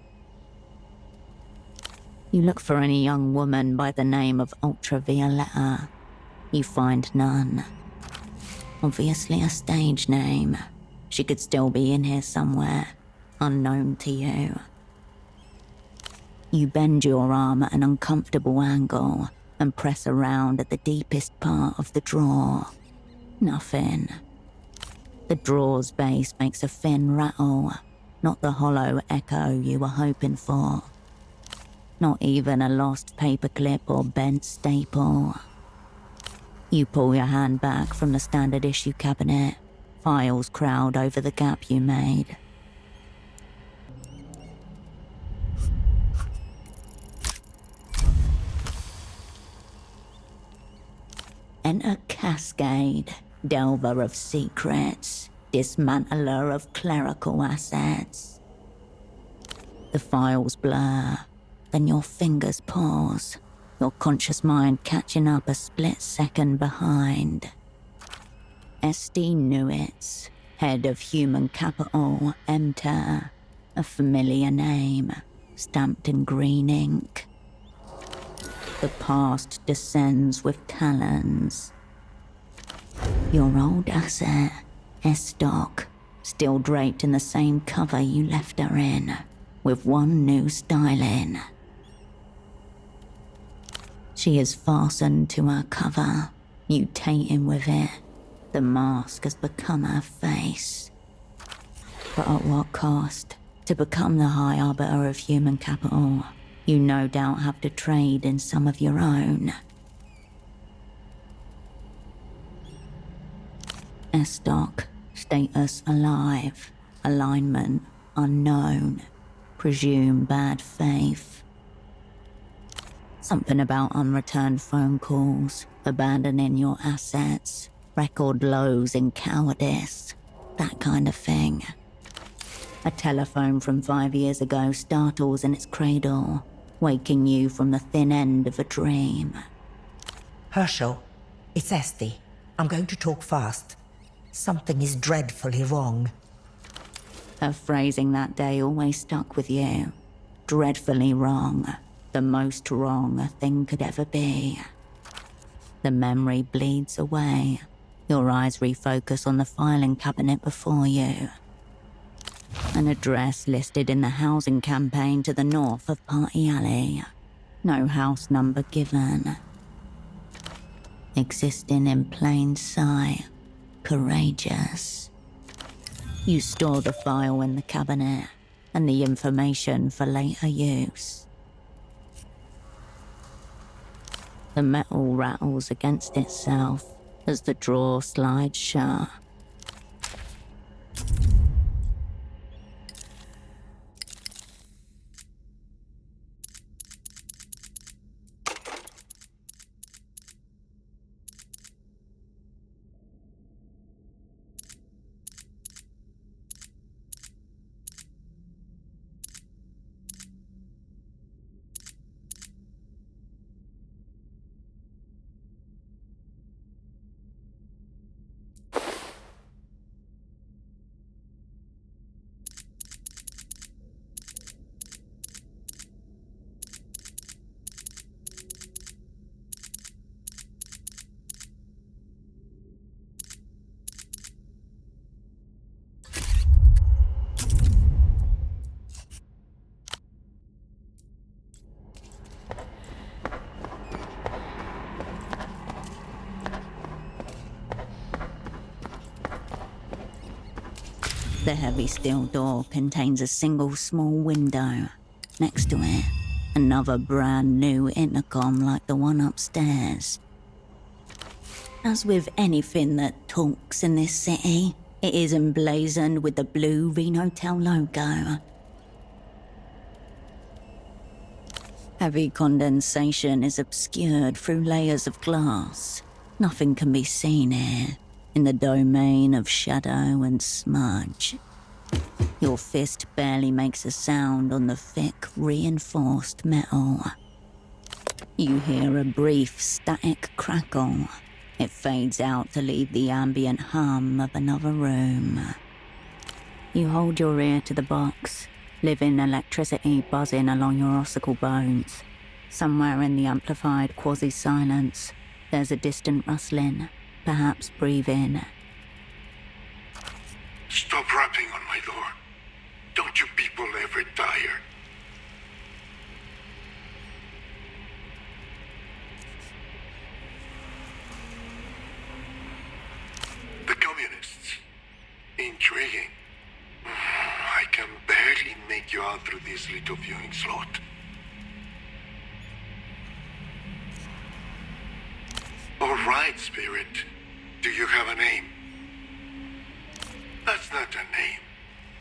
You look for any young woman by the name of Ultravioletta. You find none. Obviously a stage name. She could still be in here somewhere, unknown to you. You bend your arm at an uncomfortable angle and press around at the deepest part of the drawer. Nothing. The drawer's base makes a thin rattle, not the hollow echo you were hoping for. Not even a lost paperclip or bent staple. You pull your hand back from the standard issue cabinet. Files crowd over the gap you made. Enter Cascade, delver of secrets, dismantler of clerical assets. The files blur, then your fingers pause, your conscious mind catching up a split second behind. SD Newitz, head of human capital, EMTERR, a familiar name, stamped in green ink. The past descends with talons. Your old asset, S-Doc, still draped in the same cover you left her in, with one new styling. She is fastened to her cover, mutating with it. The mask has become her face. But at what cost? To become the High Arbiter of human capital, you no doubt have to trade in some of your own. S-Doc, status alive, alignment unknown, presume bad faith. Something about unreturned phone calls, abandoning your assets, record lows in cowardice, that kind of thing. A telephone from 5 years ago startles in its cradle, waking you from the thin end of a dream. Herschel, it's Esty. I'm going to talk fast. Something is dreadfully wrong. Her phrasing that day always stuck with you. Dreadfully wrong. The most wrong a thing could ever be. The memory bleeds away. Your eyes refocus on the filing cabinet before you. An address listed in the housing campaign to the north of Party Alley. No house number given. Existing in plain sight. Courageous. You store the file in the cabinet and the information for later use. The metal rattles against itself as the drawer slides shut. The heavy steel door contains a single small window. Next to it, another brand new intercom like the one upstairs. As with anything that talks in this city, it is emblazoned with the blue Renotel logo. Heavy condensation is obscured through layers of glass. Nothing can be seen here, in the domain of shadow and smudge. Your fist barely makes a sound on the thick, reinforced metal. You hear a brief, static crackle. It fades out to leave the ambient hum of another room. You hold your ear to the box, living electricity buzzing along your ossicle bones. Somewhere in the amplified quasi-silence, there's a distant rustling, perhaps breathing. Stop rapping on my door. Don't you people ever tire? The communists. Intriguing. I can barely make you out through this little viewing slot. All right, Spirit. Do you have a name? That's not a name.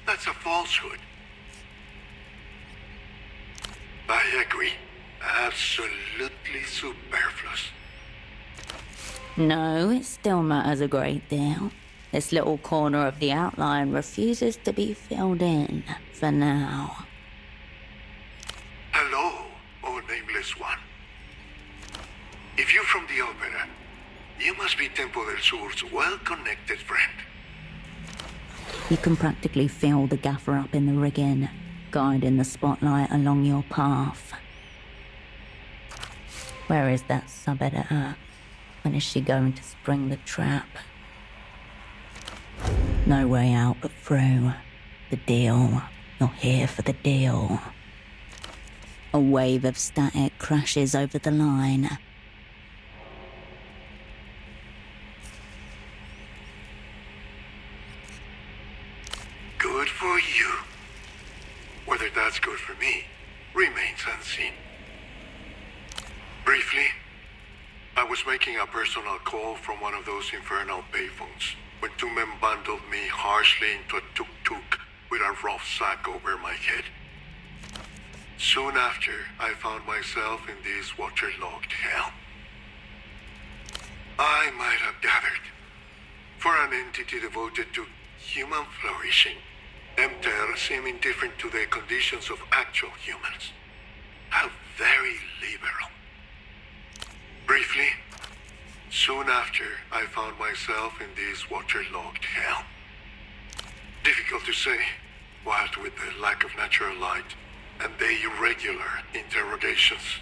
That's a falsehood. I agree. Absolutely superfluous. No, it still matters a great deal. This little corner of the outline refuses to be filled in, for now. Hello, oh nameless one. If you're from the opera, you must be Tempo del Sur's well-connected friend. You can practically feel the gaffer up in the rigging, guiding the spotlight along your path. Where is that sub-editor? When is she going to spring the trap? No way out but through. The deal. You're here for the deal. A wave of static crashes over the line. Good for you. Whether that's good for me remains unseen. Briefly, I was making a personal call from one of those infernal payphones when two men bundled me harshly into a tuk-tuk with a rough sack over my head. Soon after, I found myself in this waterlogged hell. I might have gathered, for an entity devoted to human flourishing, EMTERR seem indifferent to the conditions of actual humans. How very liberal. Briefly, soon after, I found myself in this waterlogged hell. Difficult to say, what with the lack of natural light, and the irregular interrogations.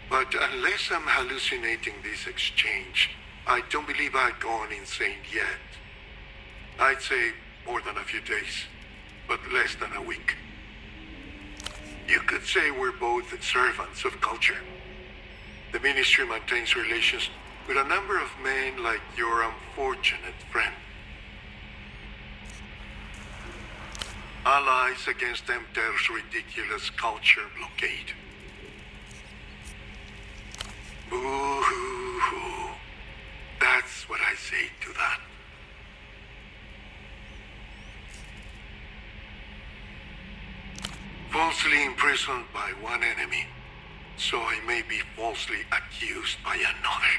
But unless I'm hallucinating this exchange, I don't believe I've gone insane yet. I'd say more than a few days, but less than a week. You could say we're both servants of culture. The Ministry maintains relations with a number of men like your unfortunate friend. Allies against EMTERR's ridiculous culture blockade. Boo-hoo-hoo. That's what I say to that. Falsely imprisoned by one enemy, so I may be falsely accused by another.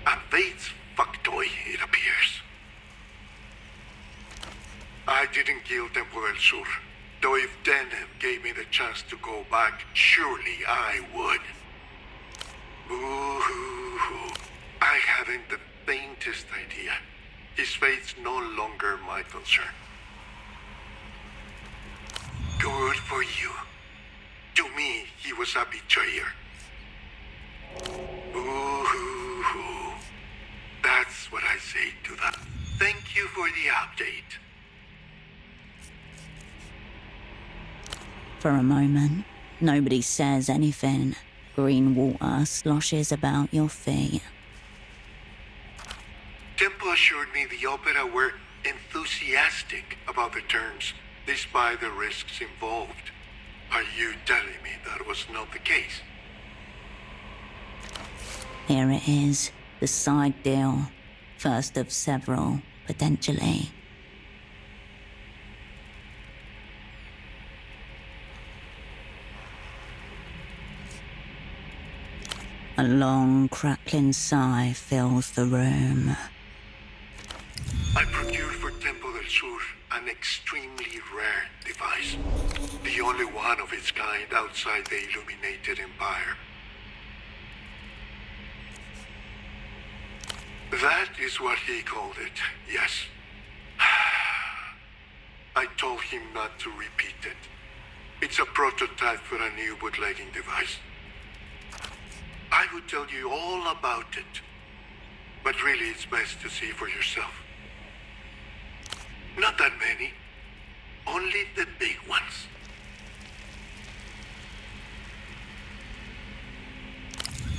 A Bates factoid, it appears. I didn't kill Tempo del Sur, though if Denham gave me the chance to go back, surely I would. Ooh, I haven't the faintest idea. His fate's no longer my concern. Good for you. To me, he was a betrayer. Ooh, that's what I say to that. Thank you for the update. For a moment, nobody says anything. Green water sloshes about your feet. Tempo assured me the opera were enthusiastic about the terms, despite the risks involved. Are you telling me that was not the case? Here it is, the side deal. First of several, potentially. A long, crackling sigh fills the room. I procured for Tempo del Sur an extremely rare device. The only one of its kind outside the Illuminated Empire. That is what he called it, yes. I told him not to repeat it. It's a prototype for a new bootlegging device. I would tell you all about it, but really it's best to see for yourself. Not that many, only the big ones.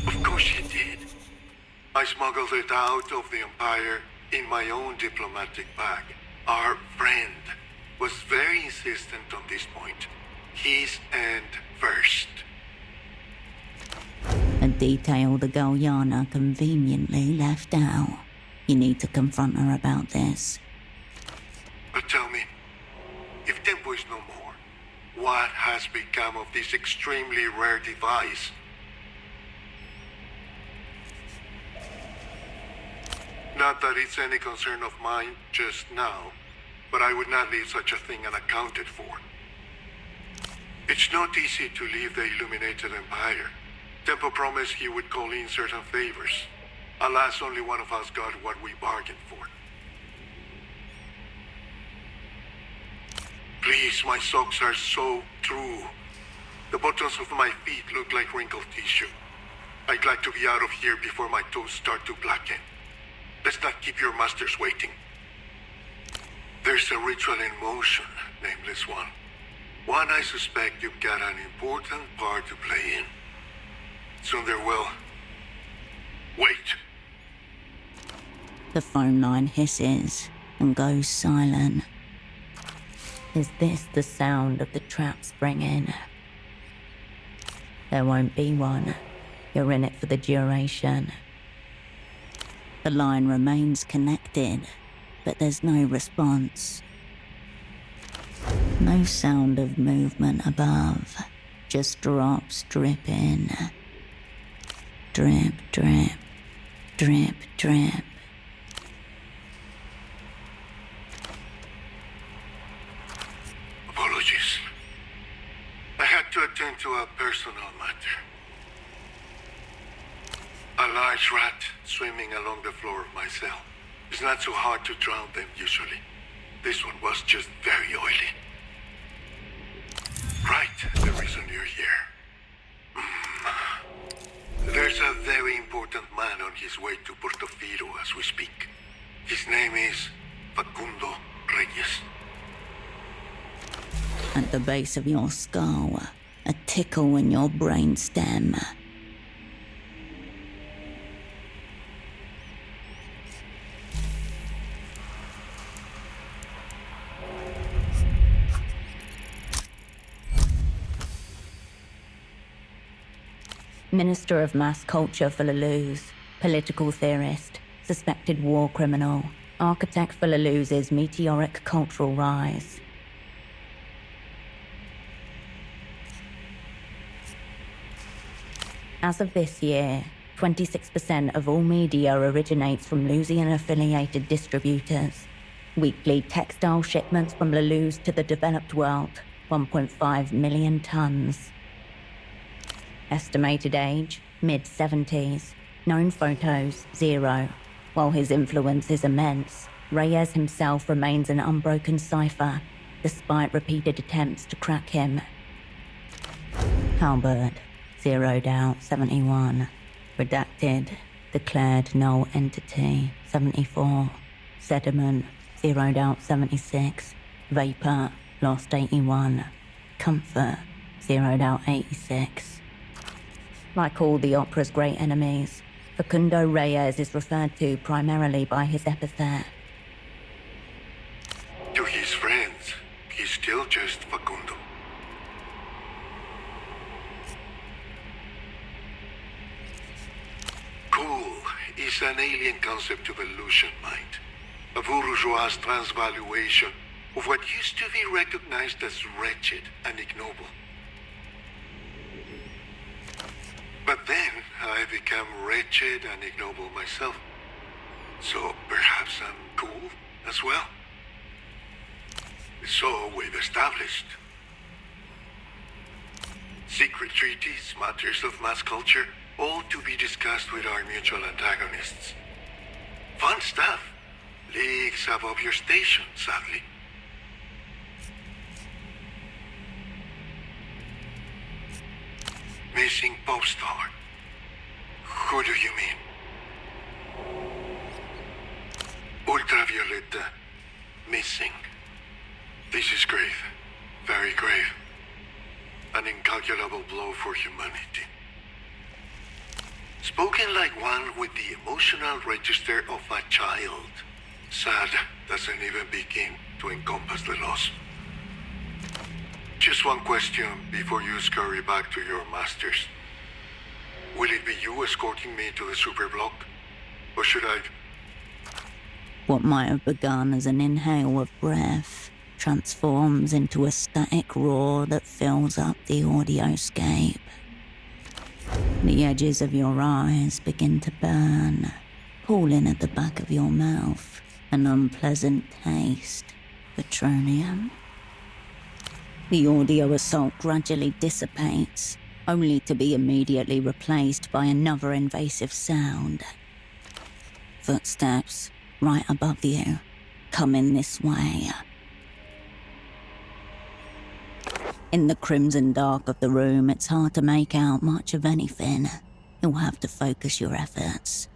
Of course you did. I smuggled it out of the Empire in my own diplomatic bag. Our friend was very insistent on this point. His end first. A detail the girl Yana conveniently left out. You need to confront her about this. But tell me, if Tempo is no more, what has become of this extremely rare device? Not that it's any concern of mine just now, but I would not leave such a thing unaccounted for. It's not easy to leave the Illuminated Empire. Tempo promised he would call in certain favors. Alas, only one of us got what we bargained for. Please, my socks are so through. The buttons of my feet look like wrinkled tissue. I'd like to be out of here before my toes start to blacken. Let's not keep your masters waiting. There's a ritual in motion, Nameless One. One I suspect you've got an important part to play in. Soon there will. Wait. The phone line hisses and goes silent. Is this the sound of the trap springing? There won't be one. You're in it for the duration. The line remains connected, but there's no response. No sound of movement above, just drops dripping. Drip, drip, drip, drip. Apologies. I had to attend to a personal matter. A large rat swimming along the floor of my cell. It's not so hard to drown them usually. This one was just very oily. the reason you're here. There's a very important man on his way to Portofino as we speak. His name is Facundo Reyes. At the base of your skull, a tickle in your brainstem. Minister of Mass Culture for Lalouz, political theorist, suspected war criminal, architect for Lalouz's meteoric cultural rise. As of this year, 26% of all media originates from Lusian-affiliated distributors. Weekly textile shipments from Lalouz to the developed world, 1.5 million tons. Estimated age, mid-70s. Known photos, 0. While his influence is immense, Reyes himself remains an unbroken cipher, despite repeated attempts to crack him. Halberd, zeroed out, 71. Redacted, declared null entity, 74. Sediment, zeroed out, 76. Vapor, lost, 81. Comfort, zeroed out, 86. Like all the opera's great enemies, Facundo Reyes is referred to primarily by his epithet. To his friends, he's still just Facundo. Cool is an alien concept of illusion mind, a bourgeois transvaluation of what used to be recognized as wretched and ignoble. But then I become wretched and ignoble myself. So perhaps I'm cool as well. So we've established. Secret treaties, matters of mass culture, all to be discussed with our mutual antagonists. Fun stuff. Leagues above your station, sadly. Missing pop star. Who do you mean? Ultraviolet missing. This is grave. Very grave. An incalculable blow for humanity. Spoken like one with the emotional register of a child. Sad doesn't even begin to encompass the loss. Just one question before you scurry back to your masters. Will it be you escorting me to the superblock? Or should I... What might have begun as an inhale of breath transforms into a static roar that fills up the audioscape. The edges of your eyes begin to burn, pooling at the back of your mouth, an unpleasant taste, petroleum. The audio assault gradually dissipates, only to be immediately replaced by another invasive sound. Footsteps, right above you, coming this way. In the crimson dark of the room, it's hard to make out much of anything. You'll have to focus your efforts.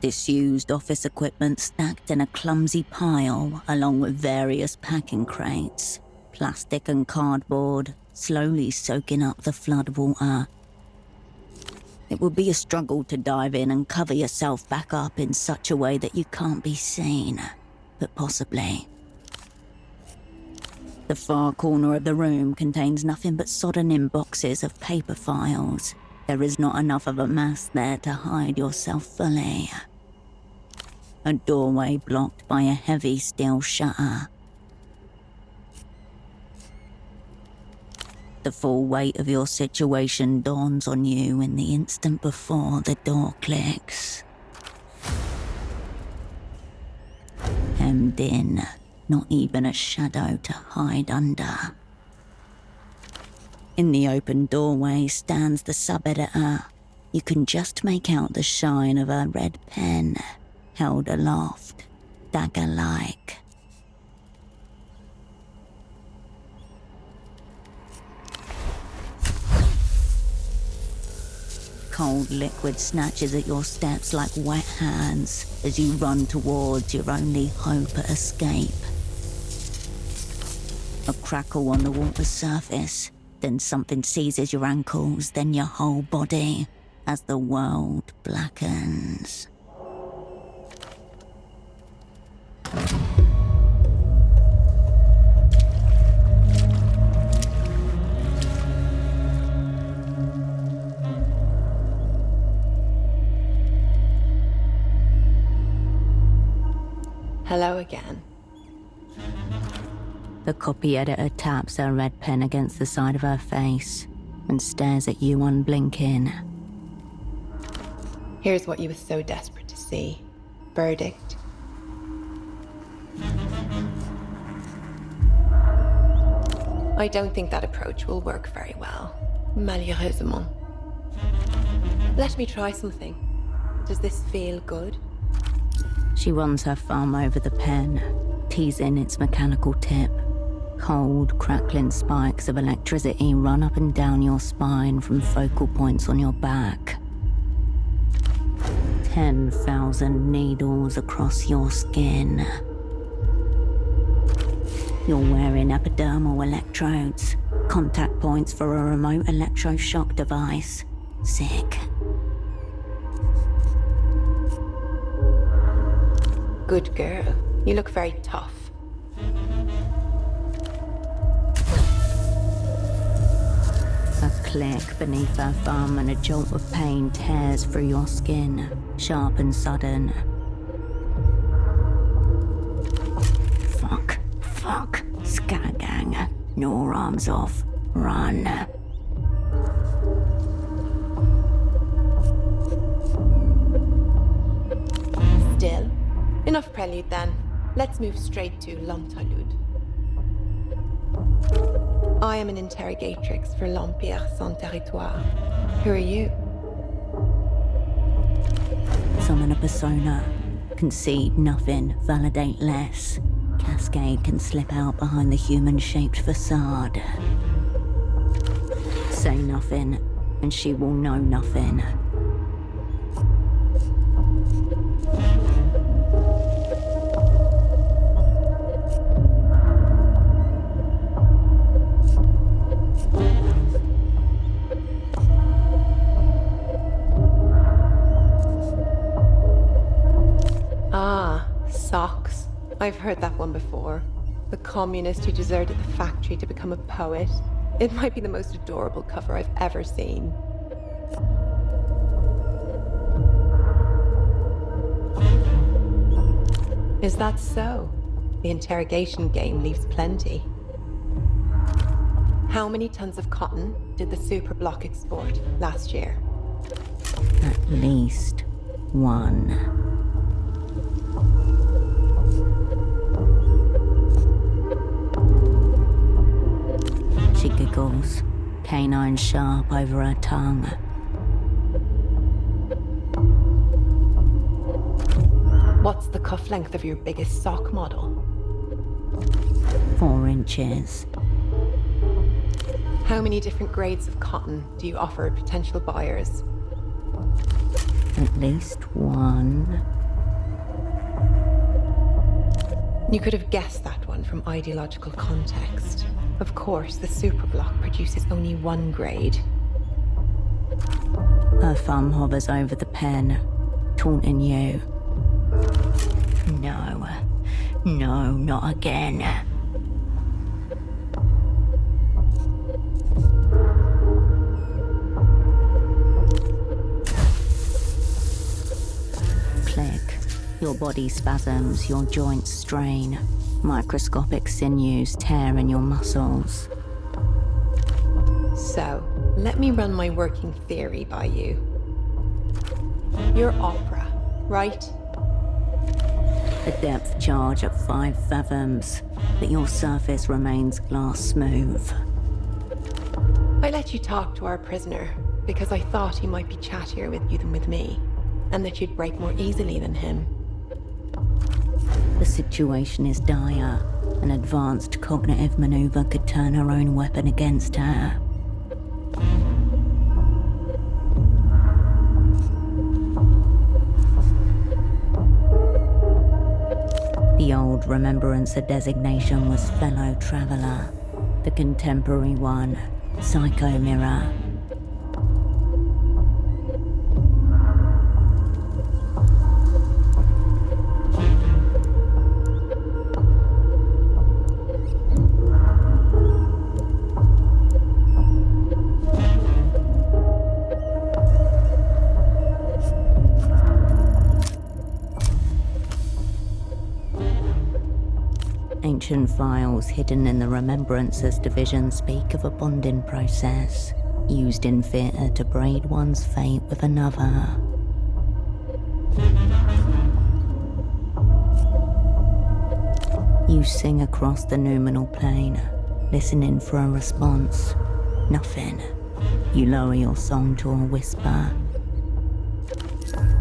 Disused office equipment stacked in a clumsy pile, along with various packing crates. Plastic and cardboard, slowly soaking up the floodwater. It would be a struggle to dive in and cover yourself back up in such a way that you can't be seen, but possibly. The far corner of the room contains nothing but sodden-in boxes of paper files. There is not enough of a mass there to hide yourself fully. A doorway blocked by a heavy steel shutter. The full weight of your situation dawns on you in the instant before the door clicks. Hemmed in, not even a shadow to hide under. In the open doorway stands the sub-editor. You can just make out the shine of a red pen, held aloft, dagger-like. Cold liquid snatches at your steps like wet hands as you run towards your only hope at escape. A crackle on the water's surface, then something seizes your ankles, then your whole body, as the world blackens. Hello again. The copy editor taps her red pen against the side of her face and stares at you unblinking. Here's what you were so desperate to see. Verdict. I don't think that approach will work very well. Malheureusement. Let me try something. Does this feel good? She runs her thumb over the pen, teasing its mechanical tip. Cold, crackling spikes of electricity run up and down your spine from focal points on your back. 10,000 needles across your skin. You're wearing epidermal electrodes, contact points for a remote electroshock device. Sick. Good girl. You look very tough. A click beneath her thumb and a jolt of pain tears through your skin, sharp and sudden. Fuck. Scattergang. Gnaw arms off. Run. Still? Enough prelude then. Let's move straight to l'interlude. I am an interrogatrix for l'Empire sans territoire. Who are you? Summon a persona. Concede nothing, validate less. Cascade can slip out behind the human-shaped facade. Say nothing, and she will know nothing. Socks. I've heard that one before. The communist who deserted the factory to become a poet. It might be the most adorable cover I've ever seen. Is that so? The interrogation game leaves plenty. How many tons of cotton did the superblock export last year? At least one. She giggles, canine sharp over her tongue. What's the cuff length of your biggest sock model? 4 inches. How many different grades of cotton do you offer potential buyers? At least one. You could have guessed that one from ideological context. Of course, the superblock produces only one grade. Her thumb hovers over the pen, taunting you. No, not again. Click. Your body spasms, your joints strain. Microscopic sinews tear in your muscles. So, let me run my working theory by you. You're opera, right? A depth charge at 5 fathoms, but your surface remains glass smooth. I let you talk to our prisoner because I thought he might be chattier with you than with me, and that you'd break more easily than him. The situation is dire. An advanced cognitive maneuver could turn her own weapon against her. The old Remembrancer designation was Fellow Traveller. The contemporary one, Psycho Mirror. Ancient files hidden in the Remembrancers division speak of a bonding process, used in theatre to braid one's fate with another. You sing across the noumenal plane, listening for a response. Nothing. You lower your song to a whisper.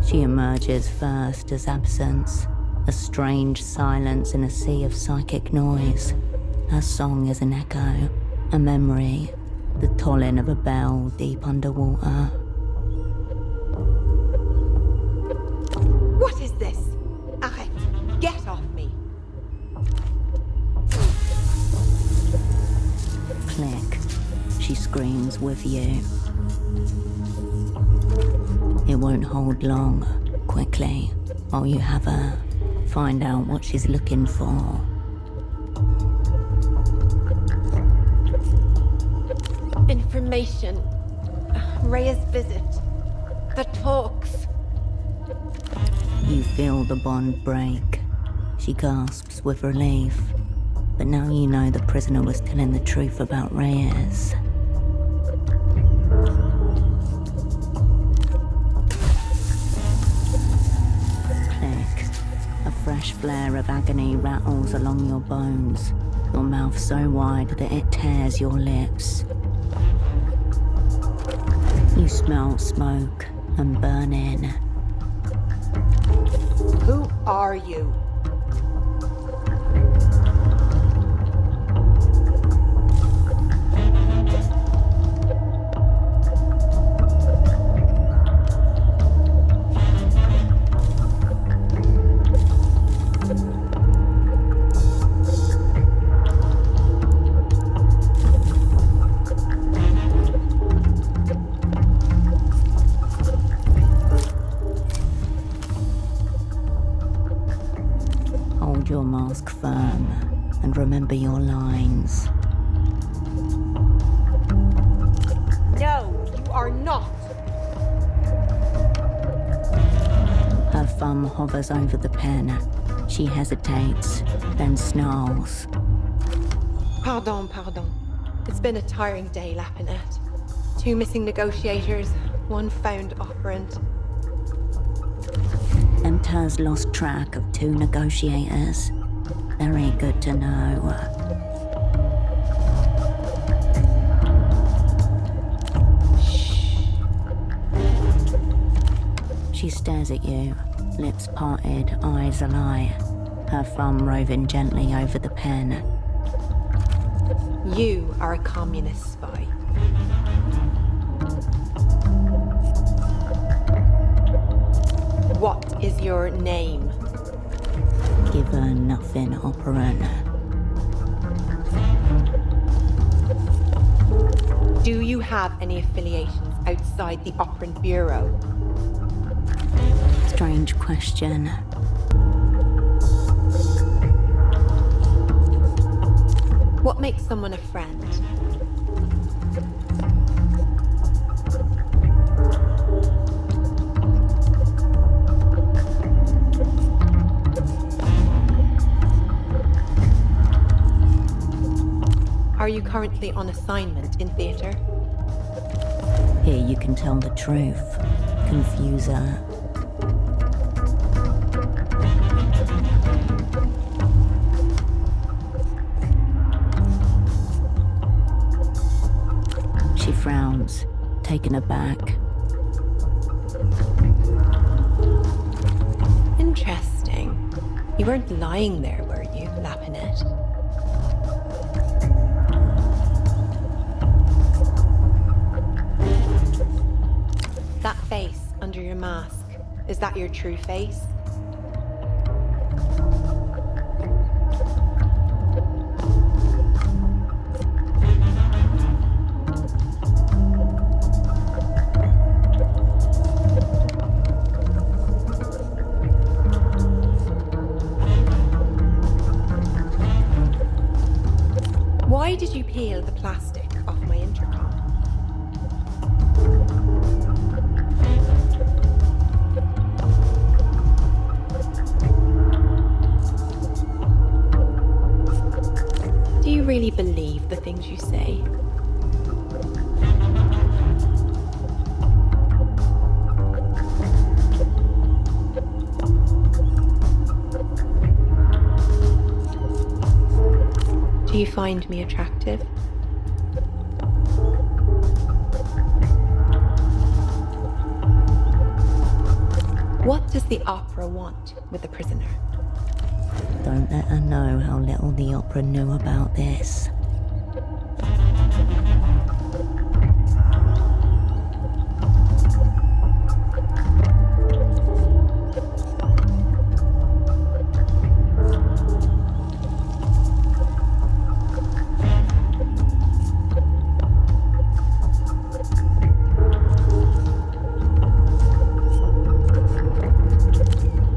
She emerges first as absence. A strange silence in a sea of psychic noise. Her song is an echo, a memory, the tolling of a bell deep underwater. What is this? Arrête! Get off me! Click. She screams with you. It won't hold long. Quickly, while you have her. Find out what she's looking for. Information. Rhea's visit. The talks. You feel the bond break. She gasps with relief. But now you know the prisoner was telling the truth about Reyes. Fresh flare of agony rattles along your bones, your mouth so wide that it tears your lips. You smell smoke and burning. Who are you? Your mask firm and remember your lines. No, you are not. Her thumb hovers over the pen. She hesitates, then snarls. Pardon. It's been a tiring day, Lapinette. 2 missing negotiators, 1 found operant. EMTERR's lost track of 2 negotiators. Very good to know. She stares at you, lips parted, eyes alight, her thumb roving gently over the pen. You are a communist spy. What is your name? Give her nothing, operant. Do you have any affiliations outside the Operant Bureau? Strange question. What makes someone a friend? Are you currently on assignment in theater? Here you can tell the truth. Confuse her. She frowns, taken aback. Interesting. You weren't lying there, were you, Lapinette? That face under your mask, is that your true face? Why did you peel the plastic off my intercom? Do you really believe the things you say? Do you find me attractive? What does the opera want with the prisoner? Don't let her know how little the opera knew about this.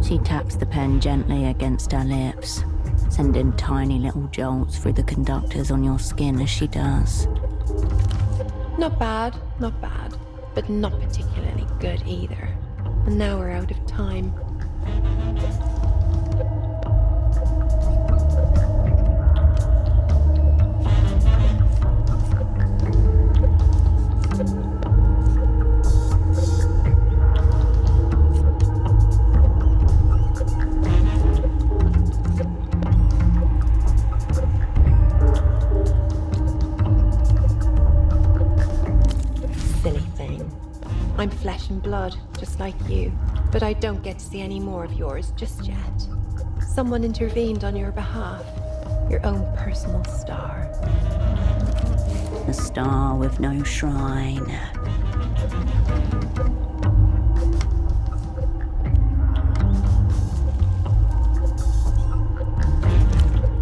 She taps the pen gently against her lips, sending tiny little jolts through the conductors on your skin as she does. Not bad, but not particularly good either. And now we're out of time. I'm flesh and blood, just like you, but I don't get to see any more of yours just yet. Someone intervened on your behalf, your own personal star. A star with no shrine.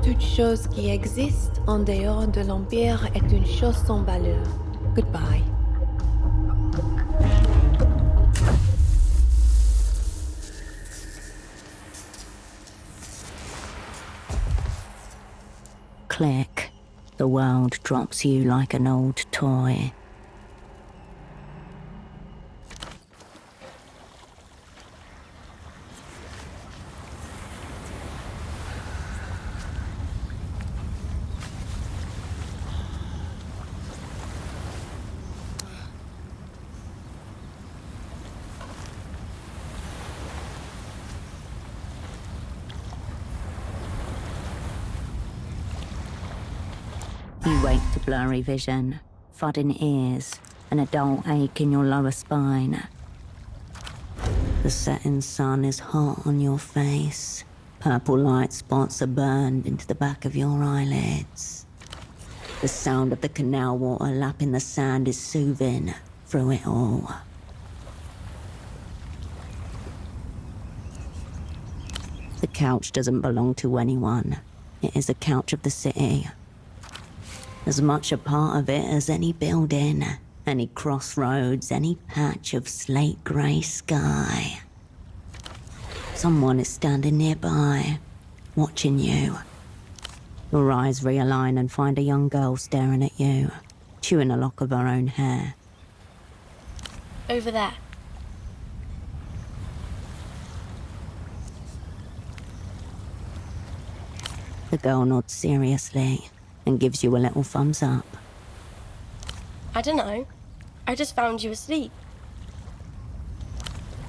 Toute chose qui existe en dehors de l'Empire est une chose sans valeur. Goodbye. Click. The world drops you like an old toy. You wake to blurry vision, thudding ears, and a dull ache in your lower spine. The setting sun is hot on your face. Purple light spots are burned into the back of your eyelids. The sound of the canal water lapping the sand is soothing through it all. The couch doesn't belong to anyone. It is a couch of the city. As much a part of it as any building, any crossroads, any patch of slate grey sky. Someone is standing nearby, watching you. Your eyes realign and find a young girl staring at you, chewing a lock of her own hair. Over there. The girl nods seriously and gives you a little thumbs up. I don't know. I just found you asleep.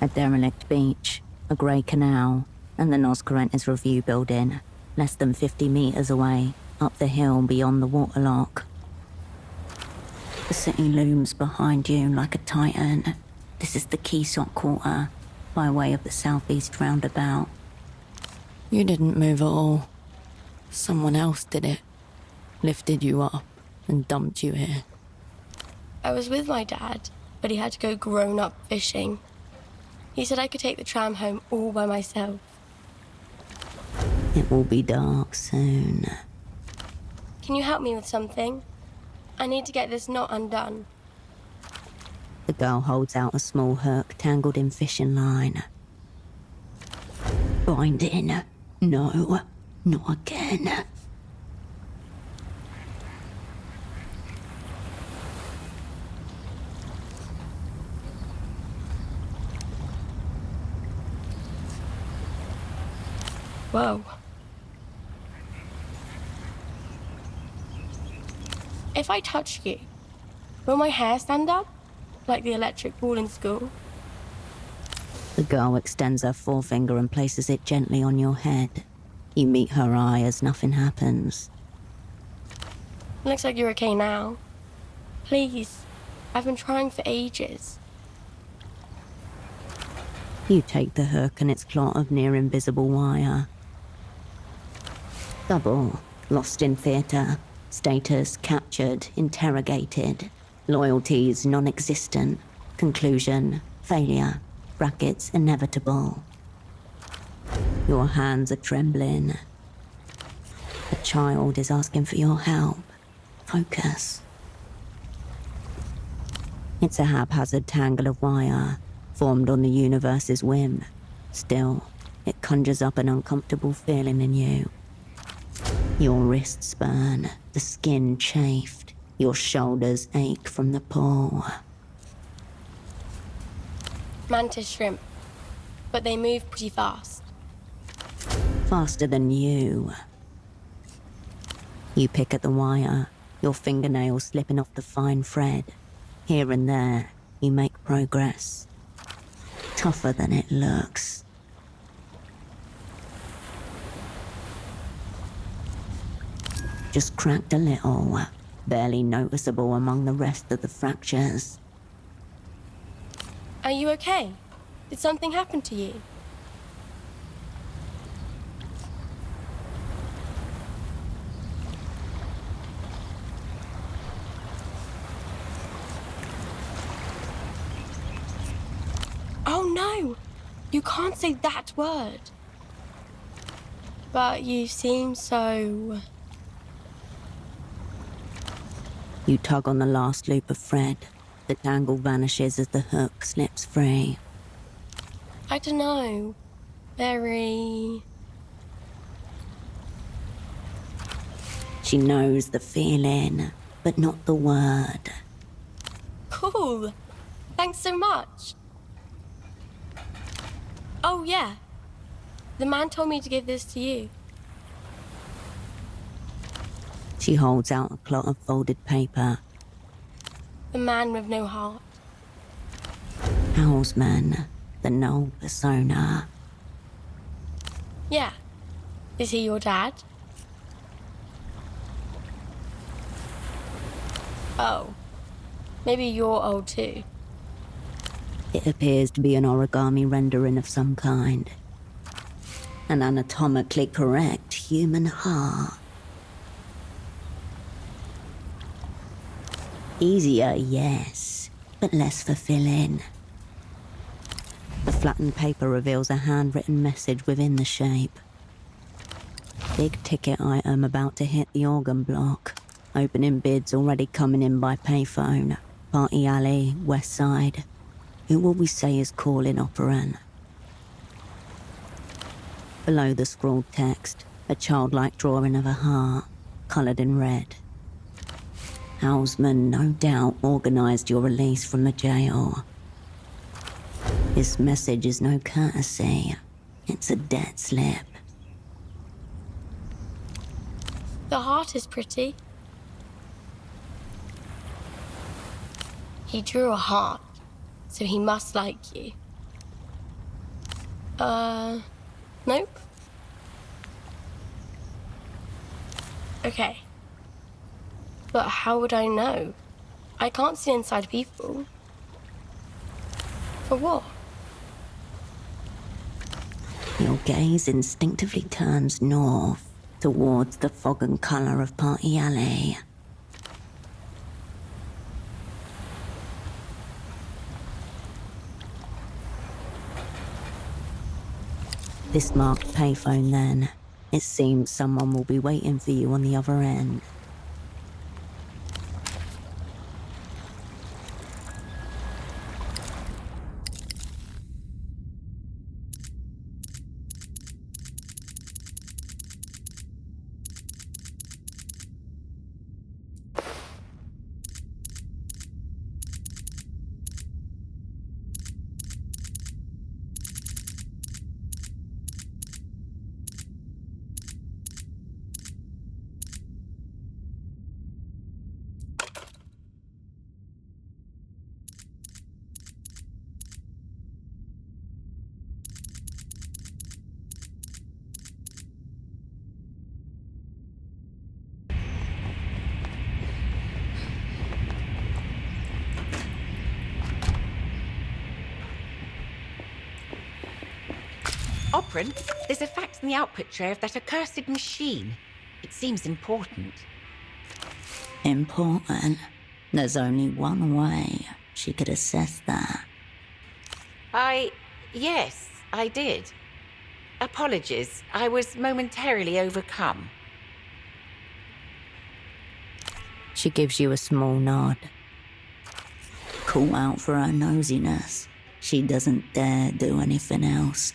A derelict beach, a grey canal, and the Nos Correntes Review building, less than 50 meters away, up the hill beyond the waterlock. The city looms behind you like a titan. This is the Keysot Quarter, by way of the southeast roundabout. You didn't move at all. Someone else did it. Lifted you up and dumped you here. I was with my dad, but he had to go grown-up fishing. He said I could take the tram home all by myself. It will be dark soon. Can you help me with something? I need to get this knot undone. The girl holds out a small hook tangled in fishing line. Bind in. No, not again. Whoa. If I touch you, will my hair stand up? Like the electric ball in school? The girl extends her forefinger and places it gently on your head. You meet her eye as nothing happens. Looks like you're okay now. Please, I've been trying for ages. You take the hook and its clot of near-invisible wire. Double, lost in theatre. Status captured, interrogated. Loyalties non-existent. Conclusion, failure. Brackets inevitable. Your hands are trembling. The child is asking for your help. Focus. It's a haphazard tangle of wire, formed on the universe's whim. Still, it conjures up an uncomfortable feeling in you. Your wrists burn, the skin chafed, your shoulders ache from the pull. Mantis shrimp, but they move pretty fast. Faster than you. You pick at the wire, your fingernails slipping off the fine thread. Here and there, you make progress. Tougher than it looks. Just cracked a little, barely noticeable among the rest of the fractures. Are you okay? Did something happen to you? Oh no! You can't say that word. But you seem so... You tug on the last loop of thread. The tangle vanishes as the hook slips free. I don't know. Very... She knows the feeling, but not the word. Cool. Thanks so much. Oh, yeah. The man told me to give this to you. She holds out a clot of folded paper. The man with no heart. Houseman, the null persona. Yeah. Is he your dad? Oh. Maybe you're old too. It appears to be an origami rendering of some kind. An anatomically correct human heart. Easier, yes, but less fulfilling. The flattened paper reveals a handwritten message within the shape. Big ticket item about to hit the organ block. Opening bids already coming in by payphone. Party alley, west side. Who will we say is calling operant? Below the scrawled text, a childlike drawing of a heart, coloured in red. Houseman no doubt organised your release from the jail. This message is no courtesy. It's a debt slip. The heart is pretty. He drew a heart, so he must like you. Nope. Okay. But how would I know? I can't see inside people. For what? Your gaze instinctively turns north, towards the fog and colour of Party Alley. This marked payphone then. It seems someone will be waiting for you on the other end. Operan, there's a fact in the output tray of that accursed machine. It seems important. Important? There's only one way she could assess that. Yes, I did. Apologies, I was momentarily overcome. She gives you a small nod. Caught out for her nosiness. She doesn't dare do anything else.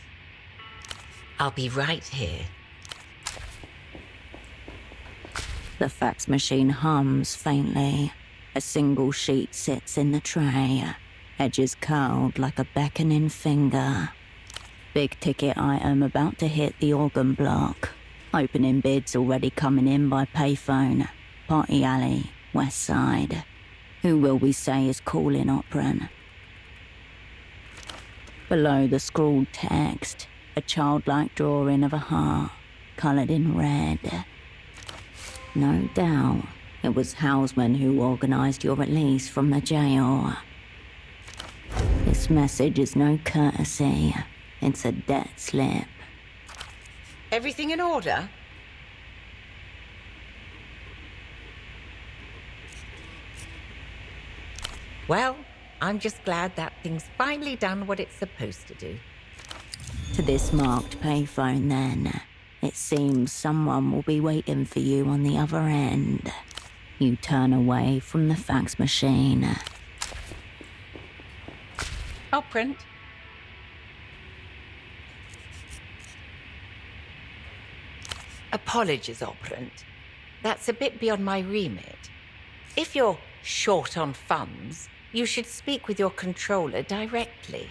I'll be right here. The fax machine hums faintly. A single sheet sits in the tray, edges curled like a beckoning finger. Big ticket item about to hit the organ block. Opening bids already coming in by payphone. Party alley, west side. Who will we say is calling Operan? Below the scrawled text, a childlike drawing of a heart, coloured in red. No doubt, it was Houseman who organised your release from the jail. This message is no courtesy. It's a debt slip. Everything in order? Well, I'm just glad that thing's finally done what it's supposed to do. To this marked payphone, then. It seems someone will be waiting for you on the other end. You turn away from the fax machine. I'll print. Apologies, Operant. That's a bit beyond my remit. If you're short on funds, you should speak with your controller directly.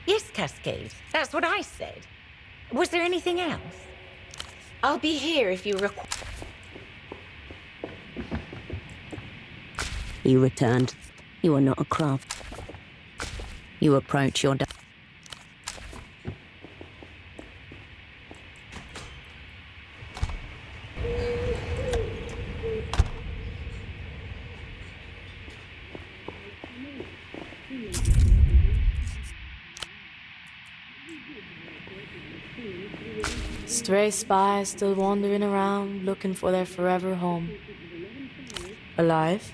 Yes, Cascade, that's what I said. Was there anything else? I'll be here if you require. You returned. You are not a craft. You approach your Stray spies still wandering around, looking for their forever home. Alive?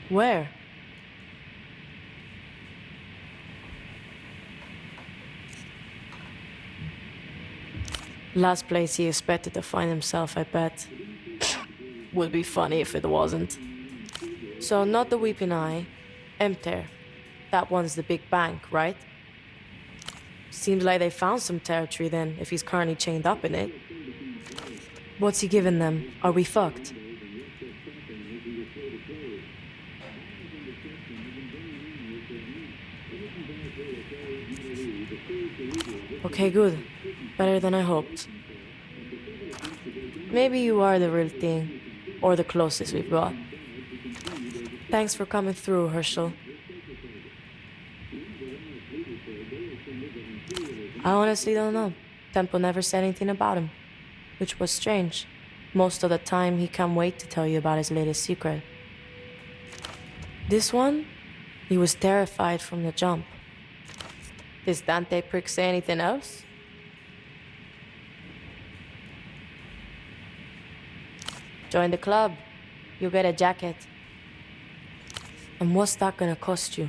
Where? Last place he expected to find himself, I bet. Would be funny if it wasn't. So, not the Weeping Eye. EMTERR. That one's the big bank, right? Seems like they found some territory then, if he's currently chained up in it. What's he giving them? Are we fucked? Okay, good. Better than I hoped. Maybe you are the real thing, or the closest we've got. Thanks for coming through, Herschel. I honestly don't know. Tempo never said anything about him, which was strange. Most of the time, he can't wait to tell you about his latest secret. This one, he was terrified from the jump. Does Dante prick say anything else? Join the club. You'll get a jacket. And what's that gonna cost you?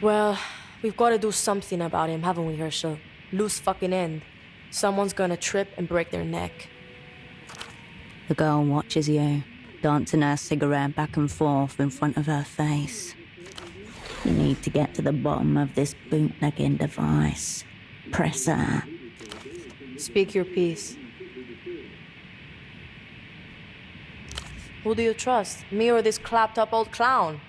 Well, we've got to do something about him, haven't we, Herschel? Loose fucking end. Someone's gonna trip and break their neck. The girl watches you, dancing her cigarette back and forth in front of her face. You need to get to the bottom of this bootlegging device. Press her. Speak your piece. Who do you trust? Me or this clapped-up old clown?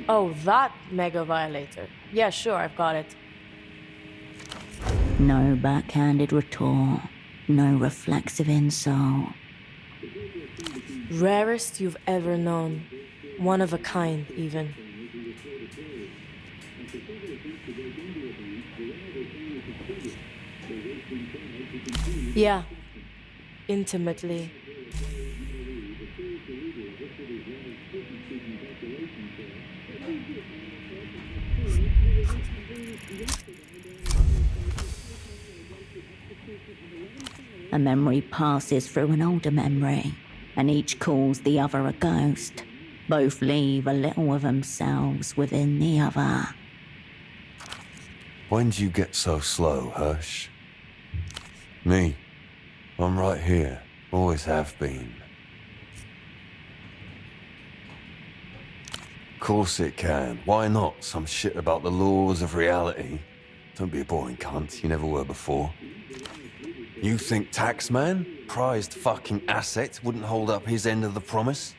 Oh, that mega violator. Yeah, sure, I've got it. No backhanded retort. No reflexive insult. Rarest you've ever known. One of a kind, even. Yeah. Intimately. A memory passes through an older memory, and each calls the other a ghost. Both leave a little of themselves within the other. When'd you get so slow, Hirsch? Me. I'm right here. Always have been. Course it can. Why not? Some shit about the laws of reality. Don't be a boring cunt. You never were before. You think Taxman, prized fucking asset, wouldn't hold up his end of the promise?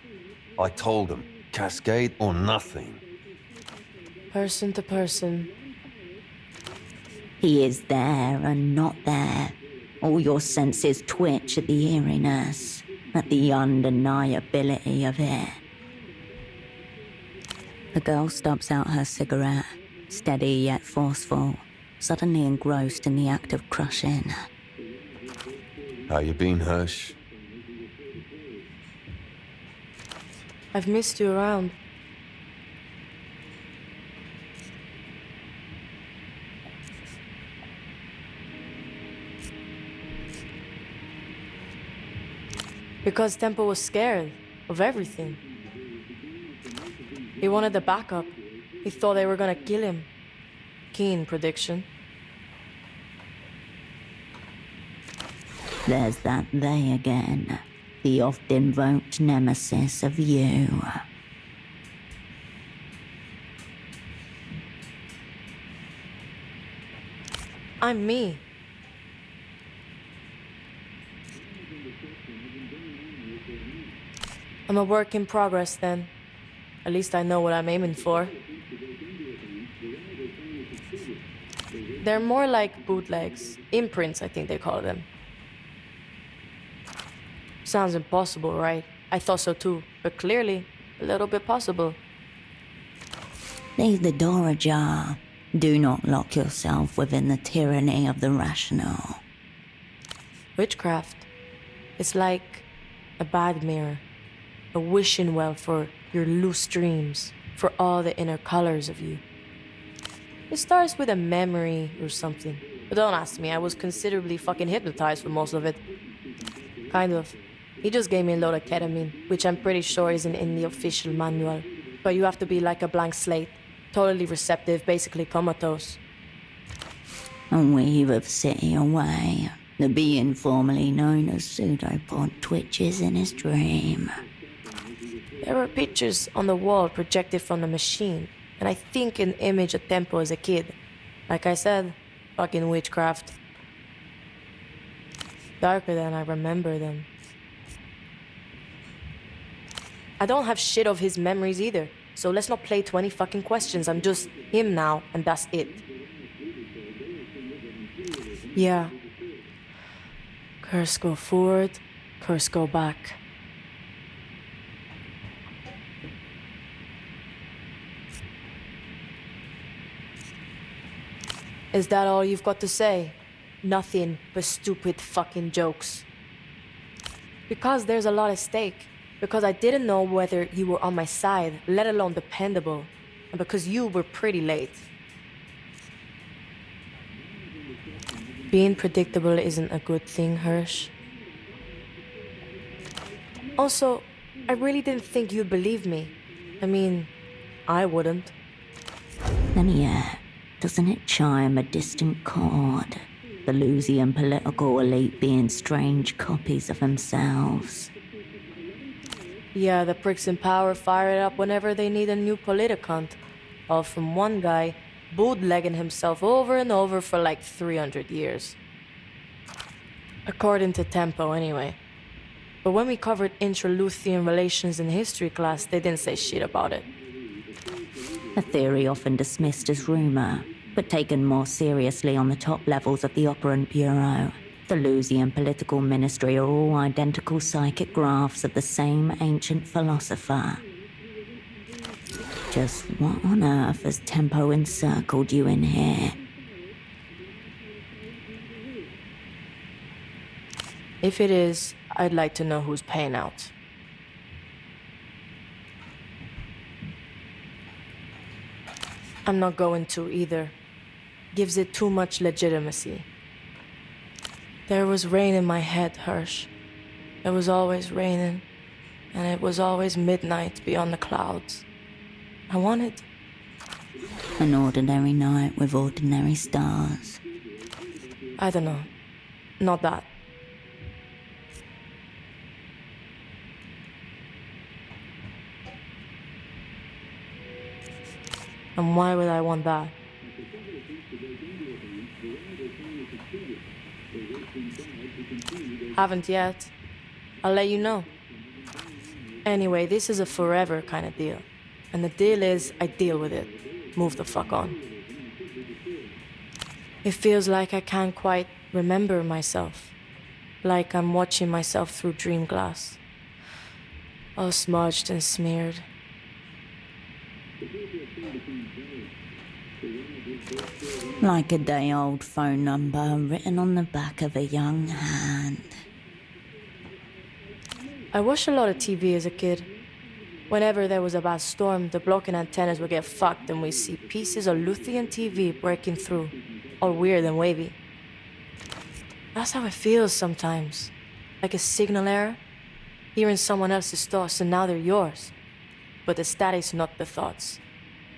I told him, Cascade or nothing. Person to person. He is there and not there. All your senses twitch at the eeriness, at the undeniability of it. The girl stubs out her cigarette, steady yet forceful, suddenly engrossed in the act of crushing. How you been, Hirsch? I've missed you around. Because Tempo was scared of everything. He wanted the backup. He thought they were gonna kill him. Keen prediction. There's that they again. The oft-invoked nemesis of you. I'm me. I'm a work in progress then. At least I know what I'm aiming for. They're more like bootlegs. Imprints, I think they call them. Sounds impossible, right? I thought so too, but clearly, a little bit possible. Leave the door ajar. Do not lock yourself within the tyranny of the rational. Witchcraft. It's like a bad mirror. A wishing well for your loose dreams, for all the inner colors of you. It starts with a memory or something. But don't ask me, I was considerably fucking hypnotized for most of it. Kind of. He just gave me a load of ketamine, which I'm pretty sure isn't in the official manual. But you have to be like a blank slate, totally receptive, basically comatose. A weave of city away. The being formerly known as Pseudopod twitches in his dream. There were pictures on the wall projected from the machine, and I think an image of Tempo as a kid. Like I said, fucking witchcraft. Darker than I remember them. I don't have shit of his memories either, so let's not play 20 fucking questions. I'm just him now, and that's it. Yeah. Curse go forward, curse go back. Is that all you've got to say? Nothing but stupid fucking jokes. Because there's a lot at stake. Because I didn't know whether you were on my side, let alone dependable. And because you were pretty late. Being predictable isn't a good thing, Hirsch. Also, I really didn't think you'd believe me. I mean, I wouldn't. And yet, doesn't it chime a distant chord? The Lusian political elite being strange copies of themselves. Yeah, the pricks in power fire it up whenever they need a new politicant. All from one guy bootlegging himself over and over for like 300 years. According to Tempo, anyway. But when we covered intra-Luthien relations in history class, they didn't say shit about it. A theory often dismissed as rumor, but taken more seriously on the top levels of the Operant Bureau. The Lusian political ministry are all identical psychic graphs of the same ancient philosopher. Just what on earth has Tempo encircled you in here? If it is, I'd like to know who's paying out. I'm not going to either. Gives it too much legitimacy. There was rain in my head, Hirsch. It was always raining, and it was always midnight beyond the clouds. I wanted an ordinary night with ordinary stars. I don't know. Not that. And why would I want that? Haven't yet. I'll let you know. Anyway, this is a forever kind of deal. And the deal is, I deal with it. Move the fuck on. It feels like I can't quite remember myself. Like I'm watching myself through dream glass. All smudged and smeared. Like a day-old phone number written on the back of a young hand. I watched a lot of TV as a kid. Whenever there was a bad storm, the blocking antennas would get fucked and we'd see pieces of Luthien TV breaking through, all weird and wavy. That's how it feels sometimes. Like a signal error. Hearing someone else's thoughts and now they're yours. But the static's not the thoughts.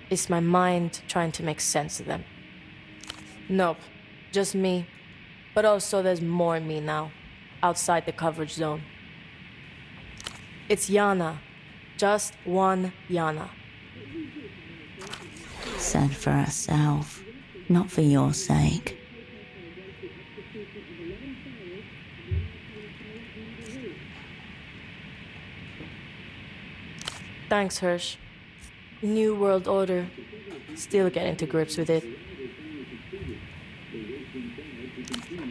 It's my mind trying to make sense of them. Nope, just me. But also there's more me now, outside the coverage zone. It's Yana. Just one Yana. Said for herself, not for your sake. Thanks, Hirsch. New World Order. Still getting to grips with it.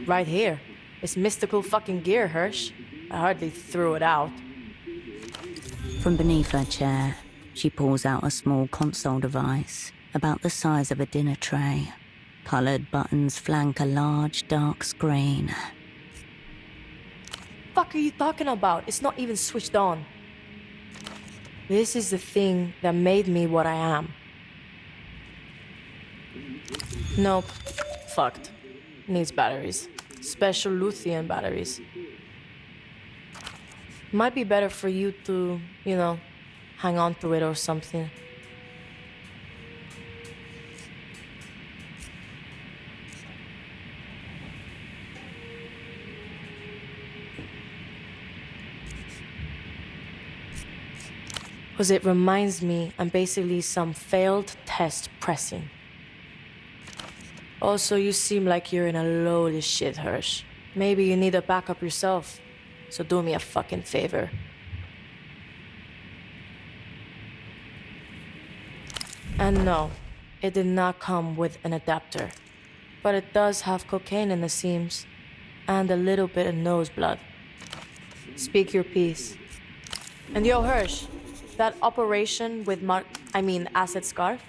Right here. It's mystical fucking gear, Hirsch. I hardly threw it out. From beneath her chair, she pulls out a small console device, about the size of a dinner tray. Coloured buttons flank a large, dark screen. Fuck are you talking about? It's not even switched on. This is the thing that made me what I am. Nope. Fucked. Needs batteries. Special Luthien batteries. Might be better for you to, hang on to it or something. Because it reminds me I'm basically some failed test pressing. Also, you seem like you're in a load of shit, Hirsch. Maybe you need a backup yourself. So do me a fucking favor. And no, it did not come with an adapter. But it does have cocaine in the seams. And a little bit of nose blood. Speak your piece. And yo, Hirsch, that operation with Acid Scarf,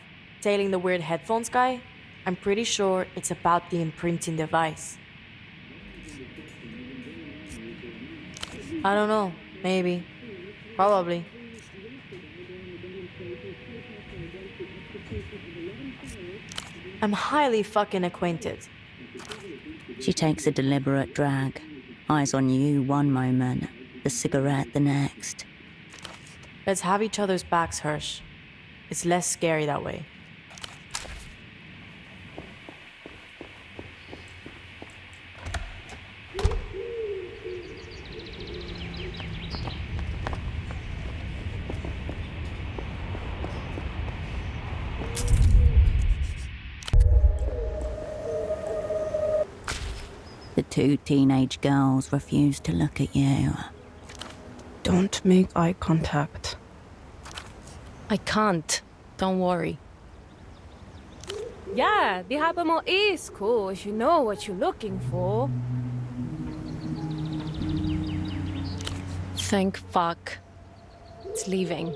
tailing the weird headphones guy, I'm pretty sure it's about the imprinting device. I don't know. Maybe. Probably. I'm highly fucking acquainted. She takes a deliberate drag. Eyes on you one moment, the cigarette the next. Let's have each other's backs, Hirsch. It's less scary that way. The two teenage girls refuse to look at you. Don't make eye contact. I can't. Don't worry. Yeah, the Habermal is cool if you know what you're looking for. Thank fuck. It's leaving.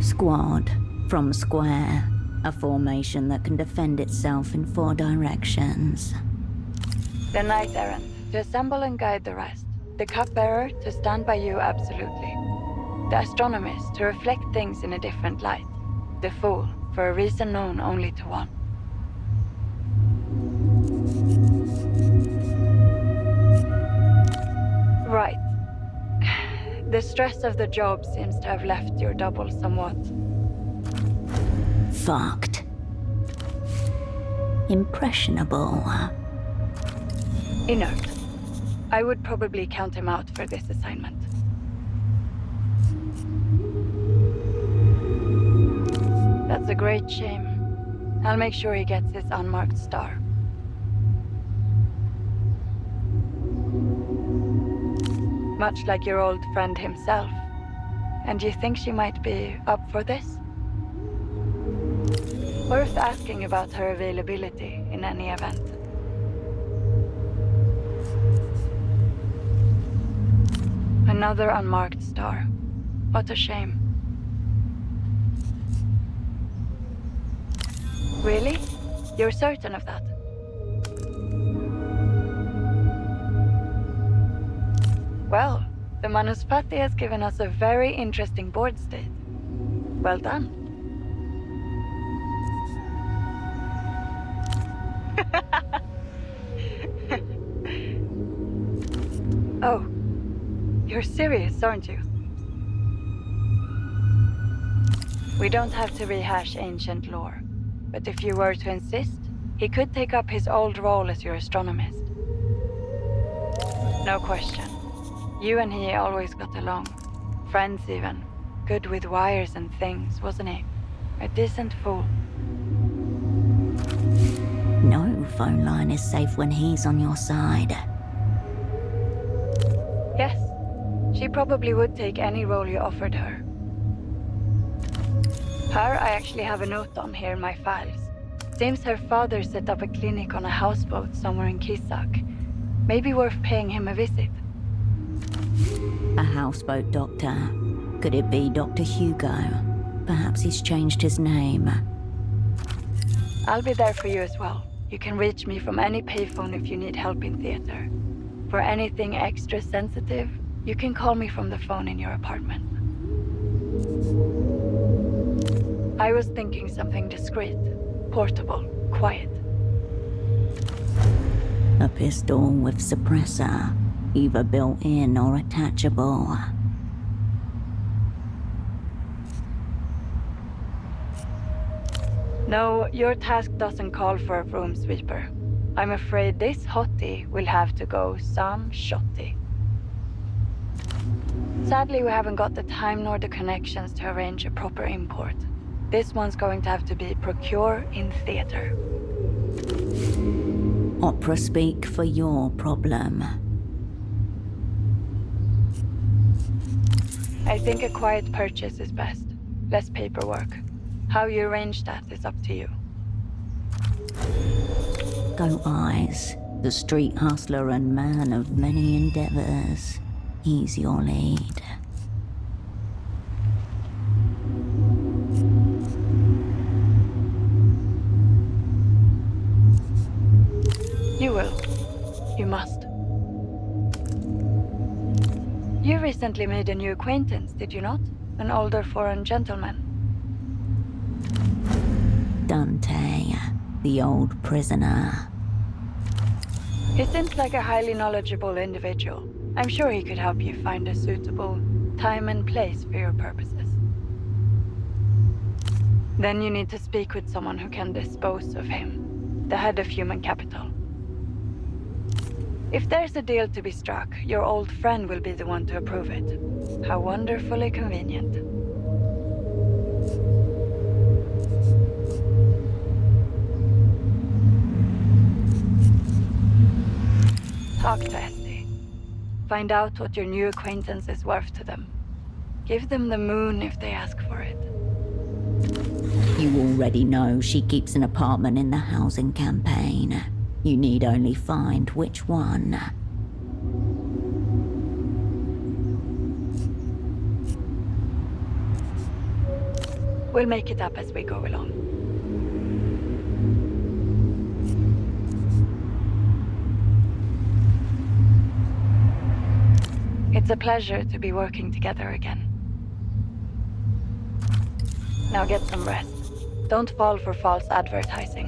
Squad from square, a formation that can defend itself in 4 directions. The Knight Errant, to assemble and guide the rest. The Cupbearer, to stand by you absolutely. The Astronomist, to reflect things in a different light. The Fool, for a reason known only to one. Right. The stress of the job seems to have left your double somewhat. Fucked. Impressionable. Inert. I would probably count him out for this assignment. That's a great shame. I'll make sure he gets his unmarked star. Much like your old friend himself. And you think she might be up for this? Worth asking about her availability in any event. Another unmarked star. What a shame. Really? You're certain of that? Well, the Manuspati has given us a very interesting board state. Well done. Oh, you're serious, aren't you? We don't have to rehash ancient lore, but if you were to insist, he could take up his old role as your astronomist. No question. You and he always got along. Friends even. Good with wires and things, wasn't he? A decent fool. No phone line is safe when he's on your side. Yes. She probably would take any role you offered her. Her, I actually have a note on here in my files. Seems her father set up a clinic on a houseboat somewhere in Kisak. Maybe worth paying him a visit. A houseboat doctor. Could it be Dr. Hugo? Perhaps he's changed his name. I'll be there for you as well. You can reach me from any payphone if you need help in theater. For anything extra sensitive, you can call me from the phone in your apartment. I was thinking something discreet, portable, quiet. A pistol with suppressor, either built-in or attachable. No, your task doesn't call for a room sweeper. I'm afraid this hottie will have to go some shotty. Sadly, we haven't got the time nor the connections to arrange a proper import. This one's going to have to be procure in theater. Opera speak for your problem. I think a quiet purchase is best. Less paperwork. How you arrange that is up to you. Go Eyes, the street hustler and man of many endeavors. He's your lead. You will. You must. You recently made a new acquaintance, did you not? An older foreign gentleman. Dante, the old prisoner. He seems like a highly knowledgeable individual. I'm sure he could help you find a suitable time and place for your purposes. Then you need to speak with someone who can dispose of him, the head of human capital. If there's a deal to be struck, your old friend will be the one to approve it. How wonderfully convenient. Talk to Esty. Find out what your new acquaintance is worth to them. Give them the moon if they ask for it. You already know she keeps an apartment in the housing campaign. You need only find which one. We'll make it up as we go along. It's a pleasure to be working together again. Now get some rest. Don't fall for false advertising.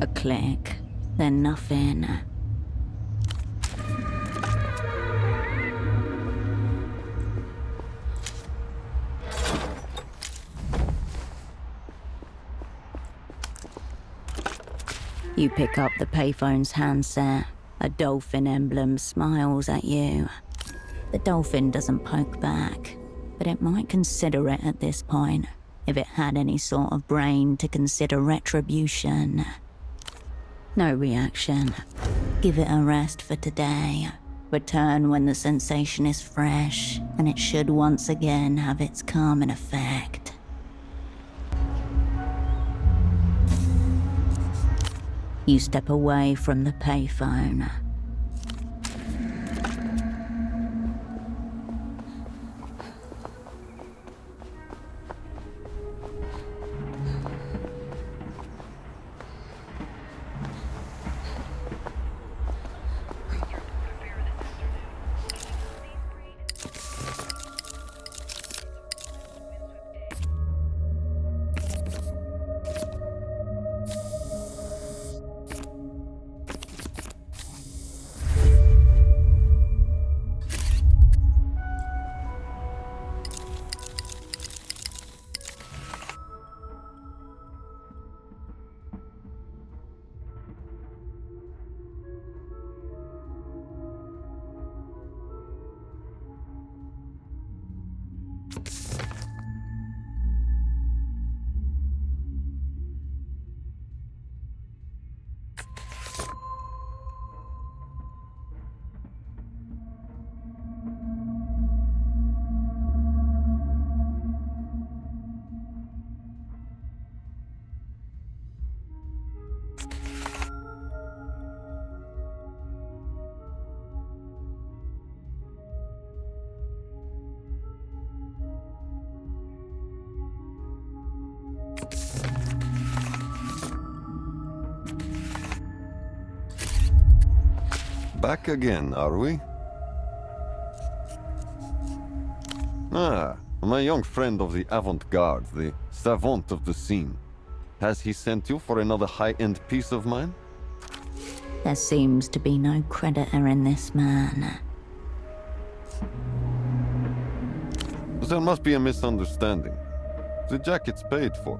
A click, then nothing. You pick up the payphone's handset. A dolphin emblem smiles at you. The dolphin doesn't poke back, but it might consider it at this point, if it had any sort of brain to consider retribution. No reaction. Give it a rest for today. Return when the sensation is fresh, and it should once again have its calming effect. You step away from the payphone. Back again, are we? Ah, my young friend of the avant-garde, the savant of the scene. Has he sent you for another high-end piece of mine? There seems to be no creditor in this man. There must be a misunderstanding. The jacket's paid for.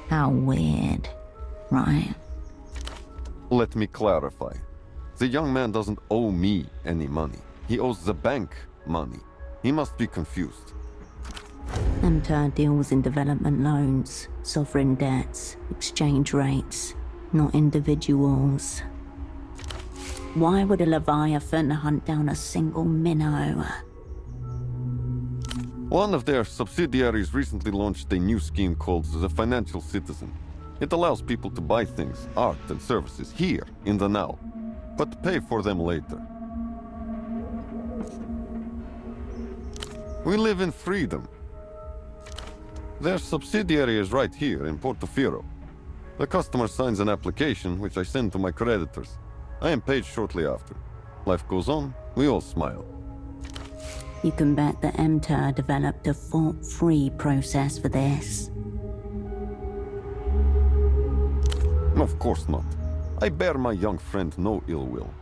How weird, right? Let me clarify. The young man doesn't owe me any money. He owes the bank money. He must be confused. EMTERR deals in development loans, sovereign debts, exchange rates, not individuals. Why would a Leviathan hunt down a single minnow? One of their subsidiaries recently launched a new scheme called the Financial Citizen. It allows people to buy things, art and services here, in the now, but pay for them later. We live in freedom. Their subsidiary is right here in Portofino. The customer signs an application, which I send to my creditors. I am paid shortly after. Life goes on, we all smile. You can bet that EMTERR developed a fault-free process for this. Of course not. I bear my young friend no ill will.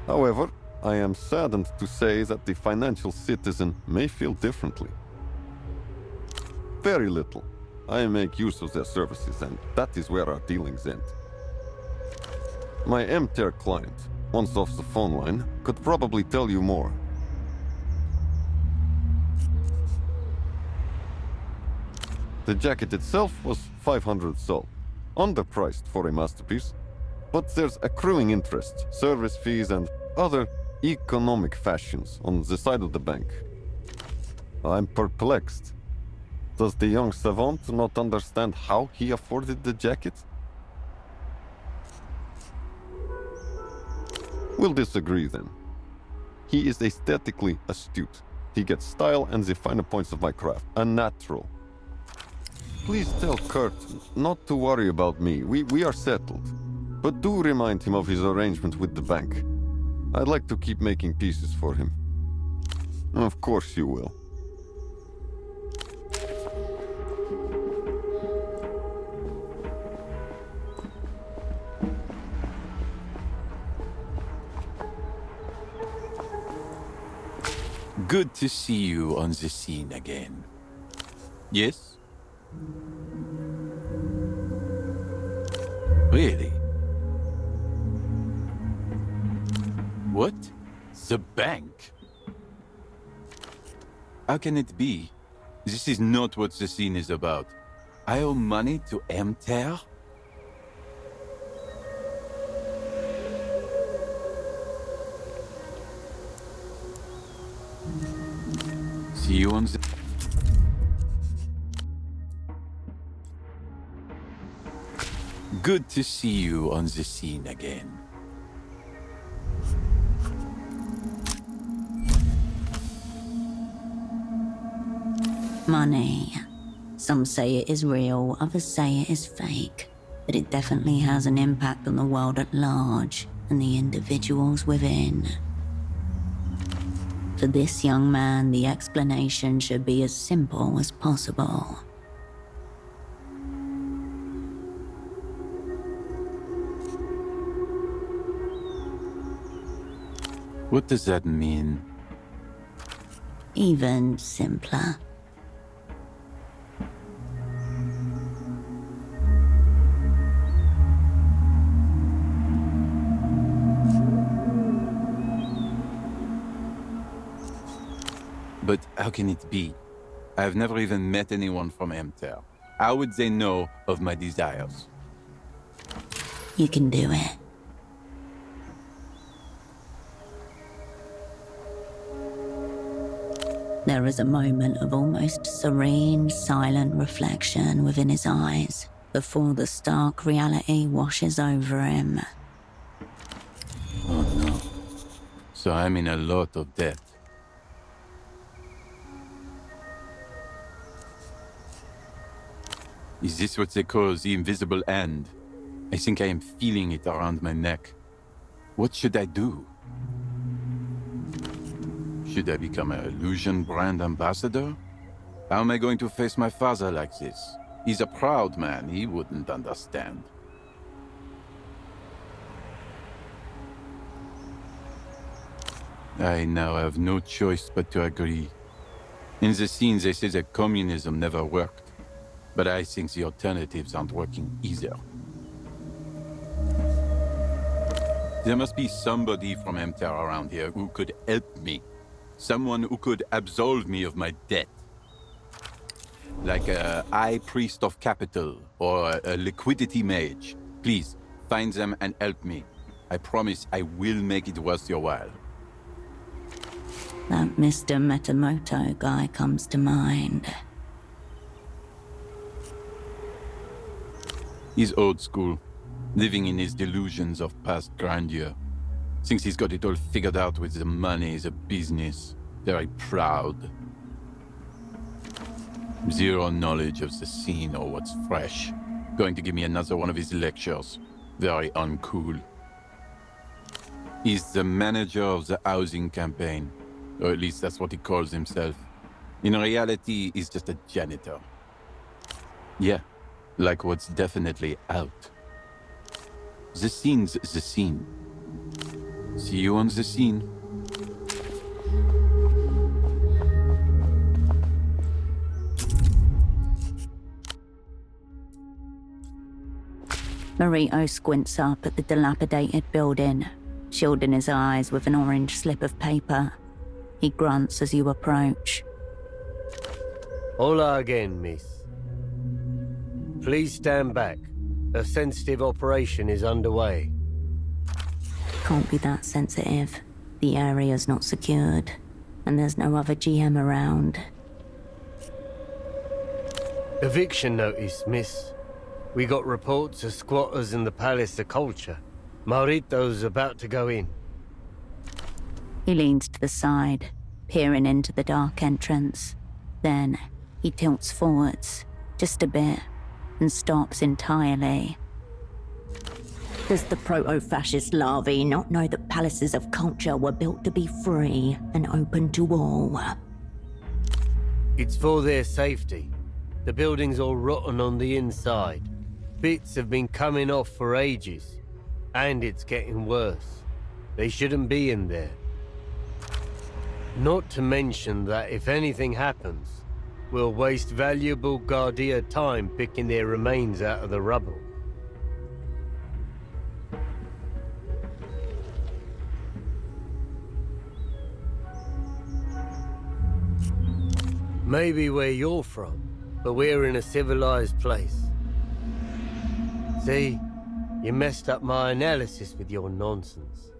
However, I am saddened to say that the Financial Citizen may feel differently. Very little. I make use of their services, and that is where our dealings end. My EMTERR client, once off the phone line, could probably tell you more. The jacket itself was 500 sol. Underpriced for a masterpiece, but there's accruing interest, service fees, and other economic fashions on the side of the bank. I'm perplexed. Does the young savant not understand how he afforded the jacket? We'll disagree then. He is aesthetically astute. He gets style and the finer points of my craft. A natural. Please tell Kurt not to worry about me. We are settled. But do remind him of his arrangement with the bank. I'd like to keep making pieces for him. Of course you will. Good to see you on the scene again. Yes? Really? What? The bank? How can it be? This is not what the scene is about. I owe money to EMTERR? See you on the... Good to see you on the scene again. Money. Some say it is real, others say it is fake. But it definitely has an impact on the world at large and the individuals within. For this young man, the explanation should be as simple as possible. What does that mean? Even simpler. But how can it be? I've never even met anyone from EMTERR. How would they know of my desires? You can do it. There is a moment of almost serene, silent reflection within his eyes before the stark reality washes over him. Oh no. So I'm in a lot of debt. Is this what they call the invisible hand? I think I am feeling it around my neck. What should I do? Should I become an illusion brand ambassador? How am I going to face my father like this? He's a proud man, he wouldn't understand. I now have no choice but to agree. In the scene they say that communism never worked. But I think the alternatives aren't working either. There must be somebody from EMTERR around here who could help me. Someone who could absolve me of my debt. Like a high priest of capital or a liquidity mage. Please, find them and help me. I promise I will make it worth your while. That Mr. Metamoto guy comes to mind. He's old school, living in his delusions of past grandeur. Thinks he's got it all figured out with the money, the business. Very proud. Zero knowledge of the scene or what's fresh. Going to give me another one of his lectures. Very uncool. He's the manager of the housing campaign. Or at least that's what he calls himself. In reality, he's just a janitor. Yeah. Like what's definitely out. The scene's the scene. See you on the scene. Marito squints up at the dilapidated building, shielding his eyes with an orange slip of paper. He grunts as you approach. Hola again, miss. Please stand back. A sensitive operation is underway. Can't be that sensitive. The area's not secured, and there's no other GM around. Eviction notice, miss. We got reports of squatters in the Palace of Culture. Marito's about to go in. He leans to the side, peering into the dark entrance. Then he tilts forwards, just a bit, and stops entirely. Does the proto-fascist larvae not know that palaces of culture were built to be free and open to all? It's for their safety. The building's all rotten on the inside. Bits have been coming off for ages. And it's getting worse. They shouldn't be in there. Not to mention that if anything happens, we'll waste valuable Guardia time picking their remains out of the rubble. Maybe where you're from, but we're in a civilized place. See, you messed up my analysis with your nonsense.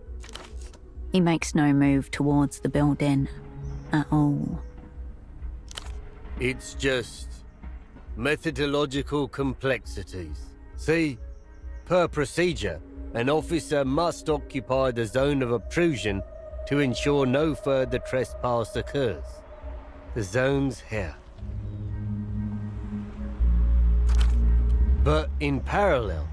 He makes no move towards the building at all. It's just methodological complexities. See, per procedure, an officer must occupy the zone of obtrusion to ensure no further trespass occurs. The zone's here. But in parallel,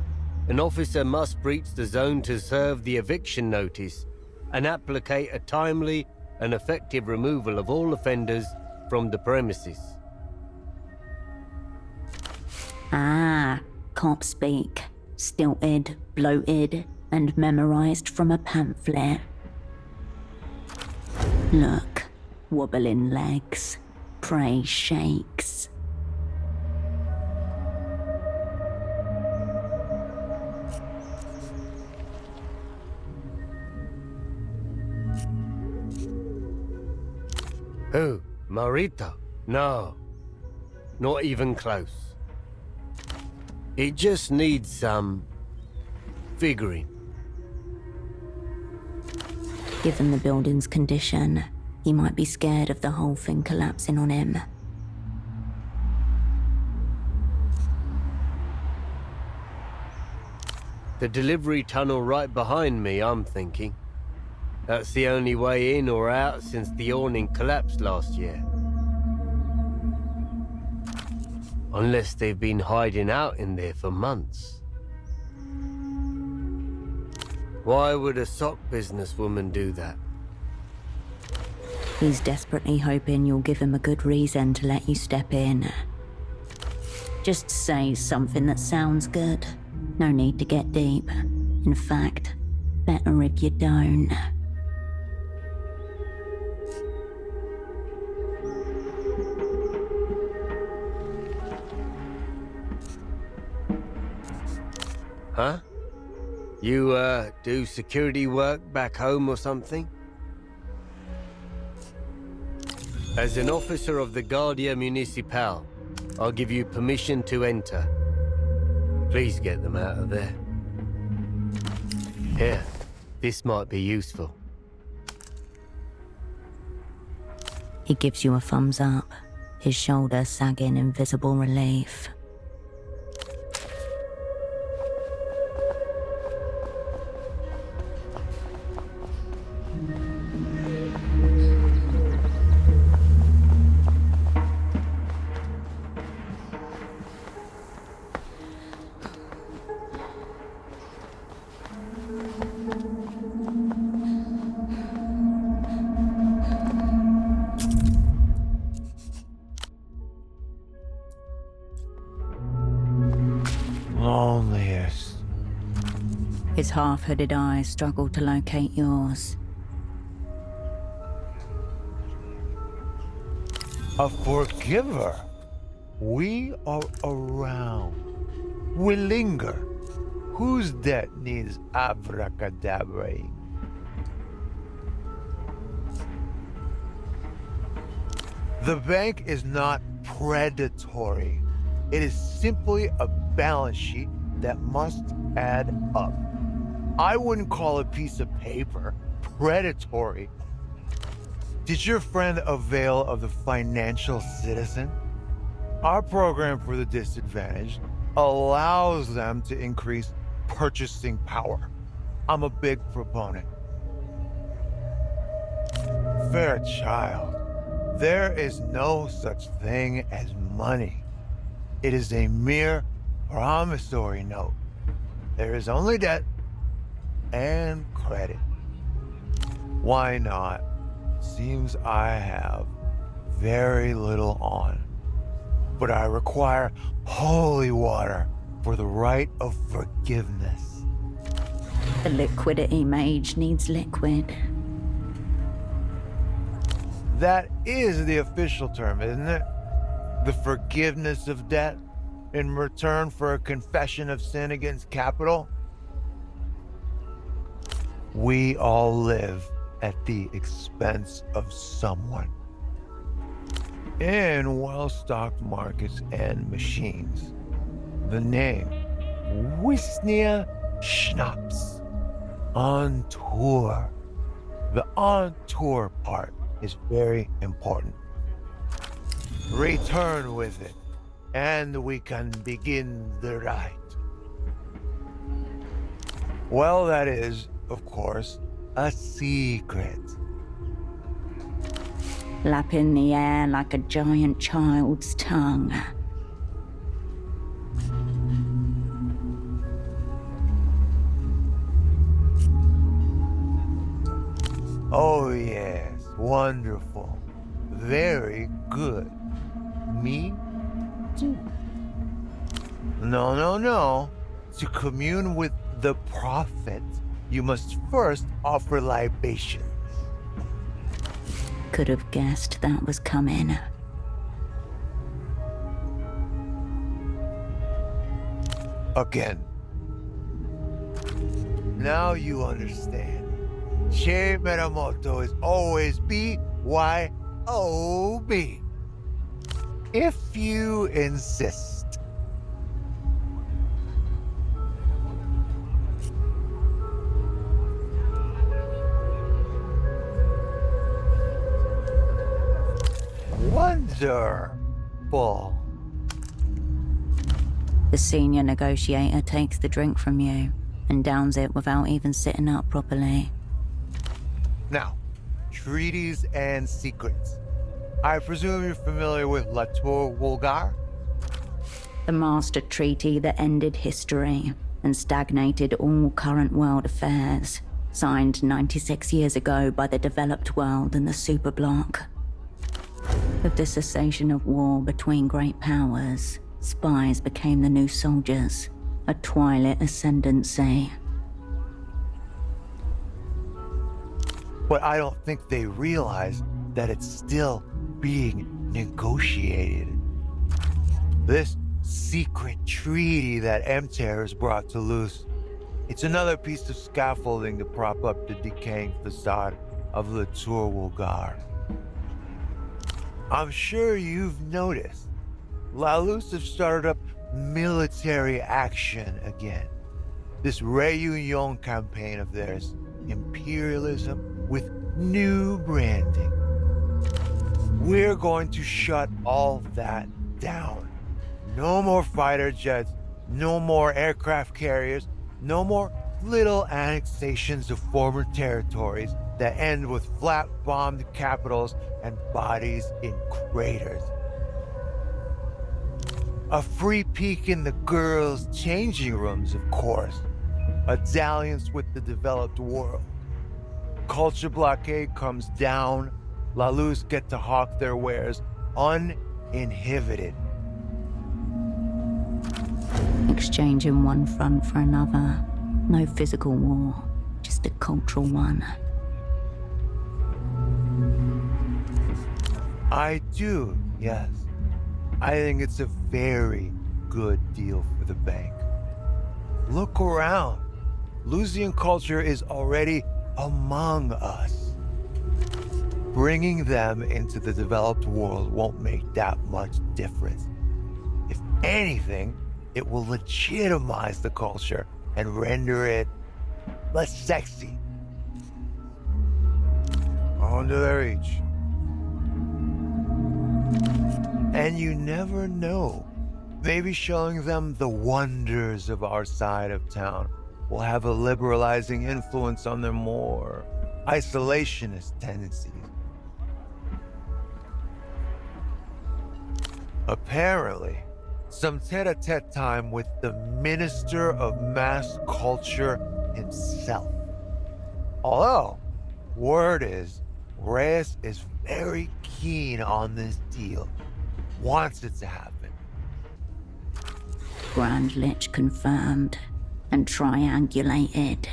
an officer must breach the zone to serve the eviction notice and applicate a timely and effective removal of all offenders from the premises. Ah, cop speak. Stilted, bloated, and memorized from a pamphlet. Look, wobbling legs, prey shakes. Who? Marita? No. Not even close. It just needs some figuring. Given the building's condition, he might be scared of the whole thing collapsing on him. The delivery tunnel right behind me, I'm thinking. That's the only way in or out since the awning collapsed last year. Unless they've been hiding out in there for months. Why would a sock businesswoman do that? He's desperately hoping you'll give him a good reason to let you step in. Just say something that sounds good. No need to get deep. In fact, better if you don't. Huh? You, do security work back home or something? As an officer of the Guardia Municipal, I'll give you permission to enter. Please get them out of there. Here, this might be useful. He gives you a thumbs up, his shoulder sagging in visible relief. Loneliest. His half-hooded eyes struggle to locate yours. A forgiver. We are around. We linger. Whose debt needs abracadabraing? The bank is not predatory. It is simply a balance sheet that must add up. I wouldn't call a piece of paper predatory. Did your friend avail of the financial citizen? Our program for the disadvantaged allows them to increase purchasing power. I'm a big proponent. Fair child, there is no such thing as money. It is a mere promissory note. There is only debt and credit. Why not? Seems I have very little on, but I require holy water for the right of forgiveness. The liquidity mage needs liquid. That is the official term, isn't it? The forgiveness of debt in return for a confession of sin against capital? We all live at the expense of someone. In well-stocked markets and machines, the name Wisnia Schnapps on tour. The on tour part is very important. Return with it, and we can begin the ride. Well, that is, of course, a secret. Lap in the air like a giant child's tongue. Oh yes, wonderful. Very good. Me too. No. To commune with the prophet, you must first offer libations. Could have guessed that was coming. Again. Now you understand. Che Meramoto is always B-Y-O-B. If you insist. Wonderful. The senior negotiator takes the drink from you and downs it without even sitting up properly. Now, treaties and secrets. I presume you're familiar with La Tour Vulgar? The master treaty that ended history and stagnated all current world affairs, signed 96 years ago by the developed world and the superbloc. With the cessation of war between great powers, spies became the new soldiers, a twilight ascendancy. But I don't think they realize that it's still being negotiated. This secret treaty that EMTERR has brought to loose, it's another piece of scaffolding to prop up the decaying facade of La Tour Vulgar. I'm sure you've noticed, La Luz have started up military action again. This Réunion campaign of theirs, imperialism with new branding. We're going to shut all that down. No more fighter jets, no more aircraft carriers, no more little annexations of former territories that end with flat-bombed capitals and bodies in craters. A free peek in the girls' changing rooms, of course. A dalliance with the developed world. Culture blockade comes down. La Luz get to hawk their wares uninhibited. Exchanging one front for another. No physical war, just a cultural one. I do, yes. I think it's a very good deal for the bank. Look around. Lusian culture is already among us. Bringing them into the developed world won't make that much difference. If anything, it will legitimize the culture and render it less sexy. On to their each. And you never know. Maybe showing them the wonders of our side of town will have a liberalizing influence on their more isolationist tendencies. Apparently, some tete-a-tete time with the Minister of Mass Culture himself. Although, word is, Reyes is very keen on this deal. Wants it to happen. Grand Lich confirmed and triangulated.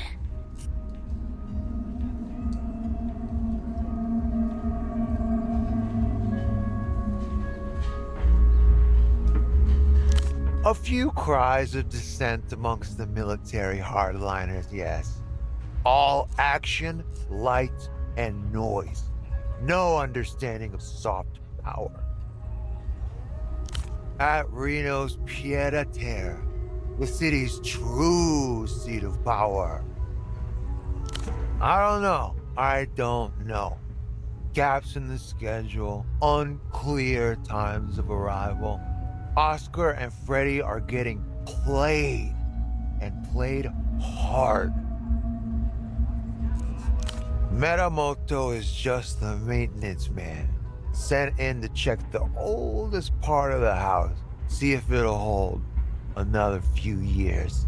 A few cries of dissent amongst the military hardliners, yes. All action, light, and noise. No understanding of soft power. At Reno's pied-à-terre, the city's true seat of power. I don't know. Gaps in the schedule, unclear times of arrival. Oscar and Freddy are getting played, and played hard. Metamoto is just the maintenance man, sent in to check the oldest part of the house, see if it'll hold another few years.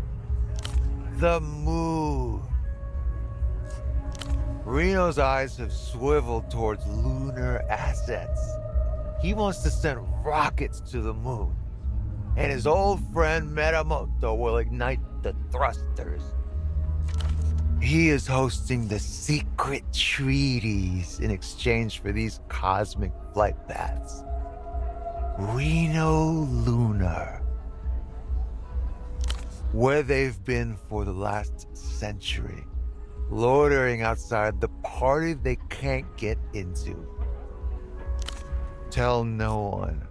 The moon. Reno's eyes have swiveled towards lunar assets. He wants to send rockets to the moon, and his old friend Metamoto will ignite the thrusters. He is hosting the secret treaties in exchange for these cosmic flight paths. Reno Lunar. Where they've been for the last century, loitering outside the party they can't get into. Tell no one.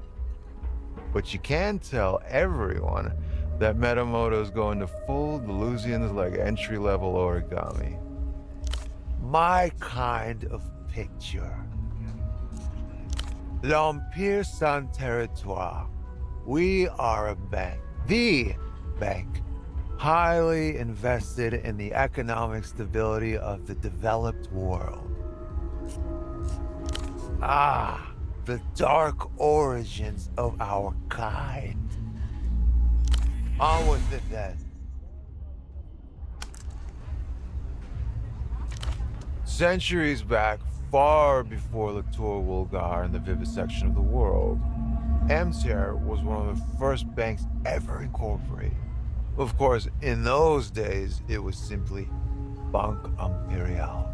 But you can tell everyone that Metamoto's going to fold the Lusians like entry-level origami. My kind of picture. L'Empire Sans Territoire. We are a bank. The bank. Highly invested in the economic stability of the developed world. The dark origins of our kind. On with it then. Centuries back, far before Latour Wulgar and the vivisection of the world, EMTERR was one of the first banks ever incorporated. Of course, in those days, it was simply Banque Impériale.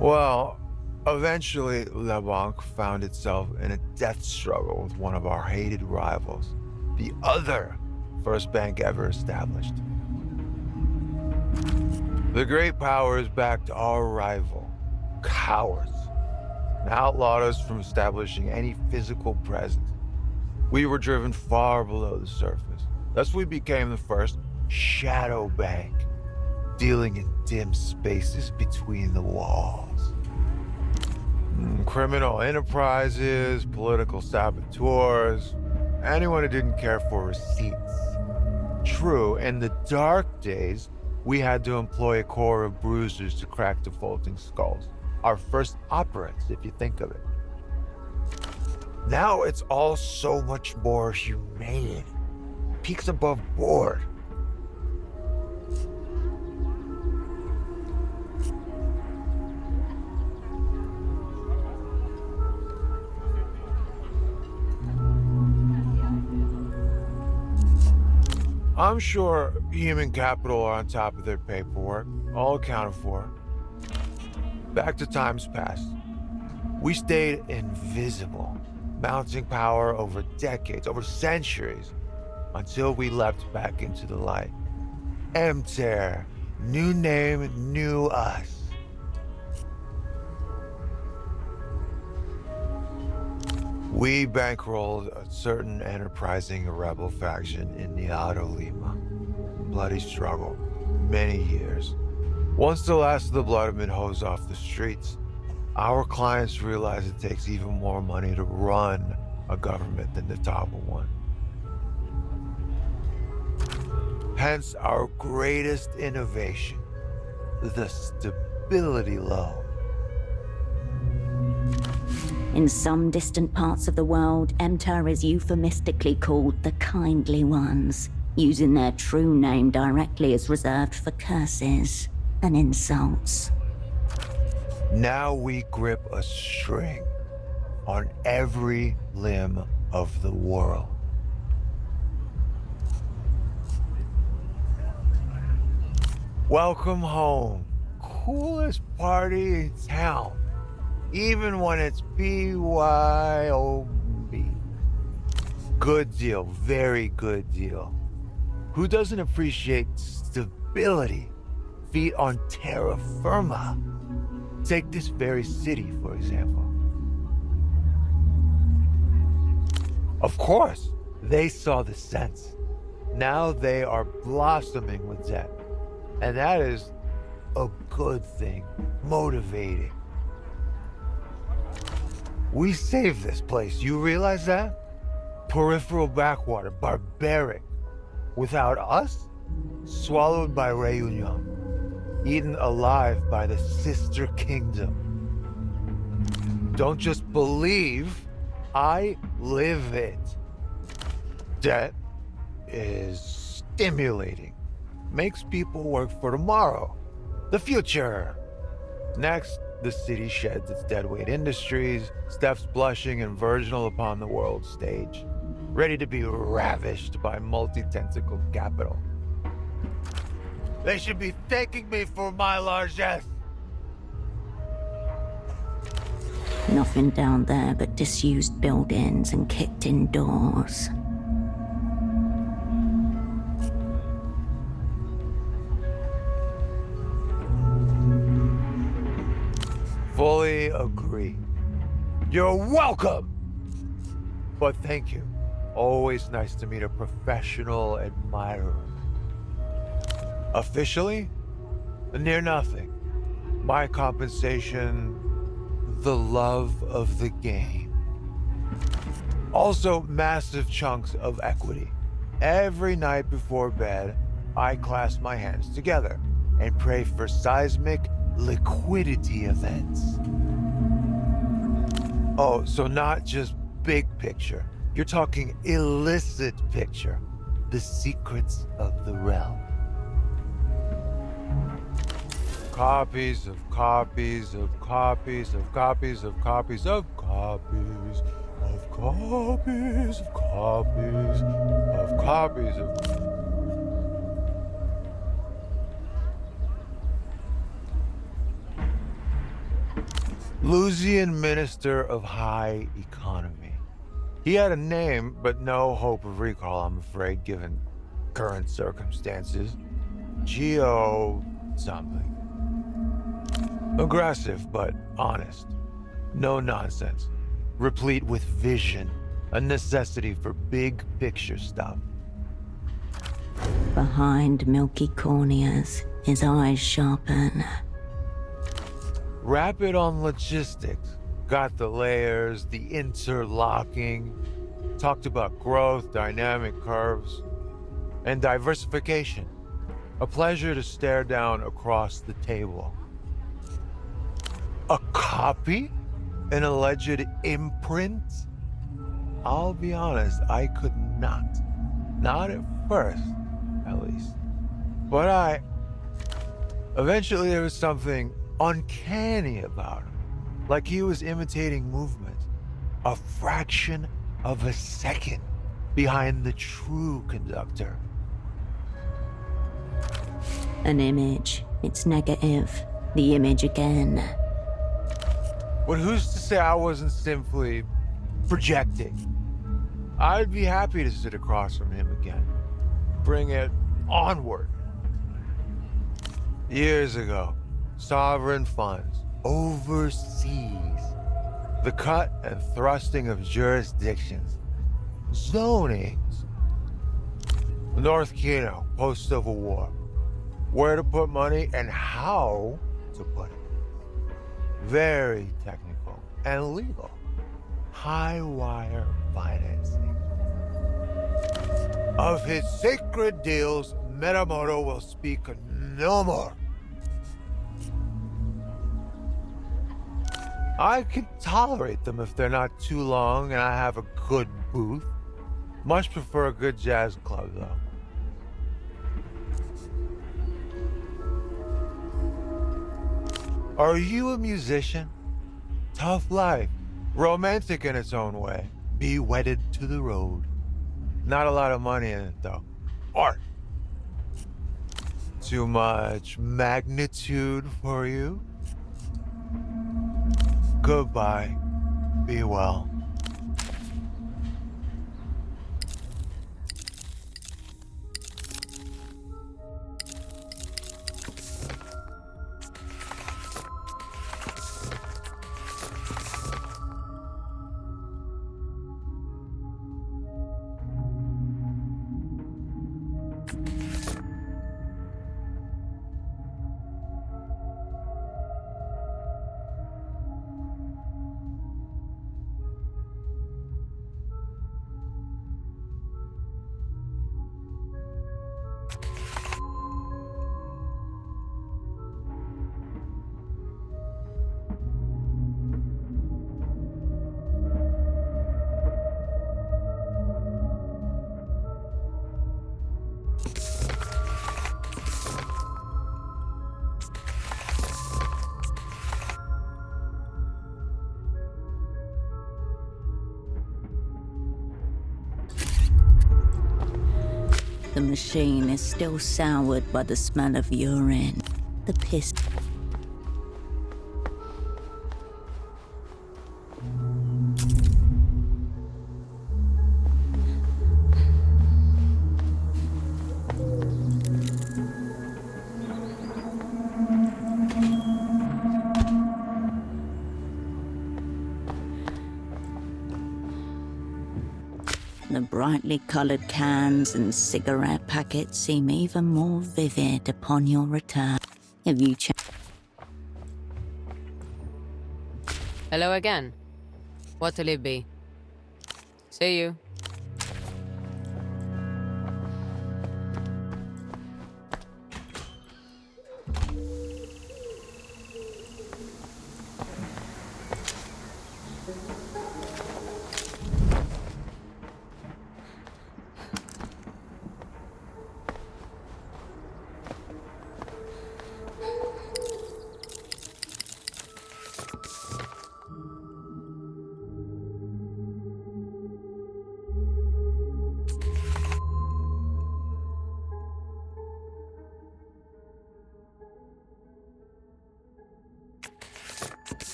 Well, eventually, La Banque found itself in a death struggle with one of our hated rivals, the other first bank ever established. The great powers backed our rival, cowards, and outlawed us from establishing any physical presence. We were driven far below the surface. Thus we became the first shadow bank, dealing in dim spaces between the walls. Criminal enterprises, political saboteurs, anyone who didn't care for receipts. True, in the dark days, we had to employ a corps of bruisers to crack defaulting skulls. Our first operatives, if you think of it. Now it's all so much more humane. Peaks above board. I'm sure human capital are on top of their paperwork, all accounted for. Back to times past. We stayed invisible, mounting power over decades, over centuries, until we leapt back into the light. EMTERR, new name, new us. We bankrolled a certain enterprising rebel faction in Niado Lima. Bloody struggle, many years. Once the last of the blood had been hosed off the streets, our clients realized it takes even more money to run a government than to topple one. Hence our greatest innovation, the stability loan. In some distant parts of the world, EMTERR is euphemistically called the Kindly Ones, using their true name directly as reserved for curses and insults. Now we grip a string on every limb of the world. Welcome home. Coolest party in town. Even when it's BYOB. Good deal, very good deal. Who doesn't appreciate stability? Feet on terra firma. Take this very city, for example. Of course, they saw the sense. Now they are blossoming with that. And that is a good thing, motivating. We saved this place, you realize that? Peripheral backwater, barbaric. Without us, swallowed by Reunion. Eaten alive by the sister kingdom. Don't just believe, I live it. Debt is stimulating. Makes people work for tomorrow, the future. Next, the city sheds its deadweight industries, steps blushing and virginal upon the world stage, ready to be ravished by multi-tentacled capital. They should be thanking me for my largesse. Nothing down there but disused buildings and kicked-in doors. Fully agree. You're welcome! But thank you. Always nice to meet a professional admirer. Officially, near nothing. My compensation, the love of the game. Also, massive chunks of equity. Every night before bed, I clasp my hands together and pray for seismic liquidity events. Oh, so not just big picture. You're talking illicit picture. The secrets of the realm. Copies of copies of copies of copies of copies of copies of copies of copies of copies of. Lusian Minister of High Economy. He had a name, but no hope of recall, I'm afraid, given current circumstances. Geo something. Aggressive, but honest. No nonsense. Replete with vision. A necessity for big picture stuff. Behind milky corneas, his eyes sharpen. Rapid on logistics. Got the layers, the interlocking. Talked about growth, dynamic curves, and diversification. A pleasure to stare down across the table. A copy? An alleged imprint? I'll be honest, I could not. Not at first, at least. But eventually there was something uncanny about him. Like he was imitating movement. A fraction of a second behind the true conductor. An image. It's negative. The image again. But who's to say I wasn't simply projecting? I'd be happy to sit across from him again. Bring it onward. Years ago, sovereign funds, overseas. The cut and thrusting of jurisdictions. Zonings. North Kino, post-Civil War. Where to put money and how to put it. Very technical and legal. High wire financing. Of his sacred deals, Minamoto will speak no more. I can tolerate them if they're not too long and I have a good booth. Much prefer a good jazz club, though. Are you a musician? Tough life. Romantic in its own way. Be wedded to the road. Not a lot of money in it, though. Art. Too much magnitude for you? Goodbye. Be well. The machine is still soured by the smell of urine. The piss. The brightly coloured cans and cigarette packets seem even more vivid upon your return. If you Hello again. What'll it be? See you.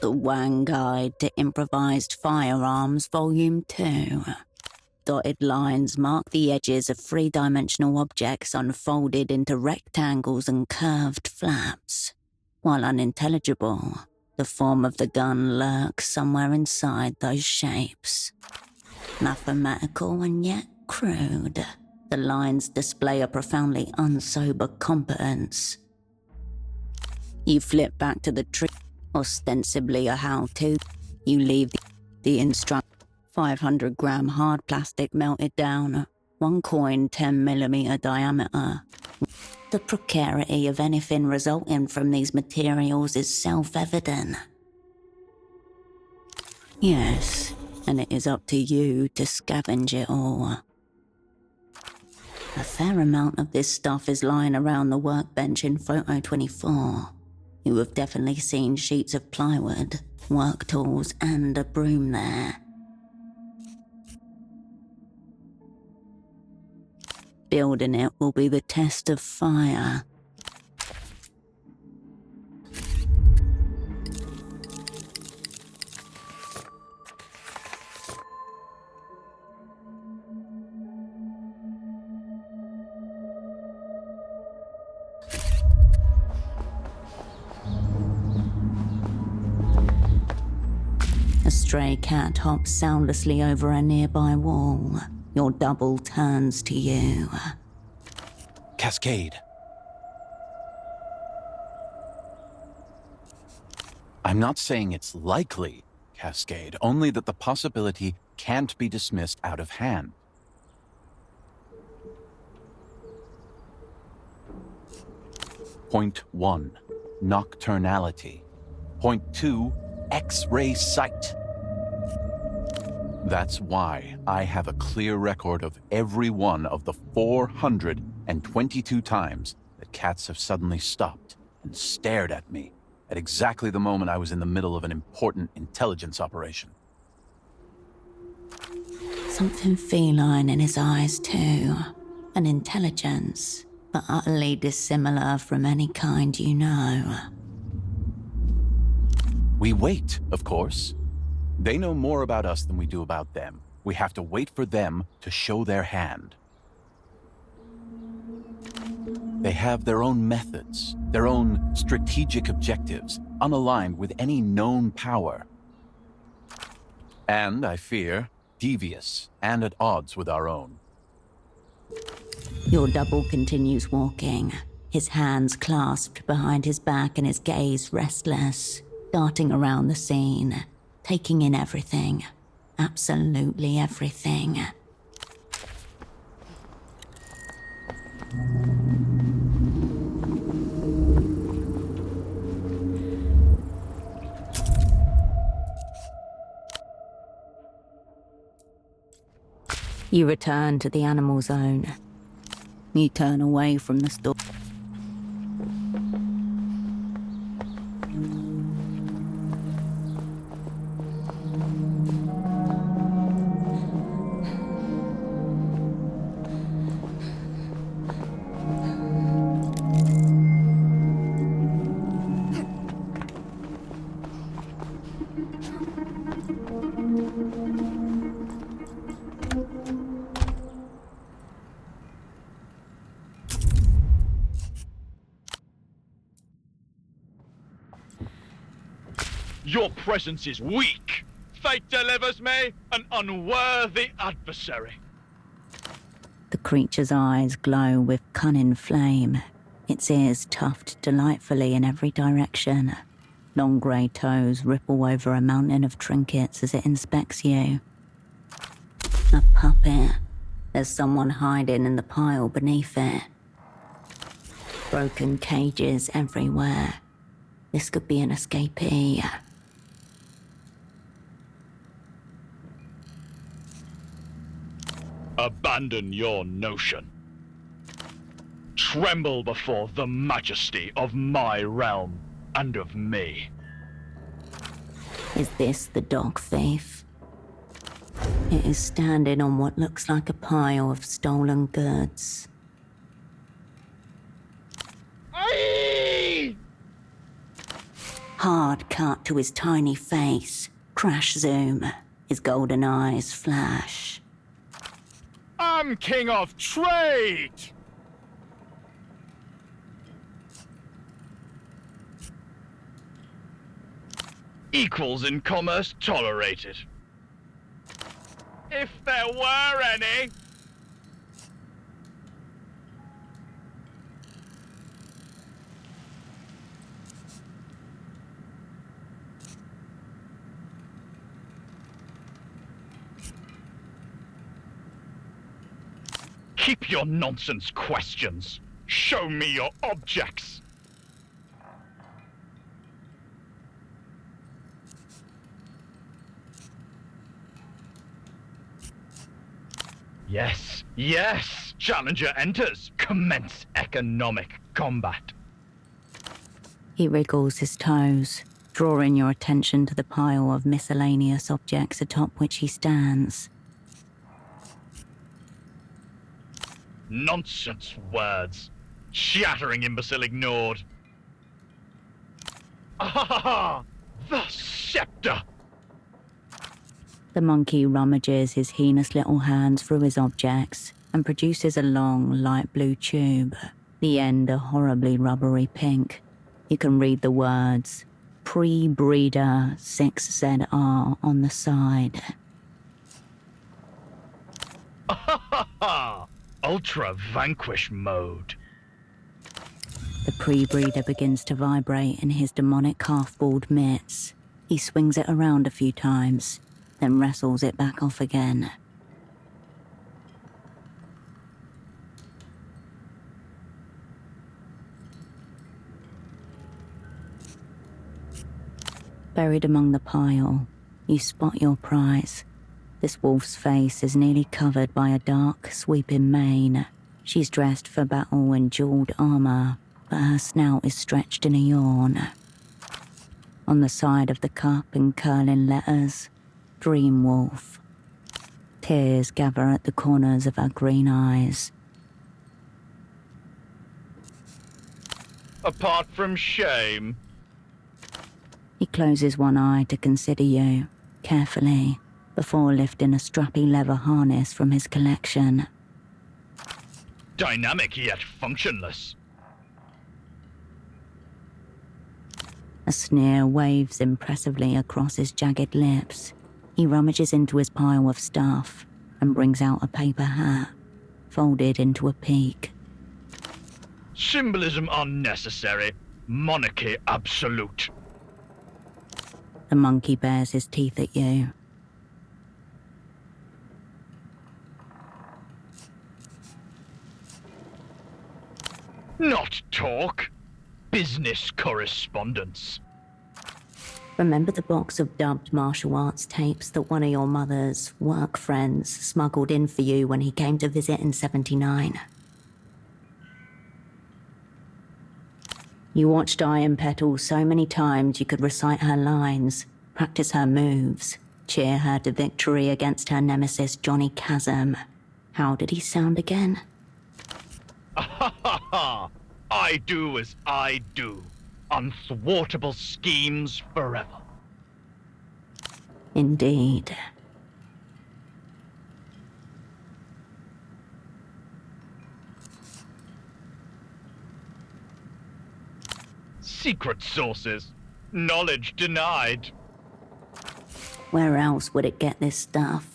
The Wang Guide to Improvised Firearms, Volume 2. Dotted lines mark the edges of three-dimensional objects unfolded into rectangles and curved flaps. While unintelligible, the form of the gun lurks somewhere inside those shapes. Mathematical and yet crude, the lines display a profoundly unsober competence. You flip back to the tree. Ostensibly a how-to, you leave the instruct 500-gram hard plastic melted down, 1 coin 10mm diameter. The precarity of anything resulting from these materials is self-evident. Yes, and it is up to you to scavenge it all. A fair amount of this stuff is lying around the workbench in Photo 24. You have definitely seen sheets of plywood, work tools, and a broom there. Building it will be the test of fire. A stray cat hops soundlessly over a nearby wall, your double turns to you. Cascade. I'm not saying it's likely, Cascade, only that the possibility can't be dismissed out of hand. Point 1, nocturnality. Point 2, X-ray sight. That's why I have a clear record of every one of the 422 times that cats have suddenly stopped and stared at me at exactly the moment I was in the middle of an important intelligence operation. Something feline in his eyes too. An intelligence, but utterly dissimilar from any kind you know. We wait, of course. They know more about us than we do about them. We have to wait for them to show their hand. They have their own methods, their own strategic objectives, unaligned with any known power. And, I fear, devious and at odds with our own. Your double continues walking, his hands clasped behind his back and his gaze restless, darting around the scene, taking in everything. Absolutely everything. You return to the animal zone. You turn away from the store. Your presence is weak. Fate delivers me an unworthy adversary. The creature's eyes glow with cunning flame, its ears tuft delightfully in every direction. Long grey toes ripple over a mountain of trinkets as it inspects you. A puppet. There's someone hiding in the pile beneath it. Broken cages everywhere. This could be an escapee. Abandon your notion. Tremble before the majesty of my realm and of me. Is this the dog thief? It is standing on what looks like a pile of stolen goods. Aye! Hard cut to his tiny face. Crash zoom. His golden eyes flash. I'm king of trade! Equals in commerce tolerated. If there were any. Keep your nonsense questions. Show me your objects. Yes, yes. Challenger enters. Commence economic combat. He wriggles his toes, drawing your attention to the pile of miscellaneous objects atop which he stands. Nonsense words. Shattering imbecile ignored. Ah, the scepter. The monkey rummages his heinous little hands through his objects and produces a long, light blue tube, the end a horribly rubbery pink. You can read the words, Pre-breeder 6ZR on the side. Ultra Vanquish mode. The pre-breeder begins to vibrate in his demonic half-balled mitts. He swings it around a few times, then wrestles it back off again. Buried among the pile, you spot your prize. This wolf's face is nearly covered by a dark, sweeping mane. She's dressed for battle in jeweled armor, but her snout is stretched in a yawn. On the side of the cup in curling letters, Dream Wolf. Tears gather at the corners of her green eyes. Apart from shame. He closes one eye to consider you, carefully, before lifting a strappy leather harness from his collection. Dynamic yet functionless. A sneer waves impressively across his jagged lips. He rummages into his pile of stuff and brings out a paper hat, folded into a peak. Symbolism unnecessary. Monarchy absolute. The monkey bares his teeth at you. Not talk. Business correspondence. Remember the box of dubbed martial arts tapes that one of your mother's work friends smuggled in for you when he came to visit in 79? You watched Iron Petal so many times you could recite her lines, practice her moves, cheer her to victory against her nemesis Johnny Chasm. How did he sound again? I do as I do. Unthwartable schemes forever. Indeed. Secret sources. Knowledge denied. Where else would it get this stuff?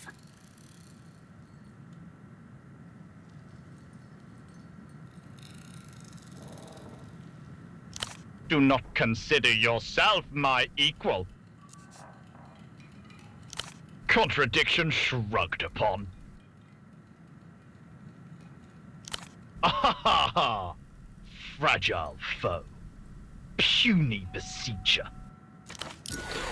Do not consider yourself my equal. Contradiction shrugged upon. Fragile foe. Puny beseecher.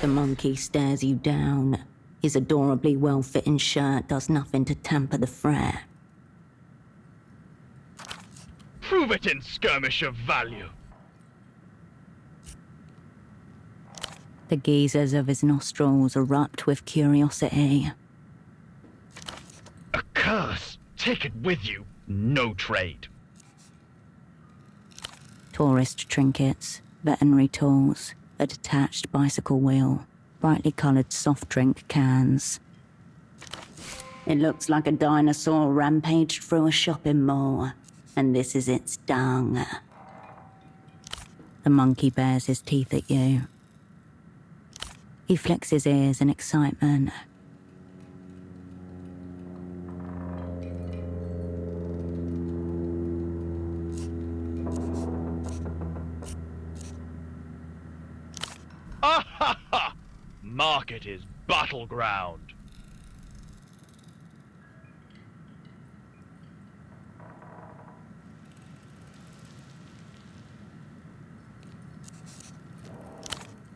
The monkey stares you down. His adorably well-fitting shirt does nothing to temper the fret. Prove it in skirmish of value. The geysers of his nostrils erupt with curiosity. A curse. Take it with you. No trade. Tourist trinkets, veterinary tools, a detached bicycle wheel, brightly coloured soft drink cans. It looks like a dinosaur rampaged through a shopping mall, and this is its dung. The monkey bares his teeth at you. He flicks his ears in excitement. Market is battleground.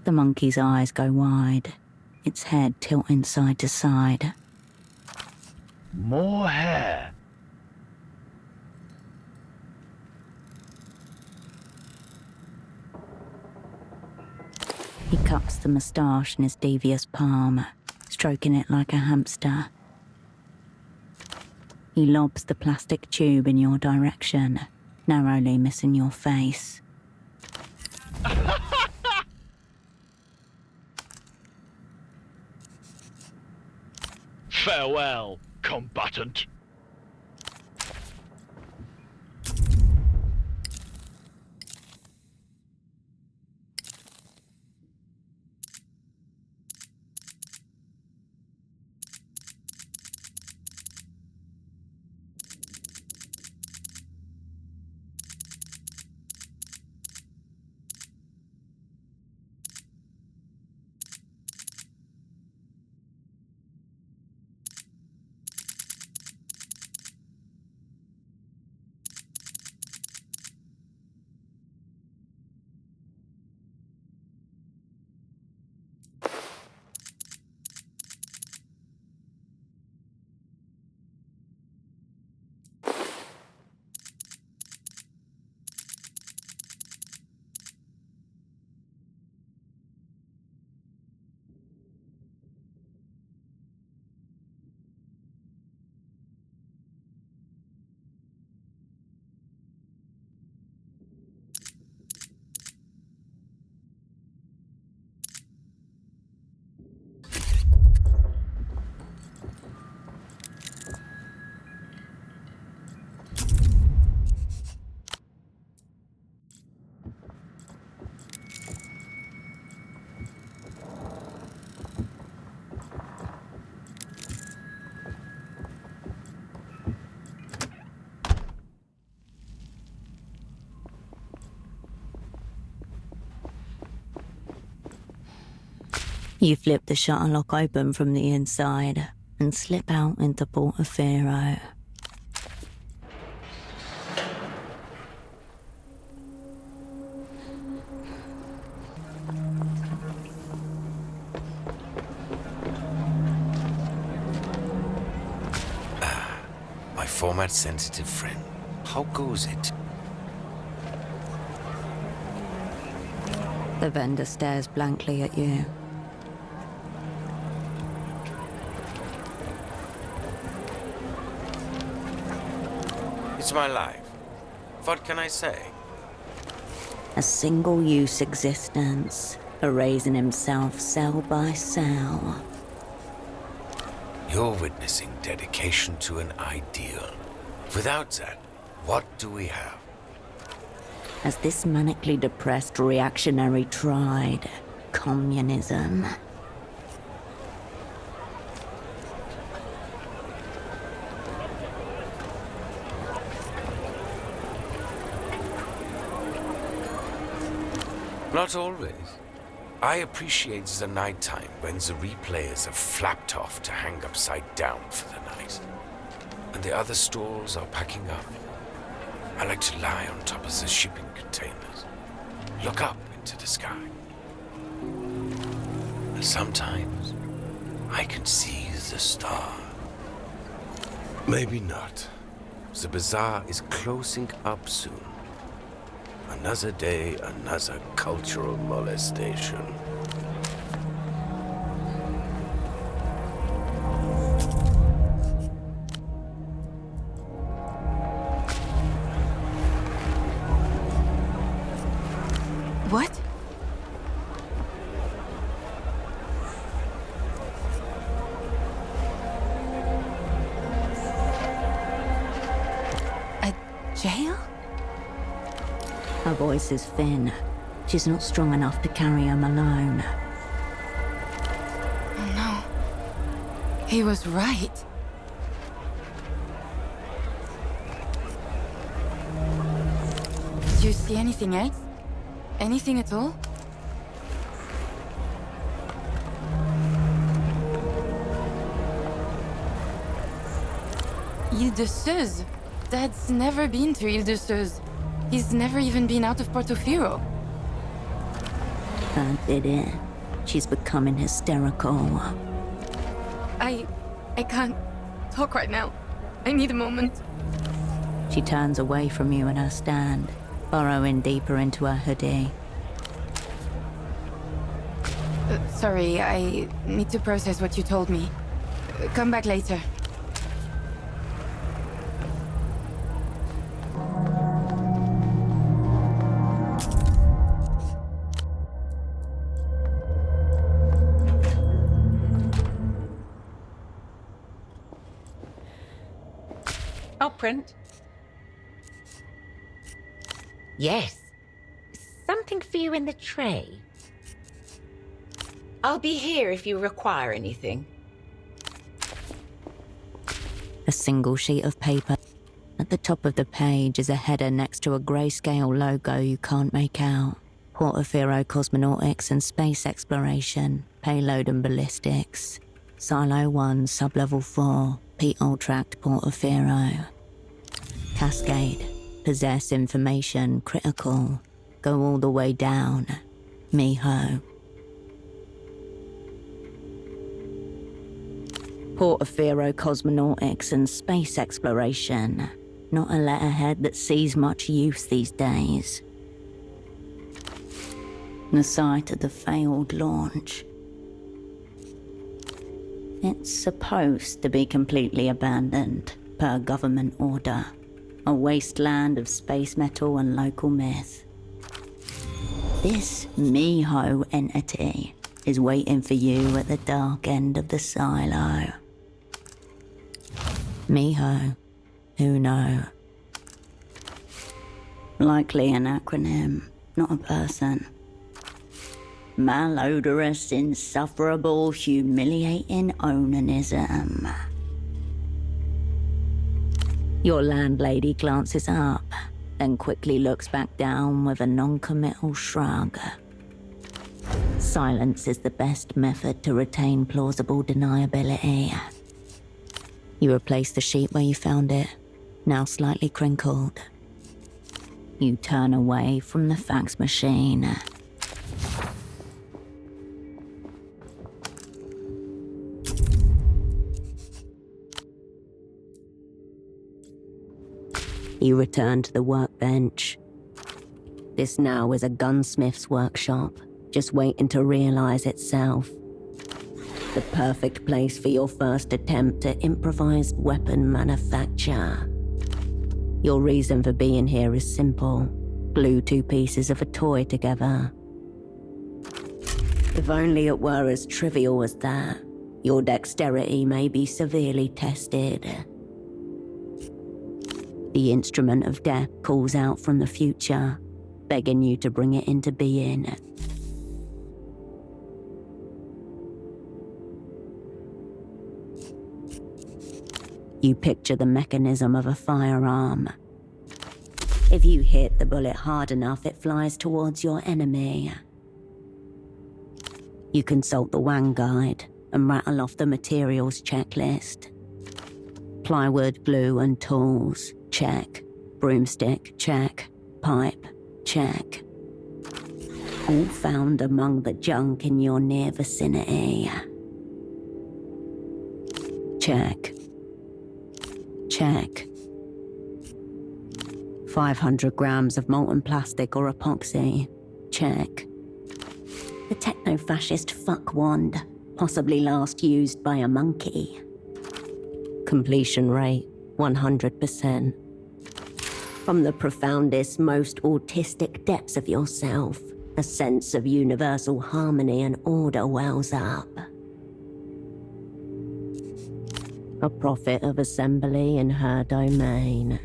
The monkey's eyes go wide, its head tilting side to side. More hair. He cups the moustache in his devious palm, stroking it like a hamster. He lobs the plastic tube in your direction, narrowly missing your face. Farewell, combatant. You flip the shutter lock open from the inside and slip out into Portofino. My format-sensitive friend. How goes it? The vendor stares blankly at you. It's my life. What can I say? A single-use existence, erasing himself cell by cell. You're witnessing dedication to an ideal. Without that, what do we have? As this manically depressed reactionary tried communism. Not always. I appreciate the nighttime when the replayers have flapped off to hang upside down for the night. And the other stalls are packing up. I like to lie on top of the shipping containers. Look up into the sky. And sometimes I can see the star. Maybe not. The bazaar is closing up soon. Another day, another cultural molestation. What? A jail? Her voice is thin. She's not strong enough to carry him alone. Oh no. He was right. Did you see anything else? Anything at all? Ile de Seuse. Dad's never been to Ile de Seuse. He's never even been out of Portofino. That did it. She's becoming hysterical. I can't talk right now. I need a moment. She turns away from you in her stand, burrowing deeper into her hoodie. Sorry, I need to process what you told me. Come back later. I'll print. Yes. Something for you in the tray. I'll be here if you require anything. A single sheet of paper. At the top of the page is a header next to a grayscale logo you can't make out. Portofino Cosmonautics and Space Exploration, Payload and Ballistics. Silo 1, Sublevel 4, Pete Tract Portofino. Cascade, Possess Information, Critical. Go all the way down. Miho. Portofino Cosmonautics and Space Exploration. Not a letterhead that sees much use these days. The site of the failed launch. It's supposed to be completely abandoned, per government order. A wasteland of space metal and local myth. This Miho entity is waiting for you at the dark end of the silo. Miho, who know? Likely an acronym, not a person. Malodorous, insufferable, humiliating onanism. Your landlady glances up, then quickly looks back down with a non-committal shrug. Silence is the best method to retain plausible deniability. You replace the sheet where you found it, now slightly crinkled. You turn away from the fax machine. You return to the workbench. This now is a gunsmith's workshop, just waiting to realize itself. The perfect place for your first attempt at improvised weapon manufacture. Your reason for being here is simple. Glue two pieces of a toy together. If only it were as trivial as that, your dexterity may be severely tested. The instrument of death calls out from the future, begging you to bring it into being. You picture the mechanism of a firearm. If you hit the bullet hard enough, it flies towards your enemy. You consult the Wang guide and rattle off the materials checklist. Plywood, glue, and tools, check. Broomstick, check. Pipe, check. All found among the junk in your near vicinity. Check. Check. 500 grams of molten plastic or epoxy. Check. The techno-fascist fuck wand, possibly last used by a monkey. Completion rate, 100%. From the profoundest, most autistic depths of yourself, a sense of universal harmony and order wells up. A prophet of assembly in her domain.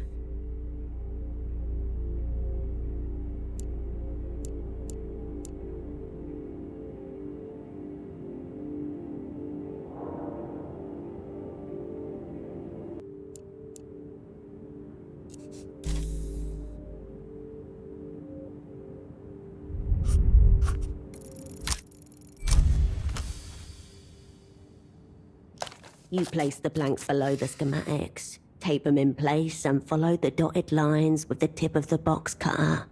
You place the blanks below the schematics, tape them in place, and follow the dotted lines with the tip of the box cutter.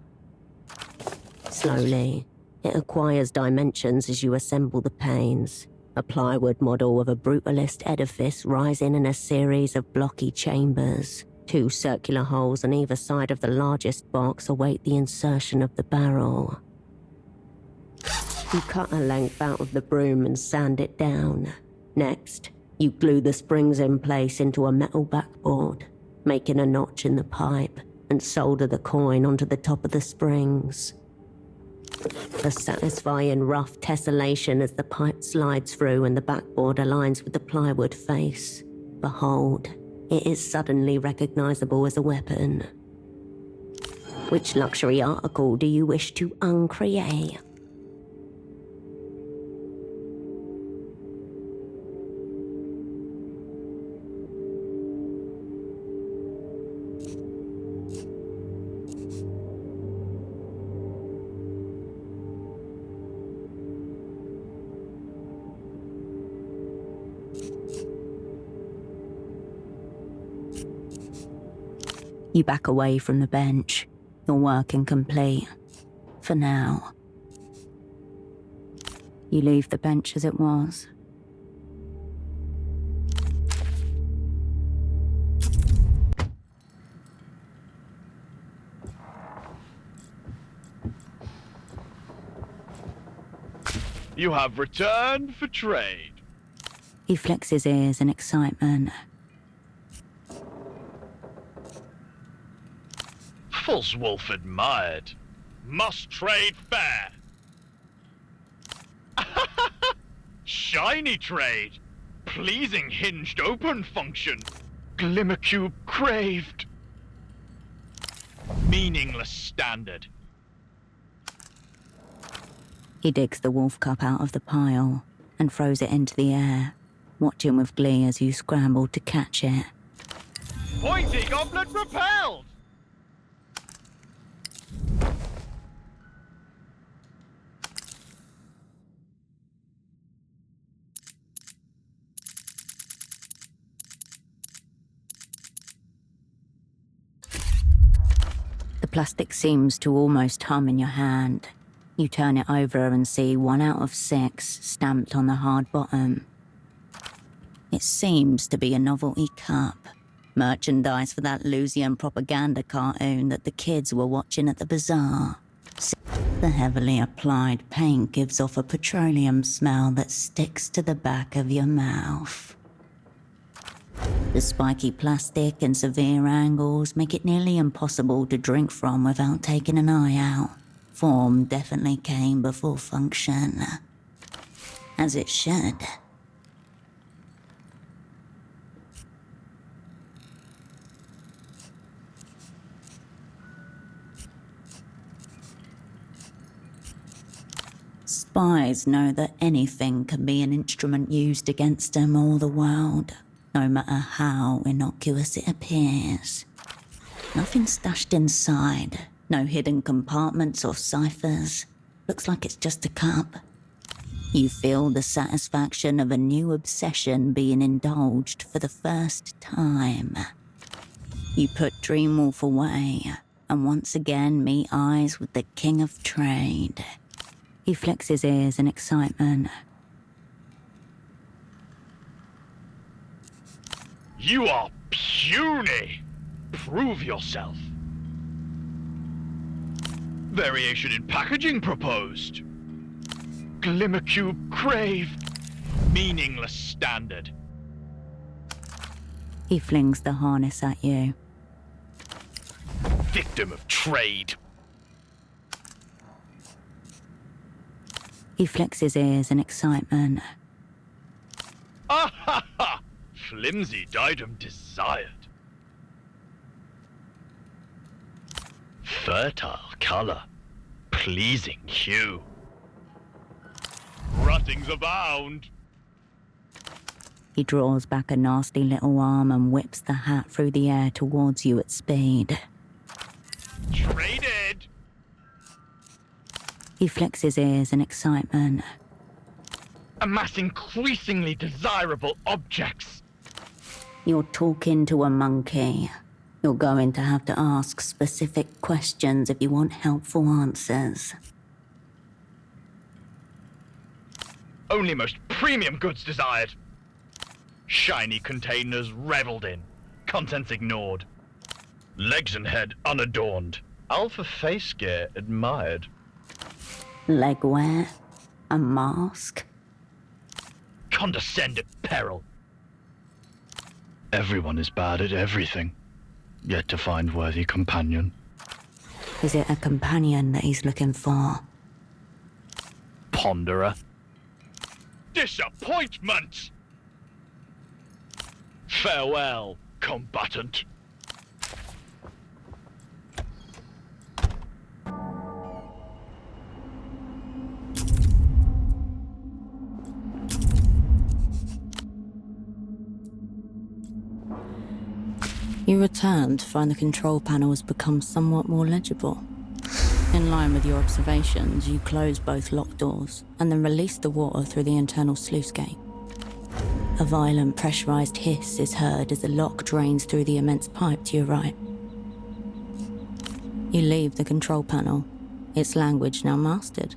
Slowly, it acquires dimensions as you assemble the panes. A plywood model of a brutalist edifice rising in a series of blocky chambers. 2 circular holes on either side of the largest box await the insertion of the barrel. You cut a length out of the broom and sand it down. Next, you glue the springs in place into a metal backboard, making a notch in the pipe, and solder the coin onto the top of the springs. A satisfying rough tessellation as the pipe slides through and the backboard aligns with the plywood face. Behold, it is suddenly recognizable as a weapon. Which luxury article do you wish to uncreate? You back away from the bench, your work incomplete. For now. You leave the bench as it was. You have returned for trade. He flicks his ears in excitement. Wolf admired. Must trade fair. Shiny trade. Pleasing hinged open function. Glimmercube craved. Meaningless standard. He digs the wolf cup out of the pile and throws it into the air, watching with glee as you scramble to catch it. Pointy goblet repelled! The plastic seems to almost hum in your hand. You turn it over and see 1 out of 6 stamped on the hard bottom. It seems to be a novelty cup. Merchandise for that Lusian propaganda cartoon that the kids were watching at the bazaar. The heavily applied paint gives off a petroleum smell that sticks to the back of your mouth. The spiky plastic and severe angles make it nearly impossible to drink from without taking an eye out. Form definitely came before function. As it should. Spies know that anything can be an instrument used against them or the world, no matter how innocuous it appears. Nothing stashed inside, no hidden compartments or ciphers. Looks like it's just a cup. You feel the satisfaction of a new obsession being indulged for the first time. You put Dreamwolf away, and once again meet eyes with the king of trade. He flicks his ears in excitement. You are puny! Prove yourself. Variation in packaging proposed. Glimmercube crave. Meaningless standard. He flings the harness at you. Victim of trade. He flicks his ears in excitement. Ah ha ha! Flimsy item desired. Fertile color. Pleasing hue. Ruttings abound. He draws back a nasty little arm and whips the hat through the air towards you at speed. Traded! He flicks his ears in excitement. Amass increasingly desirable objects. You're talking to a monkey. You're going to have to ask specific questions if you want helpful answers. Only most premium goods desired. Shiny containers reveled in. Contents ignored. Legs and head unadorned. Alpha face gear admired. Legwear? A mask? Condescend at peril. Everyone is bad at everything. Yet to find worthy companion. Is it a companion that he's looking for? Ponderer. Disappointment! Farewell, combatant. You return to find the control panel has become somewhat more legible. In line with your observations, you close both lock doors and then release the water through the internal sluice gate. A violent pressurized hiss is heard as the lock drains through the immense pipe to your right. You leave the control panel, its language now mastered.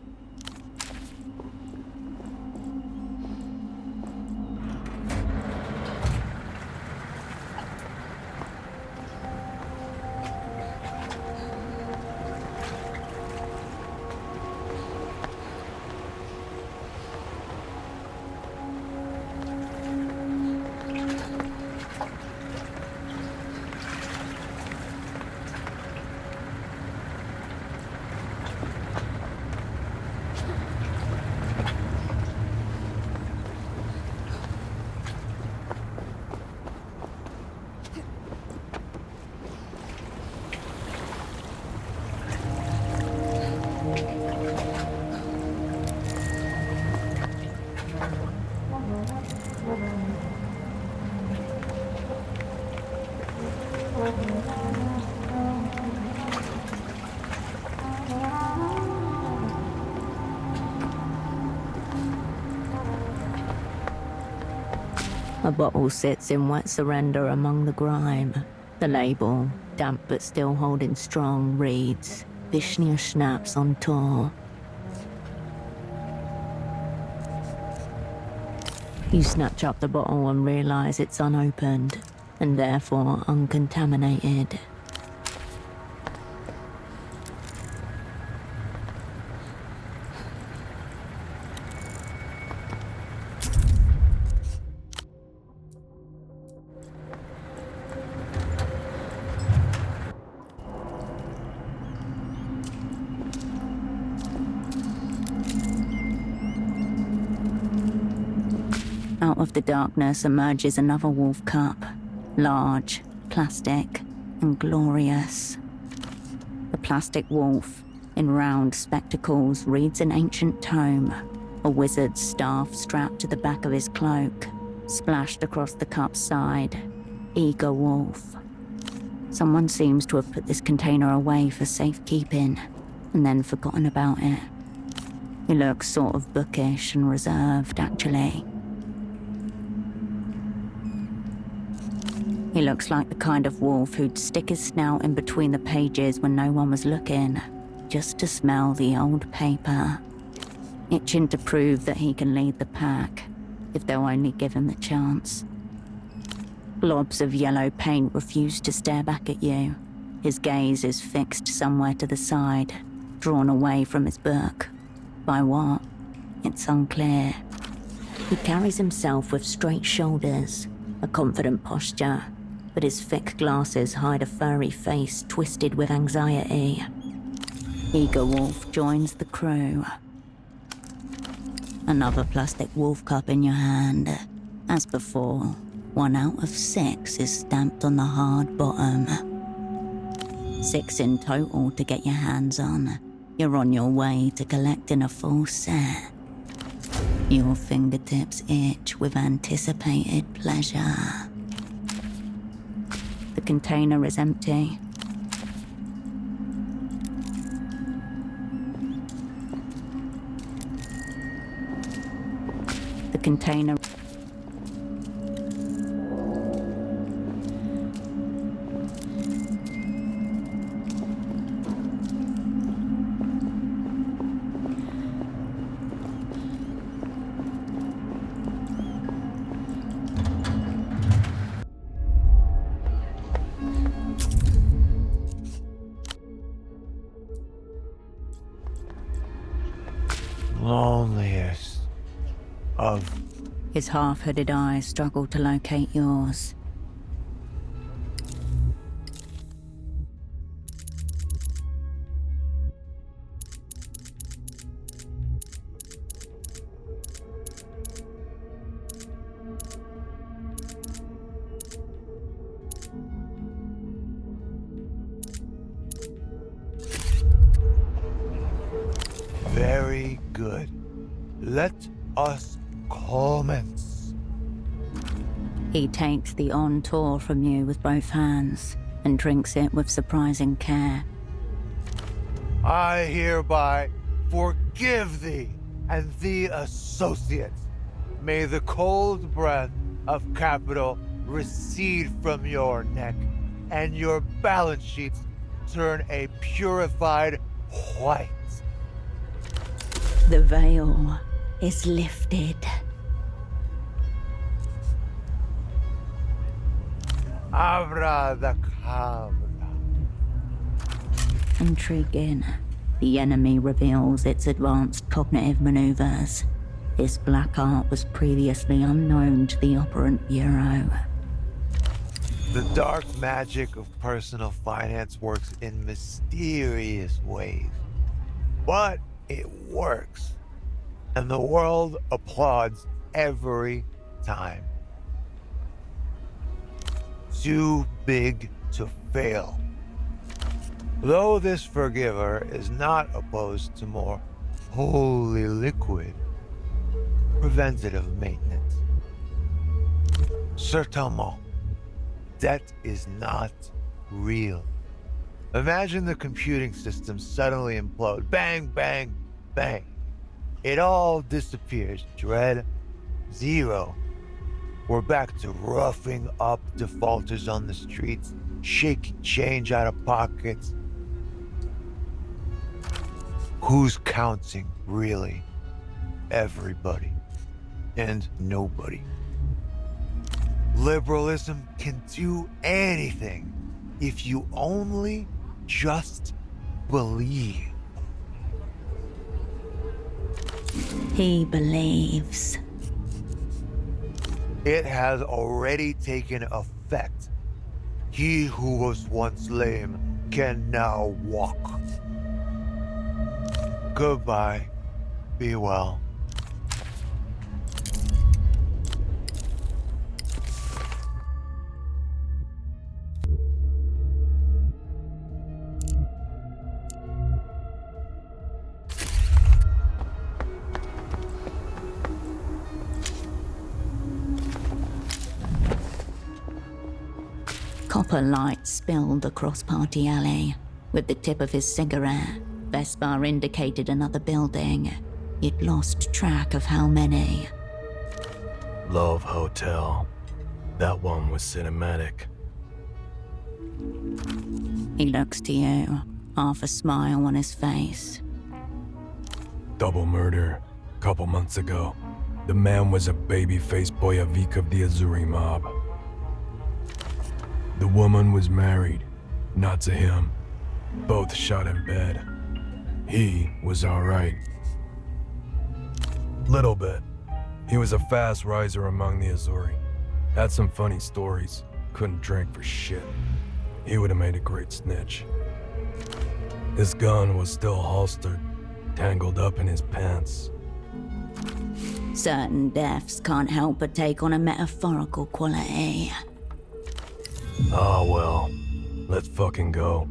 A bottle sits in wet surrender among the grime, The label, damp but still holding strong, reads Vishnia Schnapps on tour. You snatch up the bottle and realize it's unopened, and therefore uncontaminated. Out of the darkness emerges another wolf cup, large, plastic, and glorious. The plastic wolf, in round spectacles, reads an ancient tome, a wizard's staff strapped to the back of his cloak, splashed across the cup's side, Eager Wolf. Someone seems to have put this container away for safekeeping, and then forgotten about it. He looks sort of bookish and reserved, actually. He looks like the kind of wolf who'd stick his snout in between the pages when no one was looking, just to smell the old paper, itching to prove that he can lead the pack, if they'll only give him the chance. Globs of yellow paint refuse to stare back at you. His gaze is fixed somewhere to the side, drawn away from his book. By what? It's unclear. He carries himself with straight shoulders, a confident posture, but his thick glasses hide a furry face twisted with anxiety. Eager Wolf joins the crew. Another plastic wolf cup in your hand. As before, 1 out of 6 is stamped on the hard bottom. 6 in total to get your hands on. You're on your way to collecting a full set. Your fingertips itch with anticipated pleasure. The container is empty. The container... Loneliest of... His half-hooded eyes struggle to locate yours. Very good. Let us commence. He takes the on tour from you with both hands and drinks it with surprising care. I hereby forgive thee and thee associates. May the cold breath of capital recede from your neck and your balance sheets turn a purified white. The veil is lifted. Abracadabra. Intriguing. The enemy reveals its advanced cognitive maneuvers. This black art was previously unknown to the operant bureau. The dark magic of personal finance works in mysterious ways. But it works. And the world applauds every time. Too big to fail. Though this forgiver is not opposed to more wholly liquid preventative maintenance. Certainement, debt is not real. Imagine the computing system suddenly implode. Bang, bang, bang. It all disappears. Dread, zero. We're back to roughing up defaulters on the streets shaking change out of pockets. Who's counting, really? Everybody and nobody. Liberalism can do anything if you only just believe. He believes. It has already taken effect. He who was once lame can now walk. Goodbye. Be well. Copper light spilled across Party Alley. With the tip of his cigarette, Vespar indicated another building. He'd lost track of how many. Love Hotel. That one was cinematic. He looks to you, half a smile on his face. Double murder. Couple months ago. The man was a baby-faced Boyavik of the Azuri mob. The woman was married, not to him. Both shot in bed. He was alright. Little bit. He was a fast riser among the Azuri. Had some funny stories. Couldn't drink for shit. He would have made a great snitch. His gun was still holstered, tangled up in his pants. Certain deaths can't help but take on a metaphorical quality. Ah, well. Let's fucking go.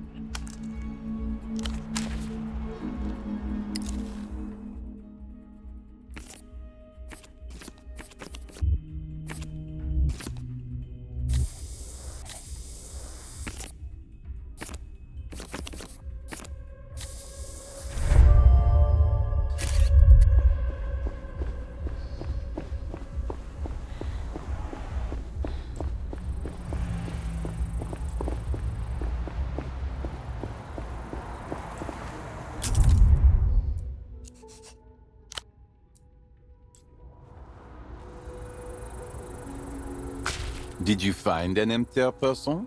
Did you find an EMTERR person?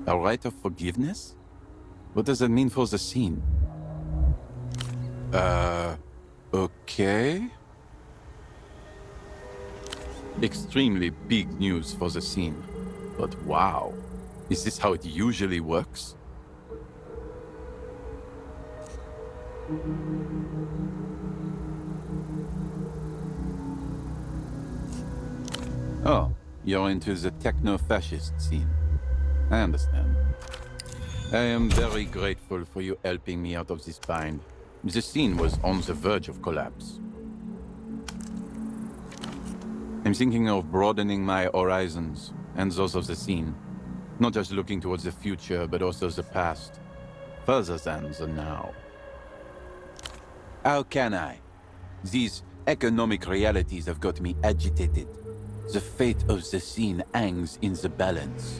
A right of forgiveness? What does that mean for the scene? Okay. Extremely big news for the scene. But wow, is this how it usually works? Oh, you're into the techno-fascist scene. I understand. I am very grateful for you helping me out of this bind. The scene was on the verge of collapse. I'm thinking of broadening my horizons and those of the scene. Not just looking towards the future, but also the past. Further than the now. How can I? These economic realities have got me agitated. The fate of the scene hangs in the balance.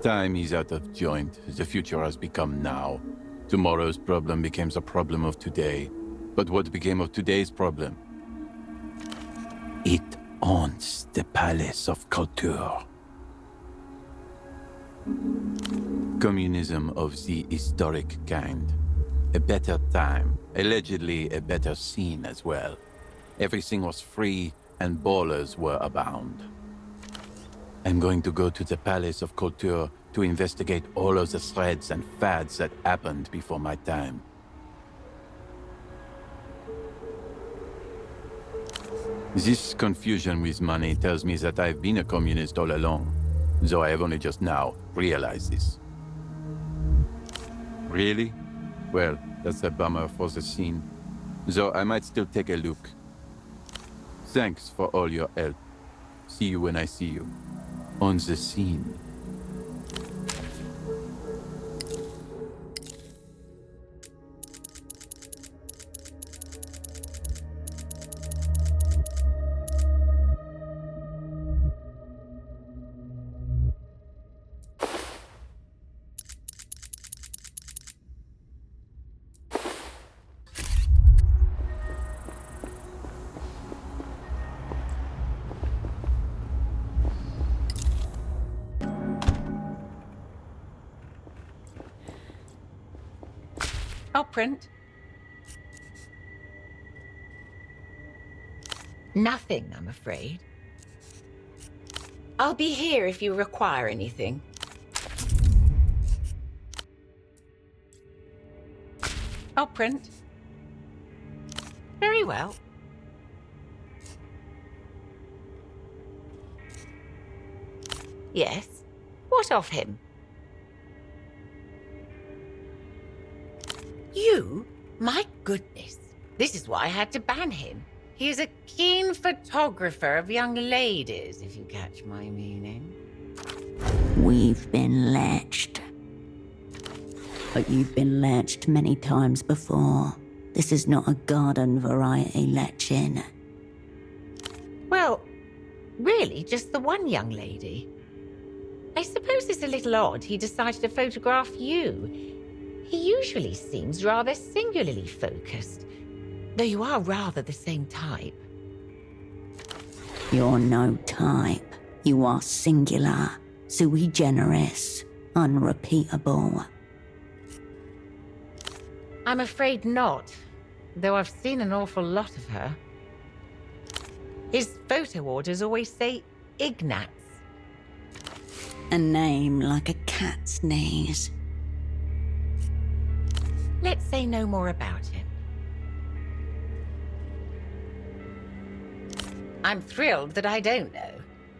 Time is out of joint. The future has become now. Tomorrow's problem becomes a problem of today. But what became of today's problem? It owns the Palace of Culture. Communism of the historic kind. A better time. Allegedly a better scene as well. Everything was free, and ballers were abound. I'm going to go to the Palace of Culture to investigate all of the threads and fads that happened before my time. This confusion with money tells me that I've been a communist all along, though I have only just now realized this. Really? Well, that's a bummer for the scene, though I might still take a look. Thanks for all your help. See you when I see you. On the scene. I'll print. Nothing, I'm afraid. I'll be here if you require anything. I'll print. Very well. Yes. What of him? You? My goodness. This is why I had to ban him. He is a keen photographer of young ladies, if you catch my meaning. We've been latched. But you've been latched many times before. This is not a garden variety latching. Well, really, just the one young lady. I suppose it's a little odd he decided to photograph you. He usually seems rather singularly focused, though you are rather the same type. You're no type. You are singular, sui generis, unrepeatable. I'm afraid not, though I've seen an awful lot of her. His photo orders always say Ignatz. A name like a cat's sneeze. Let's say no more about him. I'm thrilled that I don't know,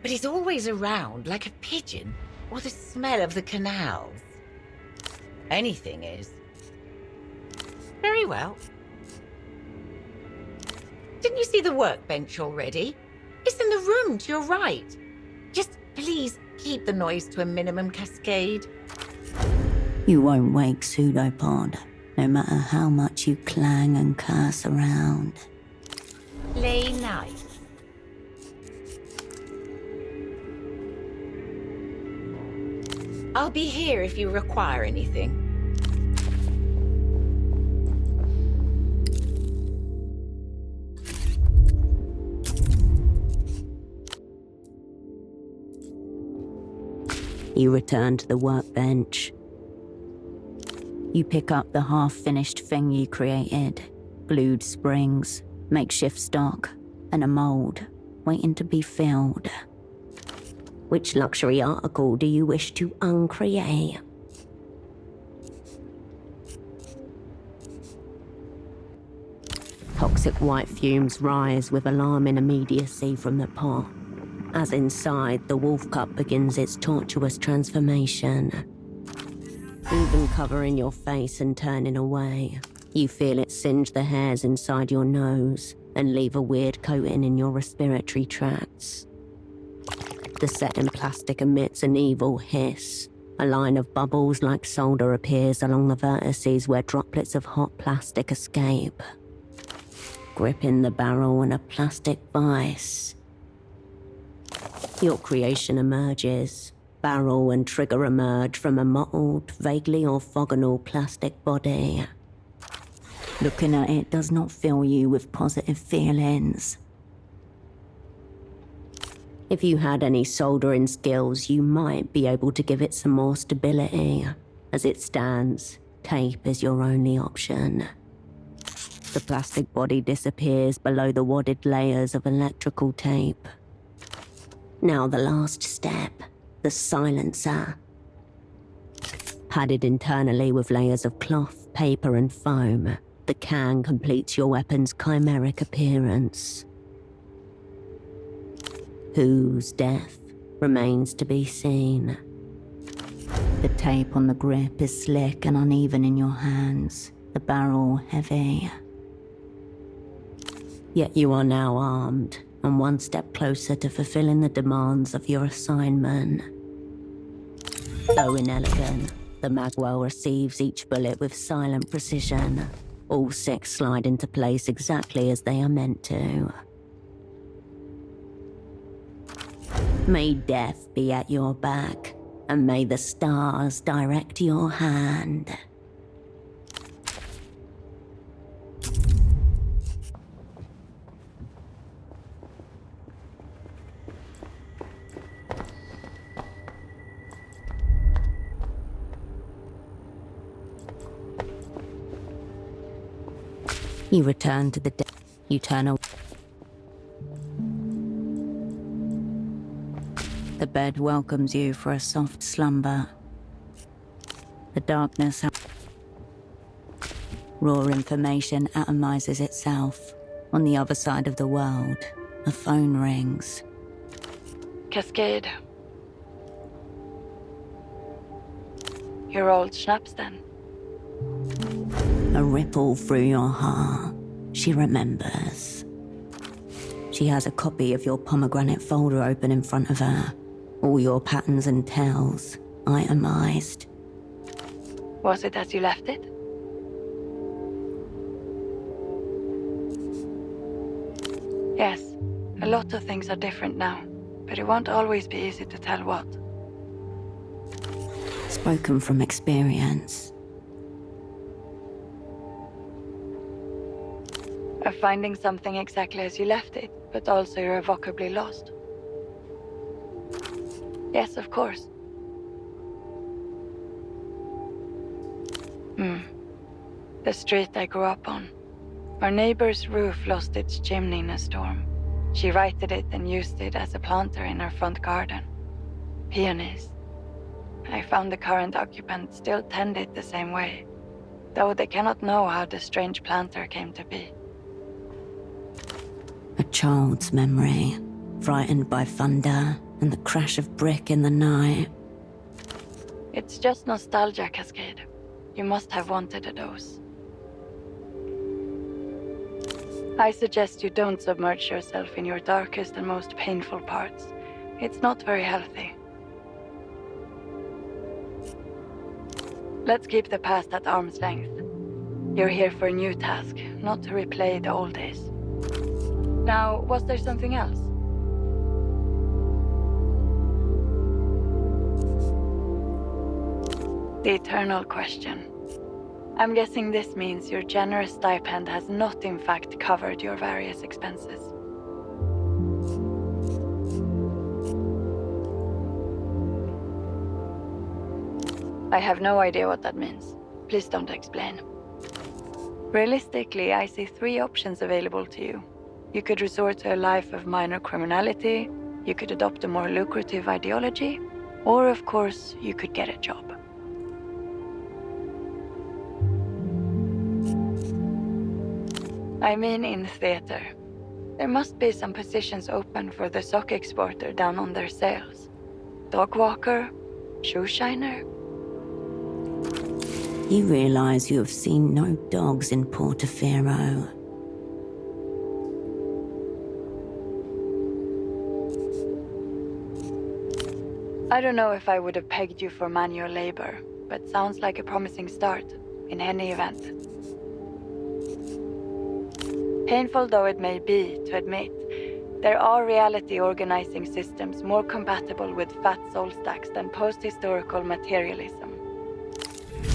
but he's always around like a pigeon or the smell of the canals. Anything is. Very well. Didn't you see the workbench already? It's in the room to your right. Just please keep the noise to a minimum, Cascade. You won't wake Pseudopod, no matter how much you clang and curse around. Lay nice. I'll be here if you require anything. You return to the workbench. You pick up the half-finished thing you created. Glued springs, makeshift stock, and a mold, waiting to be filled. Which luxury article do you wish to uncreate? Toxic white fumes rise with alarming immediacy from the pot. As inside, the wolf cup begins its tortuous transformation. Even covering your face and turning away, you feel it singe the hairs inside your nose and leave a weird coating in your respiratory tracts. The setting plastic emits an evil hiss. A line of bubbles like solder appears along the vertices where droplets of hot plastic escape. Gripping the barrel in a plastic vice. Your creation emerges. Barrel and trigger emerge from a mottled, vaguely orthogonal plastic body. Looking at it does not fill you with positive feelings. If you had any soldering skills, you might be able to give it some more stability. As it stands, tape is your only option. The plastic body disappears below the wadded layers of electrical tape. Now the last step, the silencer. Padded internally with layers of cloth, paper and foam, the can completes your weapon's chimeric appearance. Whose death remains to be seen. The tape on the grip is slick and uneven in your hands, the barrel heavy. Yet you are now armed, and one step closer to fulfilling the demands of your assignment. Though inelegant, the magwell receives each bullet with silent precision. All 6 slide into place exactly as they are meant to. May death be at your back, and may the stars direct your hand. You return to the deck. You turn away. The bed welcomes you for a soft slumber. The darkness. Raw information atomizes itself. On the other side of the world, a phone rings. Cascade. Your old schnapps then? A ripple through your heart. She remembers. She has a copy of your pomegranate folder open in front of her. All your patterns and tells, itemized. Was it as you left it? Yes, a lot of things are different now, but it won't always be easy to tell what. Spoken from experience. Of finding something exactly as you left it, but also irrevocably lost. Yes, of course. The street I grew up on. Our neighbor's roof lost its chimney in a storm. She righted it and used it as a planter in her front garden. Peonies. I found the current occupant still tend it the same way, though they cannot know how the strange planter came to be. A child's memory, frightened by thunder and the crash of brick in the night. It's just nostalgia, Cascade. You must have wanted a dose. I suggest you don't submerge yourself in your darkest and most painful parts. It's not very healthy. Let's keep the past at arm's length. You're here for a new task, not to replay the old days. Now, was there something else? The eternal question. I'm guessing this means your generous stipend has not in fact covered your various expenses. I have no idea what that means. Please don't explain. Realistically, I see 3 options available to you. You could resort to a life of minor criminality, you could adopt a more lucrative ideology, or of course, you could get a job. I mean in theater. There must be some positions open for the sock exporter down on their sales. Dog walker, shoe shiner. You realize you have seen no dogs in Portofino. I don't know if I would have pegged you for manual labor, but sounds like a promising start, in any event. Painful though it may be to admit, there are reality organizing systems more compatible with fat soul stacks than post-historical materialism.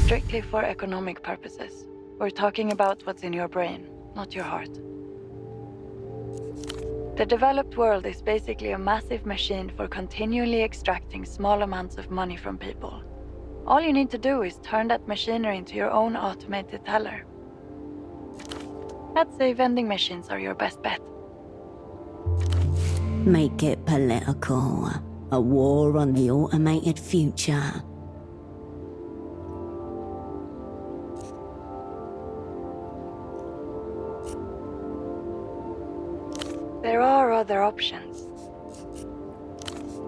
Strictly for economic purposes, we're talking about what's in your brain, not your heart. The developed world is basically a massive machine for continually extracting small amounts of money from people. All you need to do is turn that machinery into your own automated teller. I'd say vending machines are your best bet. Make it political. A war on the automated future. There are other options.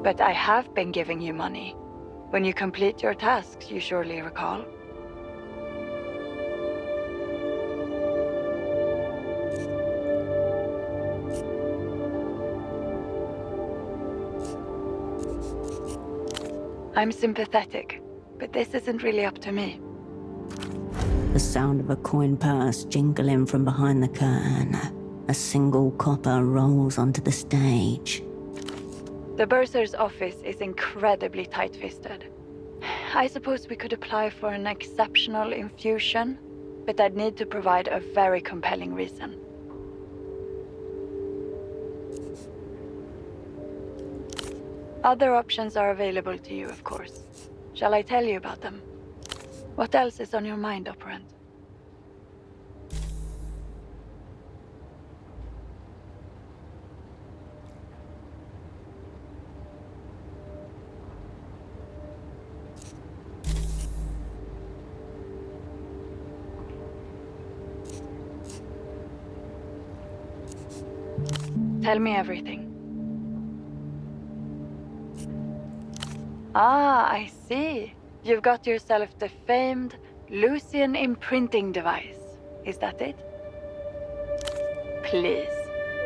But I have been giving you money. When you complete your tasks, you surely recall. I'm sympathetic, but this isn't really up to me. The sound of a coin purse jingling from behind the curtain. A single copper rolls onto the stage. The bursar's office is incredibly tight-fisted. I suppose we could apply for an exceptional infusion, but I'd need to provide a very compelling reason. Other options are available to you, of course. Shall I tell you about them? What else is on your mind, Operant? Tell me everything. Ah, I see. You've got yourself the famed Lucian imprinting device. Is that it? Please.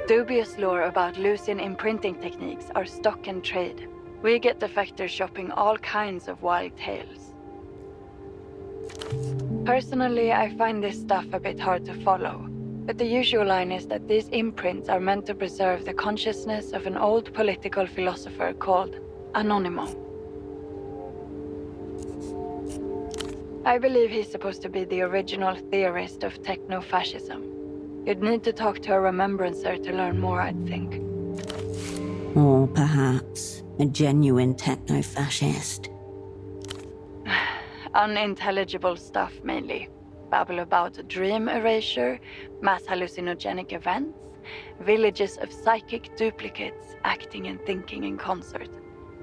Dubious lore about Lucian imprinting techniques are stock and trade. We get defectors shopping all kinds of wild tales. Personally, I find this stuff a bit hard to follow. But the usual line is that these imprints are meant to preserve the consciousness of an old political philosopher called Anonymous. I believe he's supposed to be the original theorist of techno-fascism. You'd need to talk to a remembrancer to learn more, I'd think. Or perhaps a genuine techno-fascist. Unintelligible stuff, mainly. Babble about dream erasure, mass hallucinogenic events, villages of psychic duplicates acting and thinking in concert.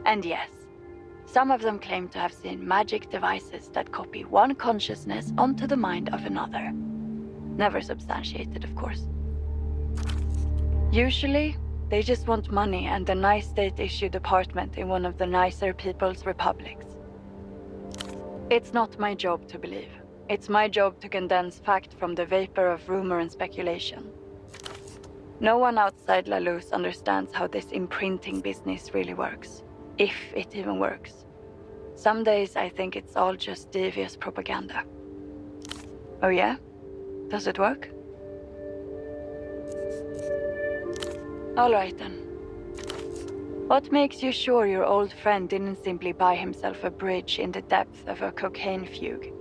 And yes, some of them claim to have seen magic devices that copy one consciousness onto the mind of another. Never substantiated, of course. Usually, they just want money and a nice state-issued apartment in one of the nicer people's republics. It's not my job to believe. It's my job to condense fact from the vapor of rumor and speculation. No one outside La Luz understands how this imprinting business really works. If it even works. Some days I think it's all just devious propaganda. Oh yeah? Does it work? All right then. What makes you sure your old friend didn't simply buy himself a bridge in the depth of a cocaine fugue?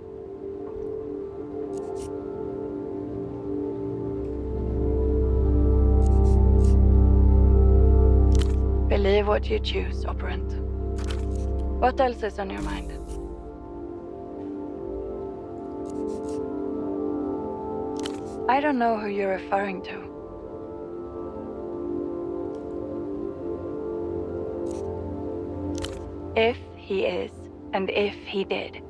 Believe what you choose, Operant. What else is on your mind? I don't know who you're referring to. If he is, and if he did,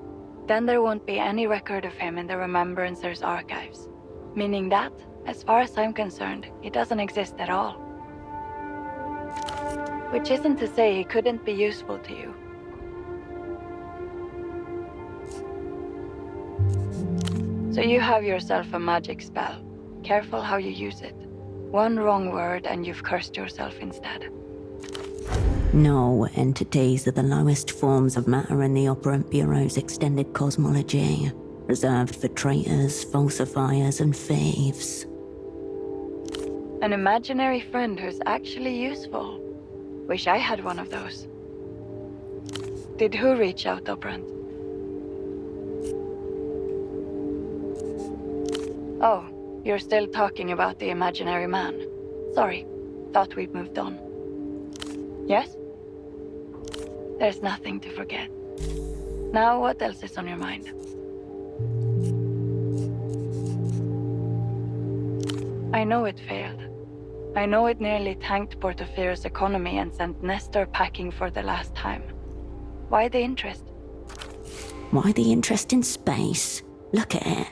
then there won't be any record of him in the Remembrancer's archives. Meaning that, as far as I'm concerned, he doesn't exist at all. Which isn't to say he couldn't be useful to you. So you have yourself a magic spell. Careful how you use it. One wrong word and you've cursed yourself instead. No, entities are the lowest forms of matter in the Operant Bureau's extended cosmology, reserved for traitors, falsifiers, and thieves. An imaginary friend who's actually useful. Wish I had one of those. Did who reach out, Operant? Oh, you're still talking about the imaginary man. Sorry, thought we'd moved on. Yes? There's nothing to forget. Now, what else is on your mind? I know it failed. I know it nearly tanked Portofiero's economy and sent Nestor packing for the last time. Why the interest? Why the interest in space? Look at it.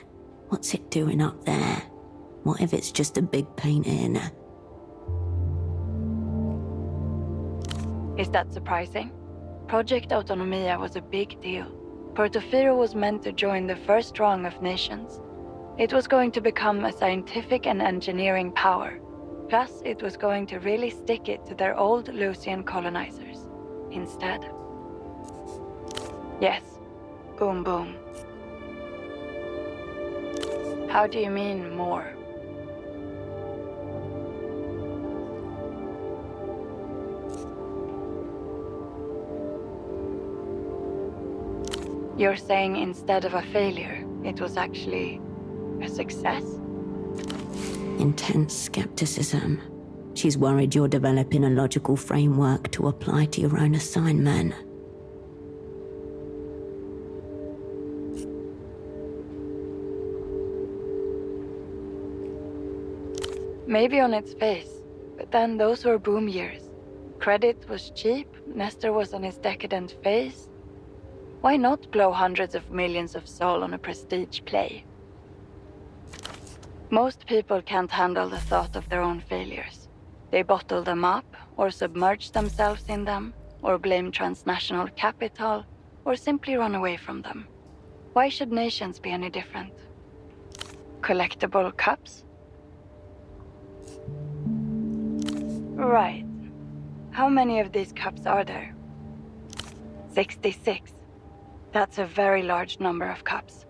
What's it doing up there? What if it's just a big painting? Is that surprising? Project Autonomia was a big deal. Portofiero was meant to join the first rung of nations. It was going to become a scientific and engineering power. Plus, it was going to really stick it to their old Lucian colonizers. Instead. Yes. Boom boom. How do you mean, more? You're saying instead of a failure, it was actually a success? Intense skepticism. She's worried you're developing a logical framework to apply to your own assignment. Maybe on its face, but then those were boom years. Credit was cheap, Nestor was on his decadent phase. Why not blow hundreds of millions of sol on a prestige play? Most people can't handle the thought of their own failures. They bottle them up, or submerge themselves in them, or blame transnational capital, or simply run away from them. Why should nations be any different? Collectible cups? Right. How many of these cups are there? 66. That's a very large number of cups.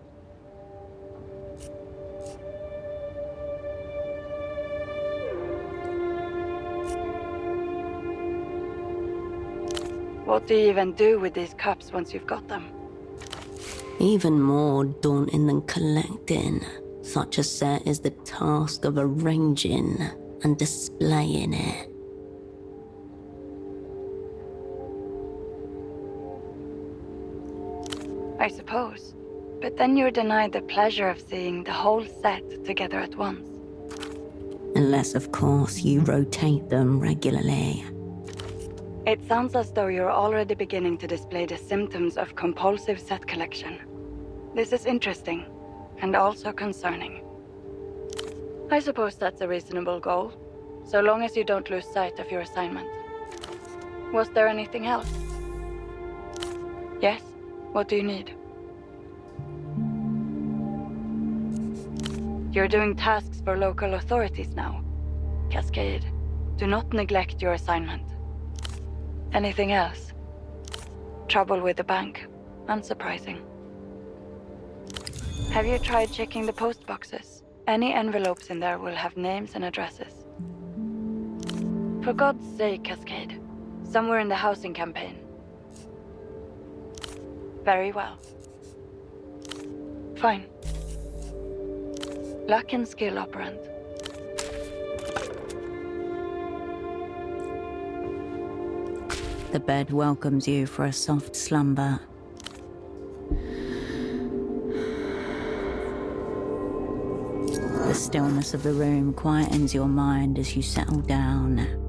What do you even do with these cups once you've got them? Even more daunting than collecting, such a set is the task of arranging and displaying it. I suppose. But then you're denied the pleasure of seeing the whole set together at once. Unless, of course, you rotate them regularly. It sounds as though you're already beginning to display the symptoms of compulsive set collection. This is interesting, and also concerning. I suppose that's a reasonable goal, so long as you don't lose sight of your assignment. Was there anything else? Yes? What do you need? You're doing tasks for local authorities now. Cascade, do not neglect your assignment. Anything else? Trouble with the bank. Unsurprising. Have you tried checking the post boxes? Any envelopes in there will have names and addresses. For God's sake, Cascade. Somewhere in the housing campaign. Very well. Fine. Luck and skill, operant. The bed welcomes you for a soft slumber. The stillness of the room quietens your mind as you settle down.